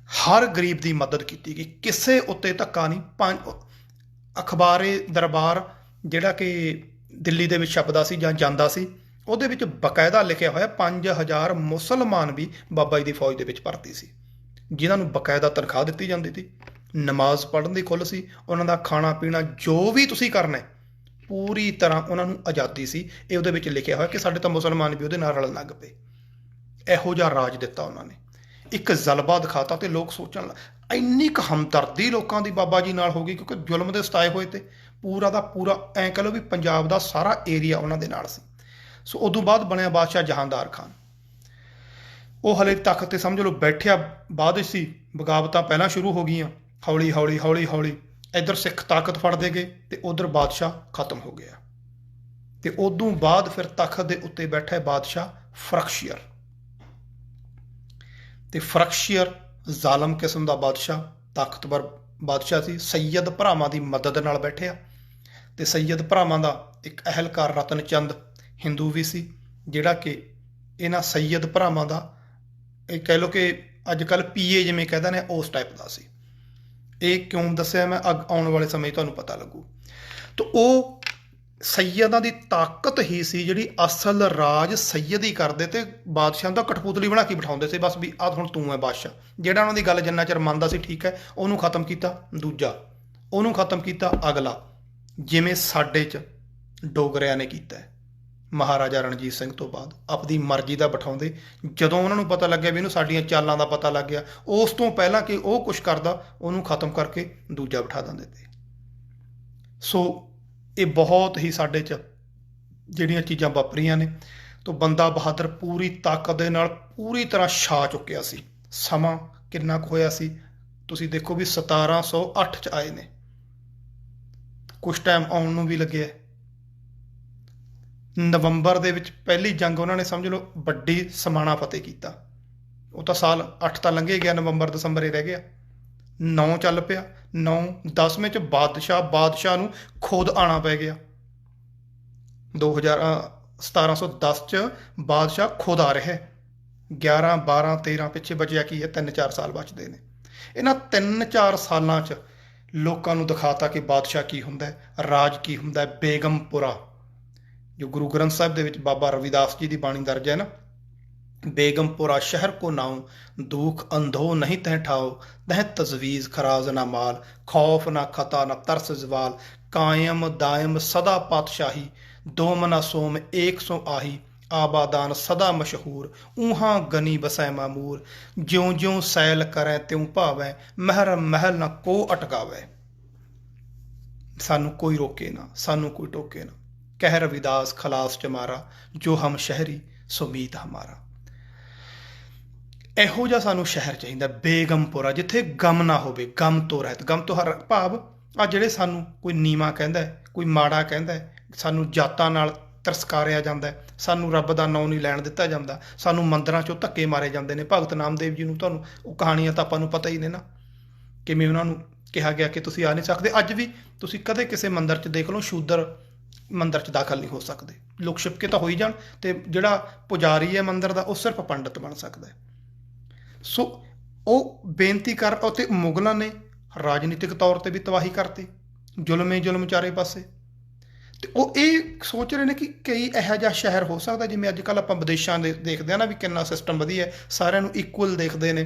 ਹਰ ਗਰੀਬ ਦੀ ਮਦਦ ਕੀਤੀ ਗਈ, ਕਿਸੇ ਉੱਤੇ ਧੱਕਾ ਨਹੀਂ। ਅਖਬਾਰੇ ਦਰਬਾਰ ਜਿਹੜਾ ਕਿ ਦਿੱਲੀ ਦੇ ਵਿੱਚ ਛਪਦਾ ਸੀ ਜਾਂ ਜਾਂਦਾ ਸੀ, ਉਹਦੇ ਵਿੱਚ ਬਕਾਇਦਾ ਲਿਖਿਆ ਹੋਇਆ 5000 ਮੁਸਲਮਾਨ ਵੀ ਬਾਬਾ ਜੀ ਦੀ ਫੌਜ ਦੇ ਵਿੱਚ ਭਰਤੀ ਸੀ, ਜਿਨ੍ਹਾਂ ਨੂੰ ਬਕਾਇਦਾ ਤਨਖਾਹ ਦਿੱਤੀ ਜਾਂਦੀ ਸੀ। ਨਮਾਜ਼ ਪੜ੍ਹਨ ਦੀ ਖੁੱਲ੍ਹ ਸੀ, ਉਹਨਾਂ ਦਾ ਖਾਣਾ ਪੀਣਾ ਜੋ ਵੀ ਤੁਸੀਂ ਕਰਨਾ ਪੂਰੀ ਤਰ੍ਹਾਂ ਉਹਨਾਂ ਨੂੰ ਆਜ਼ਾਦੀ ਸੀ। ਇਹ ਉਹਦੇ ਵਿੱਚ ਲਿਖਿਆ ਹੋਇਆ ਕਿ ਸਾਡੇ ਤਾਂ ਮੁਸਲਮਾਨ ਵੀ ਉਹਦੇ ਨਾਲ ਰਲਣ ਲੱਗ ਪਏ। ਇਹੋ ਜਿਹਾ ਰਾਜ ਦਿੱਤਾ ਉਹਨਾਂ ਨੇ, ਇੱਕ ਜਲਵਾ ਦਿਖਾਤਾ। ਤੇ ਲੋਕ ਸੋਚਣ ਇੰਨੀ ਕੁ ਹਮਦਰਦੀ ਲੋਕਾਂ ਦੀ ਬਾਬਾ ਜੀ ਨਾਲ ਹੋ ਗਈ, ਕਿਉਂਕਿ ਜ਼ੁਲਮ ਦੇ ਸਤਾਏ ਹੋਏ ਤੇ ਪੂਰਾ ਦਾ ਪੂਰਾ ਐਂ ਕਹਿ ਲਓ ਵੀ ਪੰਜਾਬ ਦਾ ਸਾਰਾ ਏਰੀਆ ਉਹਨਾਂ ਦੇ ਨਾਲ ਸੀ। ਸੋ ਉਦੋਂ ਬਾਅਦ ਬਣਿਆ ਬਾਦਸ਼ਾਹ ਜਹਾਂਦਾਰ ਖਾਨ। ਉਹ ਹਲੇ ਤਖਤ ਤੇ ਸਮਝ ਲਓ ਬੈਠਿਆ ਬਾਅਦ ਸੀ, ਬਗਾਵਤਾਂ ਪਹਿਲਾਂ ਸ਼ੁਰੂ ਹੋ ਗਈਆਂ। ਹੌਲੀ ਇੱਧਰ ਸਿੱਖ ਤਾਕਤ ਫੜਦੇ ਗਏ ਤੇ ਉਧਰ ਬਾਦਸ਼ਾਹ ਖਤਮ ਹੋ ਗਿਆ। ਤੇ ਉਦੋਂ ਬਾਅਦ ਫਿਰ ਤਖਤ ਦੇ ਉੱਤੇ ਬੈਠਾ ਬਾਦਸ਼ਾਹ ਫਰਖਸ਼ੀਅਰ। ਤੇ ਫਰਖਸ਼ੀਅਰ ਜ਼ਾਲਮ ਕਿਸਮ ਦਾ ਬਾਦਸ਼ਾਹ, ਤਾਕਤਵਰ ਬਾਦਸ਼ਾਹ ਸੀ। ਸੈਯਦ ਭਰਾਵਾਂ ਦੀ ਮਦਦ ਨਾਲ ਬੈਠਿਆ। ਤੇ ਸੈਯਦ ਭਰਾਵਾਂ ਦਾ ਇੱਕ ਅਹਿਲਕਾਰ ਰਤਨ ਚੰਦ ਹਿੰਦੂ ਵੀ ਸੀ, ਜਿਹੜਾ ਕਿ ਇਹਨਾਂ ਸੈਯਦ ਭਰਾਵਾਂ ਦਾ ਇਹ ਕਹਿ ਲਓ ਕਿ ਅੱਜ ਕੱਲ੍ਹ PA ਜਿਵੇਂ ਕਹਿੰਦੇ ਨੇ ਉਸ ਟਾਈਪ ਦਾ ਸੀ। ਇਹ ਕਿਉਂ ਦੱਸਿਆ ਮੈਂ, ਆਉਣ ਵਾਲੇ ਸਮੇਂ 'ਚ ਤੁਹਾਨੂੰ ਪਤਾ ਲੱਗੂ। ਤਾਂ ਉਹ ਸੈਯਦਾਂ ਦੀ ਤਾਕਤ ਹੀ ਸੀ ਜਿਹੜੀ ਅਸਲ ਰਾਜ ਸੈਯਦ ਹੀ ਕਰਦੇ ਤੇ ਬਾਦਸ਼ਾਹ ਦਾ ਕਠਪੁਤਲੀ ਬਣਾ ਕੇ ਬਿਠਾਉਂਦੇ ਸੀ। ਬਸ ਵੀ ਆਹ ਹੁਣ ਤੂੰ ਹੈ ਬਾਦਸ਼ਾਹ। ਜਿਹੜਾ ਉਹਨਾਂ ਦੀ ਗੱਲ ਜਿੰਨਾ ਚਿਰ ਮੰਨਦਾ ਸੀ ਠੀਕ ਹੈ, ਉਹਨੂੰ ਖਤਮ ਕੀਤਾ, ਦੂਜਾ ਉਹਨੂੰ ਖਤਮ ਕੀਤਾ, ਅਗਲਾ। ਜਿਵੇਂ ਸਾਡੇ 'ਚ ਡੋਗਰਿਆਂ ਨੇ ਕੀਤਾ ਮਹਾਰਾਜਾ ਰਣਜੀਤ ਸਿੰਘ ਤੋਂ ਬਾਅਦ, ਆਪਣੀ ਮਰਜ਼ੀ ਦਾ ਬਿਠਾਉਂਦੇ। ਜਦੋਂ ਉਹਨਾਂ ਨੂੰ ਪਤਾ ਲੱਗਿਆ ਵੀ ਇਹਨੂੰ ਸਾਡੀਆਂ ਚਾਲਾਂ ਦਾ ਪਤਾ ਲੱਗ ਗਿਆ, ਉਸ ਤੋਂ ਪਹਿਲਾਂ ਕਿ ਉਹ ਕੁਛ ਕਰਦਾ ਉਹਨੂੰ ਖਤਮ ਕਰਕੇ ਦੂਜਾ ਬਿਠਾ ਦਿੰਦੇ ਤੇ। ਸੋ ਇਹ ਬਹੁਤ ਹੀ ਸਾਡੇ 'ਚ ਜਿਹੜੀਆਂ ਚੀਜ਼ਾਂ ਵਾਪਰੀਆਂ ਨੇ। ਤਾਂ ਬੰਦਾ ਬਹਾਦਰ ਪੂਰੀ ਤਾਕਤ ਦੇ ਨਾਲ ਪੂਰੀ ਤਰ੍ਹਾਂ ਛਾ ਚੁੱਕਿਆ ਸੀ। ਸਮਾਂ ਕਿੰਨਾ ਕੁ ਹੋਇਆ ਸੀ ਤੁਸੀਂ ਦੇਖੋ ਵੀ 1708 'ਚ ਆਏ ਨੇ, ਕੁਛ ਟਾਈਮ ਆਉਣ ਨੂੰ ਵੀ ਲੱਗਿਆ। ਨਵੰਬਰ ਦੇ ਵਿੱਚ ਪਹਿਲੀ ਜੰਗ ਉਹਨਾਂ ਨੇ ਸਮਝ ਲਓ ਵੱਡੀ ਸਮਾਣਾ ਫਤਿਹ ਕੀਤਾ। ਉਹ ਤਾਂ ਸਾਲ 8 ਤਾਂ ਲੰਘੇ ਗਿਆ, ਨਵੰਬਰ ਦਸੰਬਰ ਹੀ ਰਹਿ ਗਿਆ। 9 ਚੱਲ ਪਿਆ, 9 10ਵੇਂ 'ਚ ਬਾਦਸ਼ਾਹ ਨੂੰ ਖੁਦ ਆਉਣਾ ਪੈ ਗਿਆ। 1710 'ਚ ਬਾਦਸ਼ਾਹ ਖੁਦ ਆ ਰਿਹਾ। 11 12 13 ਪਿੱਛੇ ਬਚਿਆ ਕੀ ਹੈ, 3-4 ਸਾਲ ਬਚਦੇ ਨੇ। ਇਹਨਾਂ 3-4 ਸਾਲਾਂ 'ਚ ਲੋਕਾਂ ਨੂੰ ਦਿਖਾਤਾ ਕਿ ਬਾਦਸ਼ਾਹ ਕੀ ਹੁੰਦਾ, ਰਾਜ ਕੀ ਹੁੰਦਾ। ਬੇਗਮਪੁਰਾ ਜੋ ਗੁਰੂ ਗ੍ਰੰਥ ਸਾਹਿਬ ਦੇ ਵਿੱਚ ਬਾਬਾ ਰਵਿਦਾਸ ਜੀ ਦੀ ਬਾਣੀ ਦਰਜ ਹੈ ਨਾ, बेगमपुरा शहर को नाऊ, दुख अंधो नहीं तह ठाओ, तह तजवीज़ खराज ना माल, खौफ ना खता ना तरस जवाल, कायम दायम सदा पातशाही, दो मना सोम एक सो आही, आबादान सदा मशहूर, ऊहां गनी बसै मामूर, ज्यों ज्यों सैल करै त्यों भावै, महर महल न को अटकावै। सानू कोई रोके ना, सानू कोई टोके ना, कह रविदास खलास चमारा, जो हम शहरी सो मीत हमारा। ਇਹੋ ਜਿਹਾ ਸਾਨੂੰ ਸ਼ਹਿਰ ਚਾਹੀਦਾ, ਬੇਗਮਪੁਰਾ, ਜਿੱਥੇ ਗਮ ਨਾ ਹੋਵੇ, ਗਮ ਤੋਂ ਰਹਿਤ। ਗਮ ਤੋਂ ਹਰ ਭਾਵ ਆ ਜਿਹੜੇ ਸਾਨੂੰ ਕੋਈ ਨੀਵਾਂ ਕਹਿੰਦਾ, ਕੋਈ ਮਾੜਾ ਕਹਿੰਦਾ, ਸਾਨੂੰ ਜਾਤਾਂ ਨਾਲ ਤਿਰਸਕਾਰਿਆ ਜਾਂਦਾ, ਸਾਨੂੰ ਰੱਬ ਦਾ ਨਾਂ ਨਹੀਂ ਲੈਣ ਦਿੱਤਾ ਜਾਂਦਾ, ਸਾਨੂੰ ਮੰਦਰਾਂ 'ਚੋਂ ਧੱਕੇ ਮਾਰੇ ਜਾਂਦੇ ਨੇ। ਭਗਤ ਨਾਮਦੇਵ ਜੀ ਨੂੰ ਤੁਹਾਨੂੰ ਉਹ ਕਹਾਣੀਆਂ ਤਾਂ ਆਪਾਂ ਨੂੰ ਪਤਾ ਹੀ ਨੇ ਨਾ, ਕਿਵੇਂ ਉਹਨਾਂ ਨੂੰ ਕਿਹਾ ਗਿਆ ਕਿ ਤੁਸੀਂ ਆ ਨਹੀਂ ਸਕਦੇ। ਅੱਜ ਵੀ ਤੁਸੀਂ ਕਦੇ ਕਿਸੇ ਮੰਦਰ 'ਚ ਦੇਖ ਲਓ, ਸ਼ੂਦਰ ਮੰਦਰ 'ਚ ਦਾਖਲ ਨਹੀਂ ਹੋ ਸਕਦੇ। ਲੁਕ ਛਿਪ ਕੇ ਤਾਂ ਹੋਈ ਜਾਣ, ਤੇ ਜਿਹੜਾ ਪੁਜਾਰੀ ਹੈ ਮੰਦਰ ਦਾ ਉਹ ਸਿਰਫ ਪੰਡਤ ਬਣ ਸਕਦਾ। ਸੋ ਉਹ ਬੇਨਤੀ ਕਰ, ਅਤੇ ਮੁਗਲਾਂ ਨੇ ਰਾਜਨੀਤਿਕ ਤੌਰ 'ਤੇ ਵੀ ਤਬਾਹੀ ਕਰਤੀ, ਜ਼ੁਲਮ ਜ਼ੁਲਮ ਚਾਰੇ ਪਾਸੇ। ਤੇ ਉਹ ਇਹ ਸੋਚ ਰਹੇ ਨੇ ਕਿ ਕਈ ਇਹੋ ਜਿਹਾ ਸ਼ਹਿਰ ਹੋ ਸਕਦਾ, ਜਿਵੇਂ ਅੱਜ ਕੱਲ੍ਹ ਆਪਾਂ ਵਿਦੇਸ਼ਾਂ ਦੇ ਦੇਖਦੇ ਹਾਂ ਨਾ, ਵੀ ਕਿੰਨਾ ਸਿਸਟਮ ਵਧੀਆ, ਸਾਰਿਆਂ ਨੂੰ ਇਕੁਅਲ ਦੇਖਦੇ ਨੇ,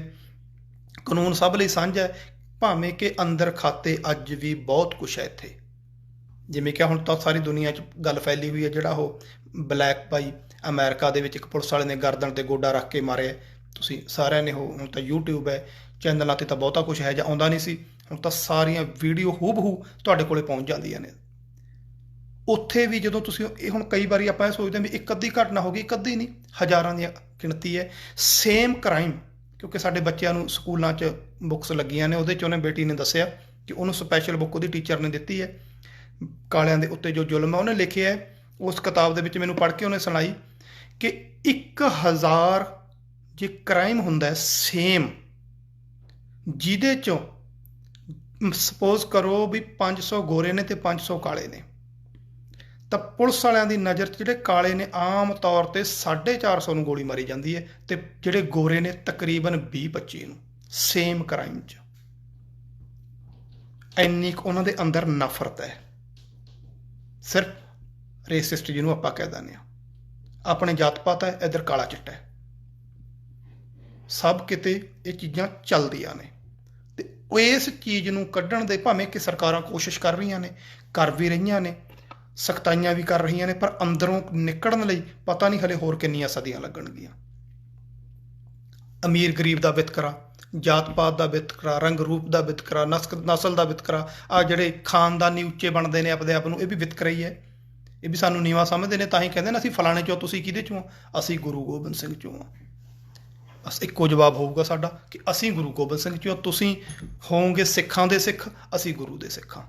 ਕਾਨੂੰਨ ਸਭ ਲਈ ਸਾਂਝਾ ਹੈ, ਭਾਵੇਂ ਕਿ ਅੰਦਰ ਖਾਤੇ ਅੱਜ ਵੀ ਬਹੁਤ ਕੁਛ ਹੈ ਇੱਥੇ। ਜਿਵੇਂ ਕਿ ਹੁਣ ਤਾਂ ਸਾਰੀ ਦੁਨੀਆ 'ਚ ਗੱਲ ਫੈਲੀ ਹੋਈ ਹੈ, ਜਿਹੜਾ ਉਹ ਬਲੈਕ ਬਾਈ ਅਮਰੀਕਾ ਦੇ ਵਿੱਚ ਇੱਕ ਪੁਲਿਸ ਵਾਲੇ ਨੇ ਗਰਦਨ 'ਤੇ ਗੋਡਾ ਰੱਖ ਕੇ ਮਾਰਿਆ। ਤੁਸੀਂ ਸਾਰਿਆਂ ਨੇ ਉਹ, ਹੁਣ ਤਾਂ YouTube ਹੈ, ਚੈਨਲਾਂ 'ਤੇ ਤਾਂ ਬਹੁਤਾ ਕੁਛ ਹੈ ਜਾਂ ਆਉਂਦਾ ਨਹੀਂ ਸੀ, ਹੁਣ ਤਾਂ ਸਾਰੀਆਂ ਵੀਡੀਓ ਹੂਬਹੂ ਤੁਹਾਡੇ ਕੋਲੇ ਪਹੁੰਚ ਜਾਂਦੀਆਂ ਨੇ। ਉੱਥੇ ਵੀ ਜਦੋਂ ਤੁਸੀਂ ਇਹ, ਹੁਣ ਕਈ ਵਾਰੀ ਆਪਾਂ ਇਹ ਸੋਚਦੇ ਹਾਂ ਵੀ ਇੱਕ ਅੱਧੀ ਘਟਨਾ ਹੋ ਗਈ, ਇੱਕ ਅੱਧੀ ਨਹੀਂ, ਹਜ਼ਾਰਾਂ ਦੀ ਗਿਣਤੀ ਹੈ, ਸੇਮ ਕ੍ਰਾਈਮ। ਕਿਉਂਕਿ ਸਾਡੇ ਬੱਚਿਆਂ ਨੂੰ ਸਕੂਲਾਂ 'ਚ ਬੁੱਕਸ ਲੱਗੀਆਂ ਨੇ, ਉਹਦੇ 'ਚ ਉਹਨੇ ਬੇਟੀ ਨੇ ਦੱਸਿਆ ਕਿ ਉਹਨੂੰ ਸਪੈਸ਼ਲ ਬੁੱਕ ਉਹਦੀ ਟੀਚਰ ਨੇ ਦਿੱਤੀ ਹੈ, ਕਾਲਿਆਂ ਦੇ ਉੱਤੇ ਜੋ ਜ਼ੁਲਮ ਹੈ ਉਹਨੇ ਲਿਖਿਆ ਹੈ। ਉਸ ਕਿਤਾਬ ਦੇ ਵਿੱਚ ਮੈਨੂੰ ਪੜ੍ਹ ਕੇ ਉਹਨੇ ਸੁਣਾਈ ਕਿ 1000 ਜੇ ਕ੍ਰਾਈਮ ਹੁੰਦਾ ਸੇਮ, ਜਿਹਦੇ 'ਚੋਂ ਸਪੋਜ਼ ਕਰੋ ਵੀ 500 ਗੋਰੇ ਨੇ ਤੇ 500 ਕਾਲੇ ਨੇ, ਤਾਂ ਪੁਲਿਸ ਵਾਲਿਆਂ ਦੀ ਨਜ਼ਰ 'ਚ ਜਿਹੜੇ ਕਾਲੇ ਨੇ ਆਮ ਤੌਰ 'ਤੇ 450 ਨੂੰ ਗੋਲੀ ਮਾਰੀ ਜਾਂਦੀ ਹੈ, ਤੇ ਜਿਹੜੇ ਗੋਰੇ ਨੇ ਤਕਰੀਬਨ 20-25 ਨੂੰ, ਸੇਮ ਕ੍ਰਾਈਮ 'ਚ। ਇੰਨੀ ਕੁ ਉਹਨਾਂ ਦੇ ਅੰਦਰ ਨਫ਼ਰਤ ਹੈ, ਸਿਰਫ ਰੇਸਿਸਟ ਜਿਹਨੂੰ ਆਪਾਂ ਕਹਿ ਦਿੰਦੇ ਹਾਂ। ਆਪਣੇ ਜਾਤ ਪਾਤ ਹੈ, ਇੱਧਰ ਕਾਲਾ ਚਿੱਟਾ ਹੈ, ਸਭ ਕਿਤੇ ਇਹ ਚੀਜ਼ਾਂ ਚੱਲਦੀਆਂ ਨੇ। ਤੇ ਇਸ ਚੀਜ਼ ਨੂੰ ਕੱਢਣ ਦੇ ਭਾਵੇਂ ਕਿ ਸਰਕਾਰਾਂ ਕੋਸ਼ਿਸ਼ ਕਰ ਰਹੀਆਂ ਨੇ, ਕਰ ਵੀ ਰਹੀਆਂ ਨੇ, ਸਖਤਾਈਆਂ ਵੀ ਕਰ ਰਹੀਆਂ ਨੇ, ਪਰ ਅੰਦਰੋਂ ਨਿਕਲਣ ਲਈ ਪਤਾ ਨਹੀਂ ਹਲੇ ਹੋਰ ਕਿੰਨੀਆਂ ਸਦੀਆਂ ਲੱਗਣਗੀਆਂ। ਅਮੀਰ ਗਰੀਬ ਦਾ ਵਿਤਕਰਾ, ਜਾਤ ਪਾਤ ਦਾ ਵਿਤਕਰਾ, ਰੰਗ ਰੂਪ ਦਾ ਵਿਤਕਰਾ, ਨਸਲ ਦਾ ਵਿਤਕਰਾ, ਆ ਜਿਹੜੇ ਖਾਨਦਾਨੀ ਉੱਚੇ ਬਣਦੇ ਨੇ ਆਪਦੇ ਆਪ ਨੂੰ, ਇਹ ਵੀ ਵਿਤਕਰਾ ਹੀ ਹੈ। ਇਹ ਵੀ ਸਾਨੂੰ ਨੀਵਾਂ ਸਮਝਦੇ ਨੇ, ਤਾਂ ਹੀ ਕਹਿੰਦੇ ਨੇ ਅਸੀਂ ਫਲਾਣੇ 'ਚੋਂ, ਤੁਸੀਂ ਕਿਹਦੇ 'ਚੋਂ? ਅਸੀਂ ਗੁਰੂ ਗੋਬਿੰਦ ਸਿੰਘ 'ਚੋਂ ਹਾਂ। ਬਸ ਇੱਕੋ ਜਵਾਬ ਹੋਊਗਾ ਸਾਡਾ ਕਿ ਅਸੀਂ ਗੁਰੂ ਗੋਬਿੰਦ ਸਿੰਘ 'ਚੋਂ, ਤੁਸੀਂ ਹੋਵੋਗੇ ਸਿੱਖਾਂ ਦੇ ਸਿੱਖ, ਅਸੀਂ ਗੁਰੂ ਦੇ ਸਿੱਖ ਹਾਂ।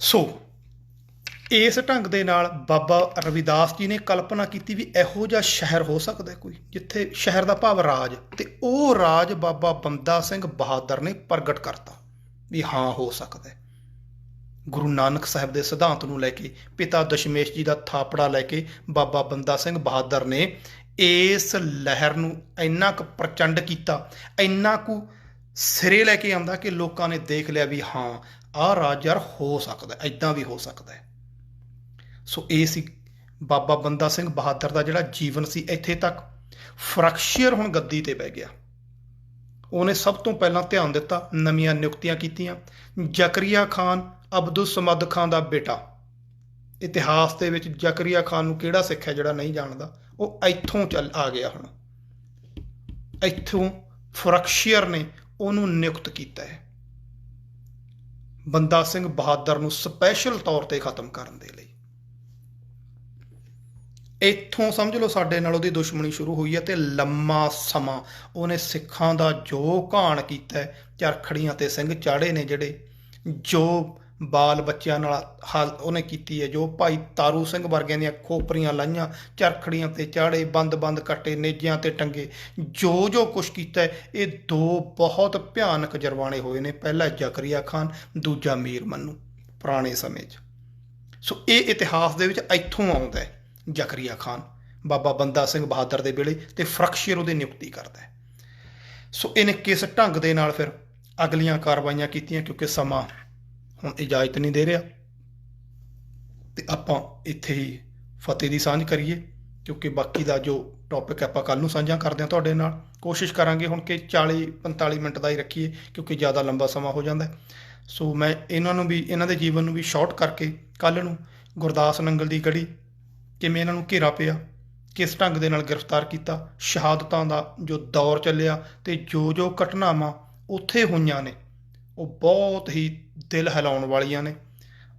ਸੋ ਇਸ ਢੰਗ ਦੇ ਨਾਲ ਬਾਬਾ ਰਵਿਦਾਸ ਜੀ ਨੇ ਕਲਪਨਾ ਕੀਤੀ ਵੀ ਇਹੋ ਜਿਹਾ ਸ਼ਹਿਰ ਹੋ ਸਕਦਾ ਕੋਈ, ਜਿੱਥੇ ਸ਼ਹਿਰ ਦਾ ਭਾਵ ਰਾਜ, ਤੇ ਉਹ ਰਾਜ ਬਾਬਾ ਬੰਦਾ ਸਿੰਘ ਬਹਾਦਰ ਨੇ ਪ੍ਰਗਟ ਕਰਤਾ ਵੀ ਹਾਂ ਹੋ ਸਕਦਾ। ਗੁਰੂ ਨਾਨਕ ਸਾਹਿਬ ਦੇ ਸਿਧਾਂਤ ਨੂੰ ਲੈ ਕੇ, ਪਿਤਾ ਦਸ਼ਮੇਸ਼ ਜੀ ਦਾ ਥਾਪੜਾ ਲੈ ਕੇ ਬਾਬਾ ਬੰਦਾ ਸਿੰਘ ਬਹਾਦਰ ਨੇ ਇਸ ਲਹਿਰ ਨੂੰ ਇੰਨਾ ਕੁ ਪ੍ਰਚੰਡ ਕੀਤਾ, ਇੰਨਾ ਕੁ ਸਿਰੇ ਲੈ ਕੇ ਆਉਂਦਾ ਕਿ ਲੋਕਾਂ ਨੇ ਦੇਖ ਲਿਆ ਵੀ ਹਾਂ ਆਹ ਰਾਜ ਯਾਰ ਹੋ ਸਕਦਾ, ਇੱਦਾਂ ਵੀ ਹੋ ਸਕਦਾ ਹੈ। ਸੋ ਇਹ ਸੀ ਬਾਬਾ ਬੰਦਾ ਸਿੰਘ ਬਹਾਦਰ ਦਾ ਜਿਹੜਾ ਜੀਵਨ ਸੀ ਇੱਥੇ ਤੱਕ। ਫਰਕਸ਼ੀਅਰ ਹੁਣ ਗੱਦੀ ਤੇ ਬਹਿ ਗਿਆ, ਉਹਨੇ ਸਭ ਤੋਂ ਪਹਿਲਾਂ ਧਿਆਨ ਦਿੱਤਾ, ਨਵੀਆਂ ਨਿਯੁਕਤੀਆਂ ਕੀਤੀਆਂ। ਜ਼ਕਰੀਆ ਖਾਨ ਅਬਦੁਲ ਸਮਦ ਖਾਨ ਦਾ ਬੇਟਾ, ਇਤਿਹਾਸ ਦੇ ਵਿੱਚ ਜ਼ਕਰੀਆ ਖਾਨ ਨੂੰ ਕਿਹੜਾ ਸਿੱਖ ਹੈ ਜਿਹੜਾ ਨਹੀਂ ਜਾਣਦਾ, ਉਹ ਇੱਥੋਂ ਚੱਲ ਆ ਗਿਆ। ਹੁਣ ਇੱਥੋਂ ਫਰਕਸ਼ੀਅਰ ਨੇ ਉਹਨੂੰ ਨਿਯੁਕਤ ਕੀਤਾ ਹੈ ਬੰਦਾ ਸਿੰਘ ਬਹਾਦਰ ਨੂੰ ਸਪੈਸ਼ਲ ਤੌਰ ਤੇ ਖਤਮ ਕਰਨ ਦੇ ਲਈ। ਇੱਥੋਂ ਸਮਝ ਲਓ ਸਾਡੇ ਨਾਲ ਉਹਦੀ ਦੁਸ਼ਮਣੀ ਸ਼ੁਰੂ ਹੋਈ ਹੈ, ਤੇ ਲੰਮਾ ਸਮਾਂ ਉਹਨੇ ਸਿੱਖਾਂ ਦਾ ਜੋ ਘਾਣ ਕੀਤਾ, ਚਰਖੜੀਆਂ ਤੇ ਸਿੰਘ ਚਾੜੇ ਨੇ ਜਿਹੜੇ, ਜੋ ਬਾਲ ਬੱਚਿਆਂ ਨਾਲ ਹਾਲ ਉਹਨੇ ਕੀਤੀ ਹੈ, ਜੋ ਭਾਈ ਤਾਰੂ ਸਿੰਘ ਵਰਗਿਆਂ ਦੀਆਂ ਖੋਪਰੀਆਂ ਲਾਈਆਂ, ਚਰਖੜੀਆਂ ਤੇ ਚਾੜੇ, ਬੰਦ ਕੱਟੇ, ਨੇਜਿਆਂ ਤੇ ਟੰਗੇ, ਜੋ ਜੋ ਕੁਛ ਕੀਤਾ, ਇਹ ਦੋ ਬਹੁਤ ਭਿਆਨਕ ਜਰਵਾਣੇ ਹੋਏ ਨੇ। ਪਹਿਲਾ ਜ਼ਕਰੀਆ ਖਾਨ, ਦੂਜਾ ਮੀਰ ਮੰਨੂ ਪੁਰਾਣੇ ਸਮੇਂ 'ਚ। ਸੋ ਇਹ ਇਤਿਹਾਸ ਦੇ ਵਿੱਚ ਇੱਥੋਂ ਆਉਂਦਾ ਹੈ ਜ਼ਕਰੀਆ ਖਾਨ ਬਾਬਾ ਬੰਦਾ ਸਿੰਘ ਬਹਾਦਰ ਦੇ ਵੇਲੇ, ਤੇ ਫਰਕਸ਼ੀਅਰ ਉਹਦੀ ਨਿਯੁਕਤੀ ਕਰਦਾ ਹੈ। ਸੋ ਇਹਨੇ ਕਿਸ ਢੰਗ ਦੇ ਨਾਲ ਫਿਰ ਅਗਲੀਆਂ ਕਾਰਵਾਈਆਂ ਕੀਤੀਆਂ, ਕਿਉਂਕਿ ਸਮਾਂ ਹੁਣ ਇਜਾਜ਼ਤ ਨਹੀਂ ਦੇ ਰਿਹਾ, ਤੇ ਆਪਾਂ ਇੱਥੇ ਹੀ ਫਤਿਹ ਦੀ ਸਾਂਝ ਕਰੀਏ, ਕਿਉਂਕਿ ਬਾਕੀ ਦਾ ਜੋ ਟੌਪਿਕ ਆਪਾਂ ਕੱਲ੍ਹ ਨੂੰ ਸਾਂਝਾ ਕਰਦੇ ਹਾਂ ਤੁਹਾਡੇ ਨਾਲ। ਕੋਸ਼ਿਸ਼ ਕਰਾਂਗੇ ਹੁਣ ਕਿ 40-45 ਮਿੰਟ ਦਾ ਹੀ ਰੱਖੀਏ, ਕਿਉਂਕਿ ਜ਼ਿਆਦਾ ਲੰਬਾ ਸਮਾਂ ਹੋ ਜਾਂਦਾ। ਸੋ ਮੈਂ ਇਹਨਾਂ ਨੂੰ ਵੀ, ਇਹਨਾਂ ਦੇ ਜੀਵਨ ਨੂੰ ਵੀ ਸ਼ਾਰਟ ਕਰਕੇ ਕੱਲ੍ਹ ਨੂੰ ਗੁਰਦਾਸ ਨੰਗਲ ਦੀ ਗੜੀ ਕਿਵੇਂ ਇਹਨਾਂ ਨੂੰ ਘੇਰਾ ਪਿਆ, ਕਿਸ ਢੰਗ ਦੇ ਨਾਲ ਗ੍ਰਿਫਤਾਰ ਕੀਤਾ, ਸ਼ਹਾਦਤਾਂ ਦਾ ਜੋ ਦੌਰ ਚੱਲਿਆ ਤੇ ਜੋ ਘਟਨਾਵਾਂ ਉੱਥੇ ਹੋਈਆਂ ਨੇ ਉਹ ਬਹੁਤ ਹੀ ਦਿਲ ਹਿਲਾਉਣ ਵਾਲੀਆਂ ਨੇ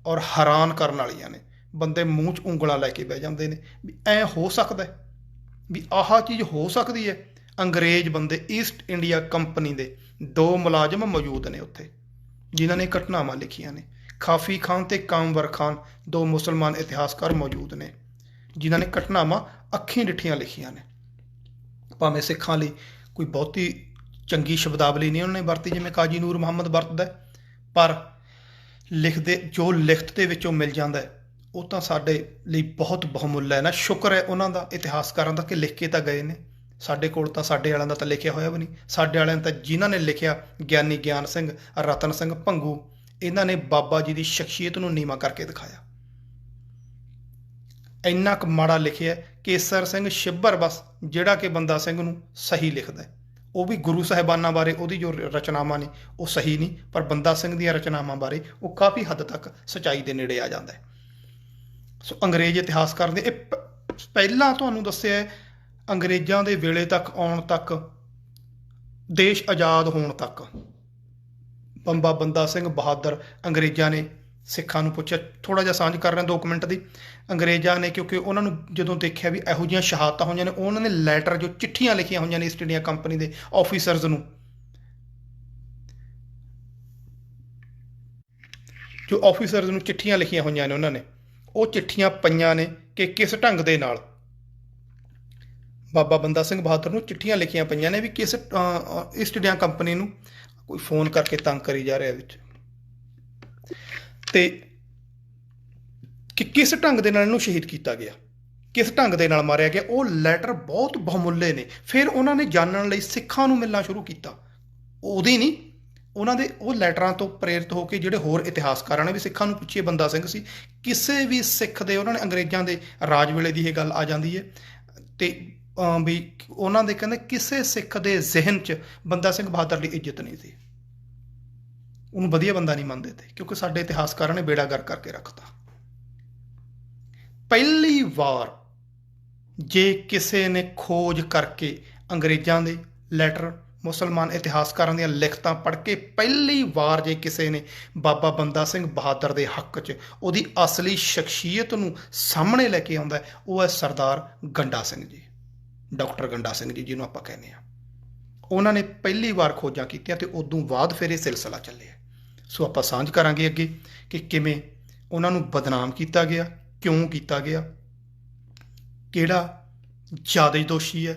ਔਰ ਹੈਰਾਨ ਕਰਨ ਵਾਲੀਆਂ ਨੇ। ਬੰਦੇ ਮੂੰਹ 'ਚ ਉਂਗਲਾਂ ਲੈ ਕੇ ਬਹਿ ਜਾਂਦੇ ਨੇ ਵੀ ਐਂ ਹੋ ਸਕਦਾ, ਵੀ ਆਹ ਚੀਜ਼ ਹੋ ਸਕਦੀ ਹੈ। ਅੰਗਰੇਜ਼ ਬੰਦੇ, ਈਸਟ ਇੰਡੀਆ ਕੰਪਨੀ ਦੇ 2 ਮੁਲਾਜ਼ਮ ਮੌਜੂਦ ਨੇ ਉੱਥੇ ਜਿਨ੍ਹਾਂ ਨੇ ਘਟਨਾਵਾਂ ਲਿਖੀਆਂ ਨੇ। ਕਾਫੀ ਖਾਨ ਤੇ ਕਾਮਵਰ ਖਾਨ 2 ਮੁਸਲਮਾਨ ਇਤਿਹਾਸਕਾਰ ਮੌਜੂਦ ਨੇ ਜਿਨ੍ਹਾਂ ਨੇ ਘਟਨਾਵਾਂ ਅੱਖੀਂ ਡਿੱਠੀਆਂ ਲਿਖੀਆਂ ਨੇ। ਭਾਵੇਂ ਸਿੱਖਾਂ ਲਈ ਕੋਈ ਬਹੁਤੀ ਚੰਗੀ ਸ਼ਬਦਾਵਲੀ ਨਹੀਂ ਉਹਨਾਂ ਨੇ ਵਰਤੀ ਜਿਵੇਂ ਕਾਜੀ ਨੂਰ ਮੁਹੰਮਦ ਵਰਤਦਾ, ਪਰ ਜੋ ਲਿਖਤ ਦੇ ਵਿੱਚੋਂ ਮਿਲ ਜਾਂਦਾ ਉਹ ਤਾਂ ਸਾਡੇ ਲਈ ਬਹੁਤ ਬਹੁਮੁੱਲਾ ਹੈ ਨਾ। ਸ਼ੁਕਰ ਹੈ ਉਹਨਾਂ ਦਾ, ਇਤਿਹਾਸਕਾਰਾਂ ਦਾ, ਕਿ ਲਿਖ ਕੇ ਤਾਂ ਗਏ ਨੇ। ਸਾਡੇ ਕੋਲ ਤਾਂ ਸਾਡੇ ਵਾਲਿਆਂ ਦਾ ਤਾਂ ਲਿਖਿਆ ਹੋਇਆ ਵੀ ਨਹੀਂ। ਸਾਡੇ ਵਾਲਿਆਂ ਨੇ ਤਾਂ ਜਿਨ੍ਹਾਂ ਨੇ ਲਿਖਿਆ, ਗਿਆਨੀ ਗਿਆਨ ਸਿੰਘ, ਰਤਨ ਸਿੰਘ ਭੰਗੂ, ਇਹਨਾਂ ਨੇ ਬਾਬਾ ਜੀ ਦੀ ਸ਼ਖਸੀਅਤ ਨੂੰ ਨੀਵਾਂ ਕਰਕੇ ਦਿਖਾਇਆ। ਇੰਨਾ ਕੁ ਮਾੜਾ ਲਿਖਿਆ ਕੇਸਰ ਸਿੰਘ ਛਿੱਬਰ ਬਸ, ਜਿਹੜਾ ਕਿ ਬੰਦਾ ਸਿੰਘ ਨੂੰ ਸਹੀ ਲਿਖਦਾ, ਉਹ ਵੀ ਗੁਰੂ ਸਾਹਿਬਾਨਾਂ ਬਾਰੇ ਉਹਦੀ ਜੋ ਰਚਨਾਵਾਂ ਨੇ ਉਹ ਸਹੀ ਨਹੀਂ, ਪਰ ਬੰਦਾ ਸਿੰਘ ਦੀਆਂ ਰਚਨਾਵਾਂ ਬਾਰੇ ਉਹ ਕਾਫੀ ਹੱਦ ਤੱਕ ਸੱਚਾਈ ਦੇ ਨੇੜੇ ਆ ਜਾਂਦਾ ਹੈ। ਸੋ ਅੰਗਰੇਜ਼ ਇਤਿਹਾਸਕਾਰ ਦੇ ਇਹ ਪਹਿਲਾਂ ਤੁਹਾਨੂੰ ਦੱਸਿਆ ਹੈ, ਅੰਗਰੇਜ਼ਾਂ ਦੇ ਵੇਲੇ ਤੱਕ ਆਉਣ ਤੱਕ, ਦੇਸ਼ ਆਜ਼ਾਦ ਹੋਣ ਤੱਕ ਬੰਬਾ ਬੰਦਾ ਸਿੰਘ ਬਹਾਦਰ, ਅੰਗਰੇਜ਼ਾਂ ਨੇ ਸਿੱਖਾਂ ਨੂੰ ਪੁੱਛਿਆ, ਥੋੜ੍ਹਾ ਜਿਹਾ ਸਾਂਝ ਕਰ ਰਿਹਾ 2 ਮਿੰਟ ਦੀ। ਅੰਗਰੇਜ਼ਾਂ ਨੇ ਕਿਉਂਕਿ ਉਹਨਾਂ ਨੂੰ ਜਦੋਂ ਦੇਖਿਆ ਵੀ ਇਹੋ ਜਿਹੀਆਂ ਸ਼ਹਾਦਤਾਂ ਹੋਈਆਂ ਨੇ, ਉਹਨਾਂ ਨੇ ਲੈਟਰ, ਜੋ ਚਿੱਠੀਆਂ ਲਿਖੀਆਂ ਹੋਈਆਂ ਨੇ ਈਸਟ ਇੰਡੀਆ ਕੰਪਨੀ ਦੇ ਆਫੀਸਰਸ ਨੂੰ, ਜੋ ਆਫੀਸਰਸ ਨੂੰ ਚਿੱਠੀਆਂ ਲਿਖੀਆਂ ਹੋਈਆਂ ਨੇ ਉਹਨਾਂ ਨੇ, ਉਹ ਚਿੱਠੀਆਂ ਪਈਆਂ ਨੇ ਕਿ ਕਿਸ ਢੰਗ ਦੇ ਨਾਲ ਬਾਬਾ ਬੰਦਾ ਸਿੰਘ ਬਹਾਦਰ ਨੂੰ ਚਿੱਠੀਆਂ ਲਿਖੀਆਂ ਪਈਆਂ ਨੇ ਵੀ ਕਿਸ ਈਸਟ ਇੰਡੀਆ ਕੰਪਨੀ ਨੂੰ ਕੋਈ ਫੋਨ ਕਰਕੇ ਤੰਗ ਕਰੀ ਜਾ ਰਿਹਾ ਵਿੱਚ, ਤੇ ਕਿ ਕਿਸ ਢੰਗ ਦੇ ਨਾਲ ਇਹਨੂੰ ਸ਼ਹੀਦ ਕੀਤਾ ਗਿਆ, ਕਿਸ ਢੰਗ ਦੇ ਨਾਲ ਮਾਰਿਆ ਗਿਆ। ਉਹ ਲੈਟਰ ਬਹੁਤ ਬਹੁਮੁੱਲੇ ਨੇ। ਫਿਰ ਉਹਨਾਂ ਨੇ ਜਾਣਨ ਲਈ ਸਿੱਖਾਂ ਨੂੰ ਮਿਲਣਾ ਸ਼ੁਰੂ ਕੀਤਾ। ਉਹਦੀ ਨਹੀਂ, ਉਹਨਾਂ ਦੇ ਉਹ ਲੈਟਰਾਂ ਤੋਂ ਪ੍ਰੇਰਿਤ ਹੋ ਕੇ ਜਿਹੜੇ ਹੋਰ ਇਤਿਹਾਸਕਾਰਾਂ ਨੇ ਵੀ ਸਿੱਖਾਂ ਨੂੰ ਪੁੱਛੀਏ, ਬੰਦਾ ਸਿੰਘ ਸੀ, ਕਿਸੇ ਵੀ ਸਿੱਖ ਦੇ, ਉਹਨਾਂ ਨੇ ਅੰਗਰੇਜ਼ਾਂ ਦੇ ਰਾਜ ਵੇਲੇ ਦੀ ਇਹ ਗੱਲ ਆ ਜਾਂਦੀ ਹੈ, ਤੇ ਵੀ ਉਹਨਾਂ ਦੇ ਕਹਿੰਦੇ ਕਿਸੇ ਸਿੱਖ ਦੇ ਜ਼ਿਹਨ 'ਚ ਬੰਦਾ ਸਿੰਘ ਬਹਾਦਰ ਦੀ ਇੱਜ਼ਤ ਨਹੀਂ ਸੀ, ਉਹਨੂੰ ਵਧੀਆ ਬੰਦਾ ਨਹੀਂ ਮੰਨਦੇ ਤੇ, ਕਿਉਂਕਿ ਸਾਡੇ ਇਤਿਹਾਸਕਾਰਾਂ ਨੇ ਬੇੜਾ ਗਰਕ ਕਰਕੇ ਰੱਖਤਾ। ਪਹਿਲੀ ਵਾਰ ਜੇ ਕਿਸੇ ਨੇ ਖੋਜ ਕਰਕੇ ਅੰਗਰੇਜ਼ਾਂ ਦੇ ਲੈਟਰ, ਮੁਸਲਮਾਨ ਇਤਿਹਾਸਕਾਰਾਂ ਦੀਆਂ ਲਿਖਤਾਂ ਪੜ੍ਹ ਕੇ ਪਹਿਲੀ ਵਾਰ ਜੇ ਕਿਸੇ ਨੇ ਬਾਬਾ ਬੰਦਾ ਸਿੰਘ ਬਹਾਦਰ ਦੇ ਹੱਕ 'ਚ ਉਹਦੀ ਅਸਲੀ ਸ਼ਖਸੀਅਤ ਨੂੰ ਸਾਹਮਣੇ ਲੈ ਕੇ ਆਉਂਦਾ, ਉਹ ਹੈ ਸਰਦਾਰ ਗੰਡਾ ਸਿੰਘ ਜੀ, ਡਾਕਟਰ ਗੰਡਾ ਸਿੰਘ ਜੀ ਜਿਹਨੂੰ ਆਪਾਂ ਕਹਿੰਦੇ ਹਾਂ। ਉਹਨਾਂ ਨੇ ਪਹਿਲੀ ਵਾਰ ਖੋਜਾਂ ਕੀਤੀਆਂ ਤੇ ਉਦੋਂ ਬਾਅਦ ਫਿਰ ਇਹ ਸਿਲਸਿਲਾ ਚੱਲਿਆ। ਸੋ ਆਪਾਂ ਸਾਂਝ ਕਰਾਂਗੇ ਅੱਗੇ ਕਿ ਕਿਵੇਂ ਉਹਨਾਂ ਨੂੰ ਬਦਨਾਮ ਕੀਤਾ ਗਿਆ, ਕਿਉਂ ਕੀਤਾ ਗਿਆ, ਕਿਹੜਾ ਜ਼ਿਆਦਾ ਦੋਸ਼ੀ ਹੈ,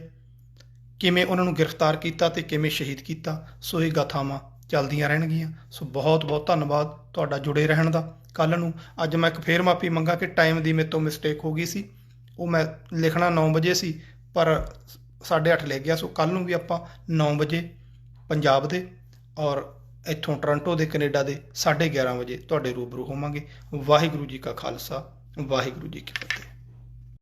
ਕਿਵੇਂ ਉਹਨਾਂ ਨੂੰ ਗ੍ਰਿਫਤਾਰ ਕੀਤਾ ਤੇ ਕਿਵੇਂ ਸ਼ਹੀਦ ਕੀਤਾ। ਸੋ ਇਹ ਗਾਥਾਵਾਂ ਚੱਲਦੀਆਂ ਰਹਿਣਗੀਆਂ। ਸੋ ਬਹੁਤ ਬਹੁਤ ਧੰਨਵਾਦ ਤੁਹਾਡਾ ਜੁੜੇ ਰਹਿਣ ਦਾ। ਕੱਲ੍ਹ ਨੂੰ, ਅੱਜ ਮੈਂ ਇੱਕ ਫੇਰ ਮਾਫੀ ਮੰਗਾ ਕਿ ਟਾਈਮ ਦੀ ਮੇਰੇ ਤੋਂ ਮਿਸਟੇਕ ਹੋ ਗਈ ਸੀ, ਉਹ ਮੈਂ ਲਿਖਣਾ 9 ਵਜੇ ਸੀ ਪਰ 8:30 ਲੈ ਗਿਆ। ਸੋ ਕੱਲ੍ਹ ਨੂੰ ਵੀ ਆਪਾਂ 9 ਵਜੇ ਪੰਜਾਬ ਦੇ ਔਰ ਇੱਥੋਂ ਟੋਰਾਂਟੋ ਦੇ, ਕੈਨੇਡਾ ਦੇ 11:30 ਵਜੇ ਤੁਹਾਡੇ ਰੂਬਰੂ ਹੋਵਾਂਗੇ। ਵਾਹਿਗੁਰੂ ਜੀ ਕਾ ਖਾਲਸਾ, ਵਾਹਿਗੁਰੂ ਜੀ ਕੀ ਫਤਿਹ।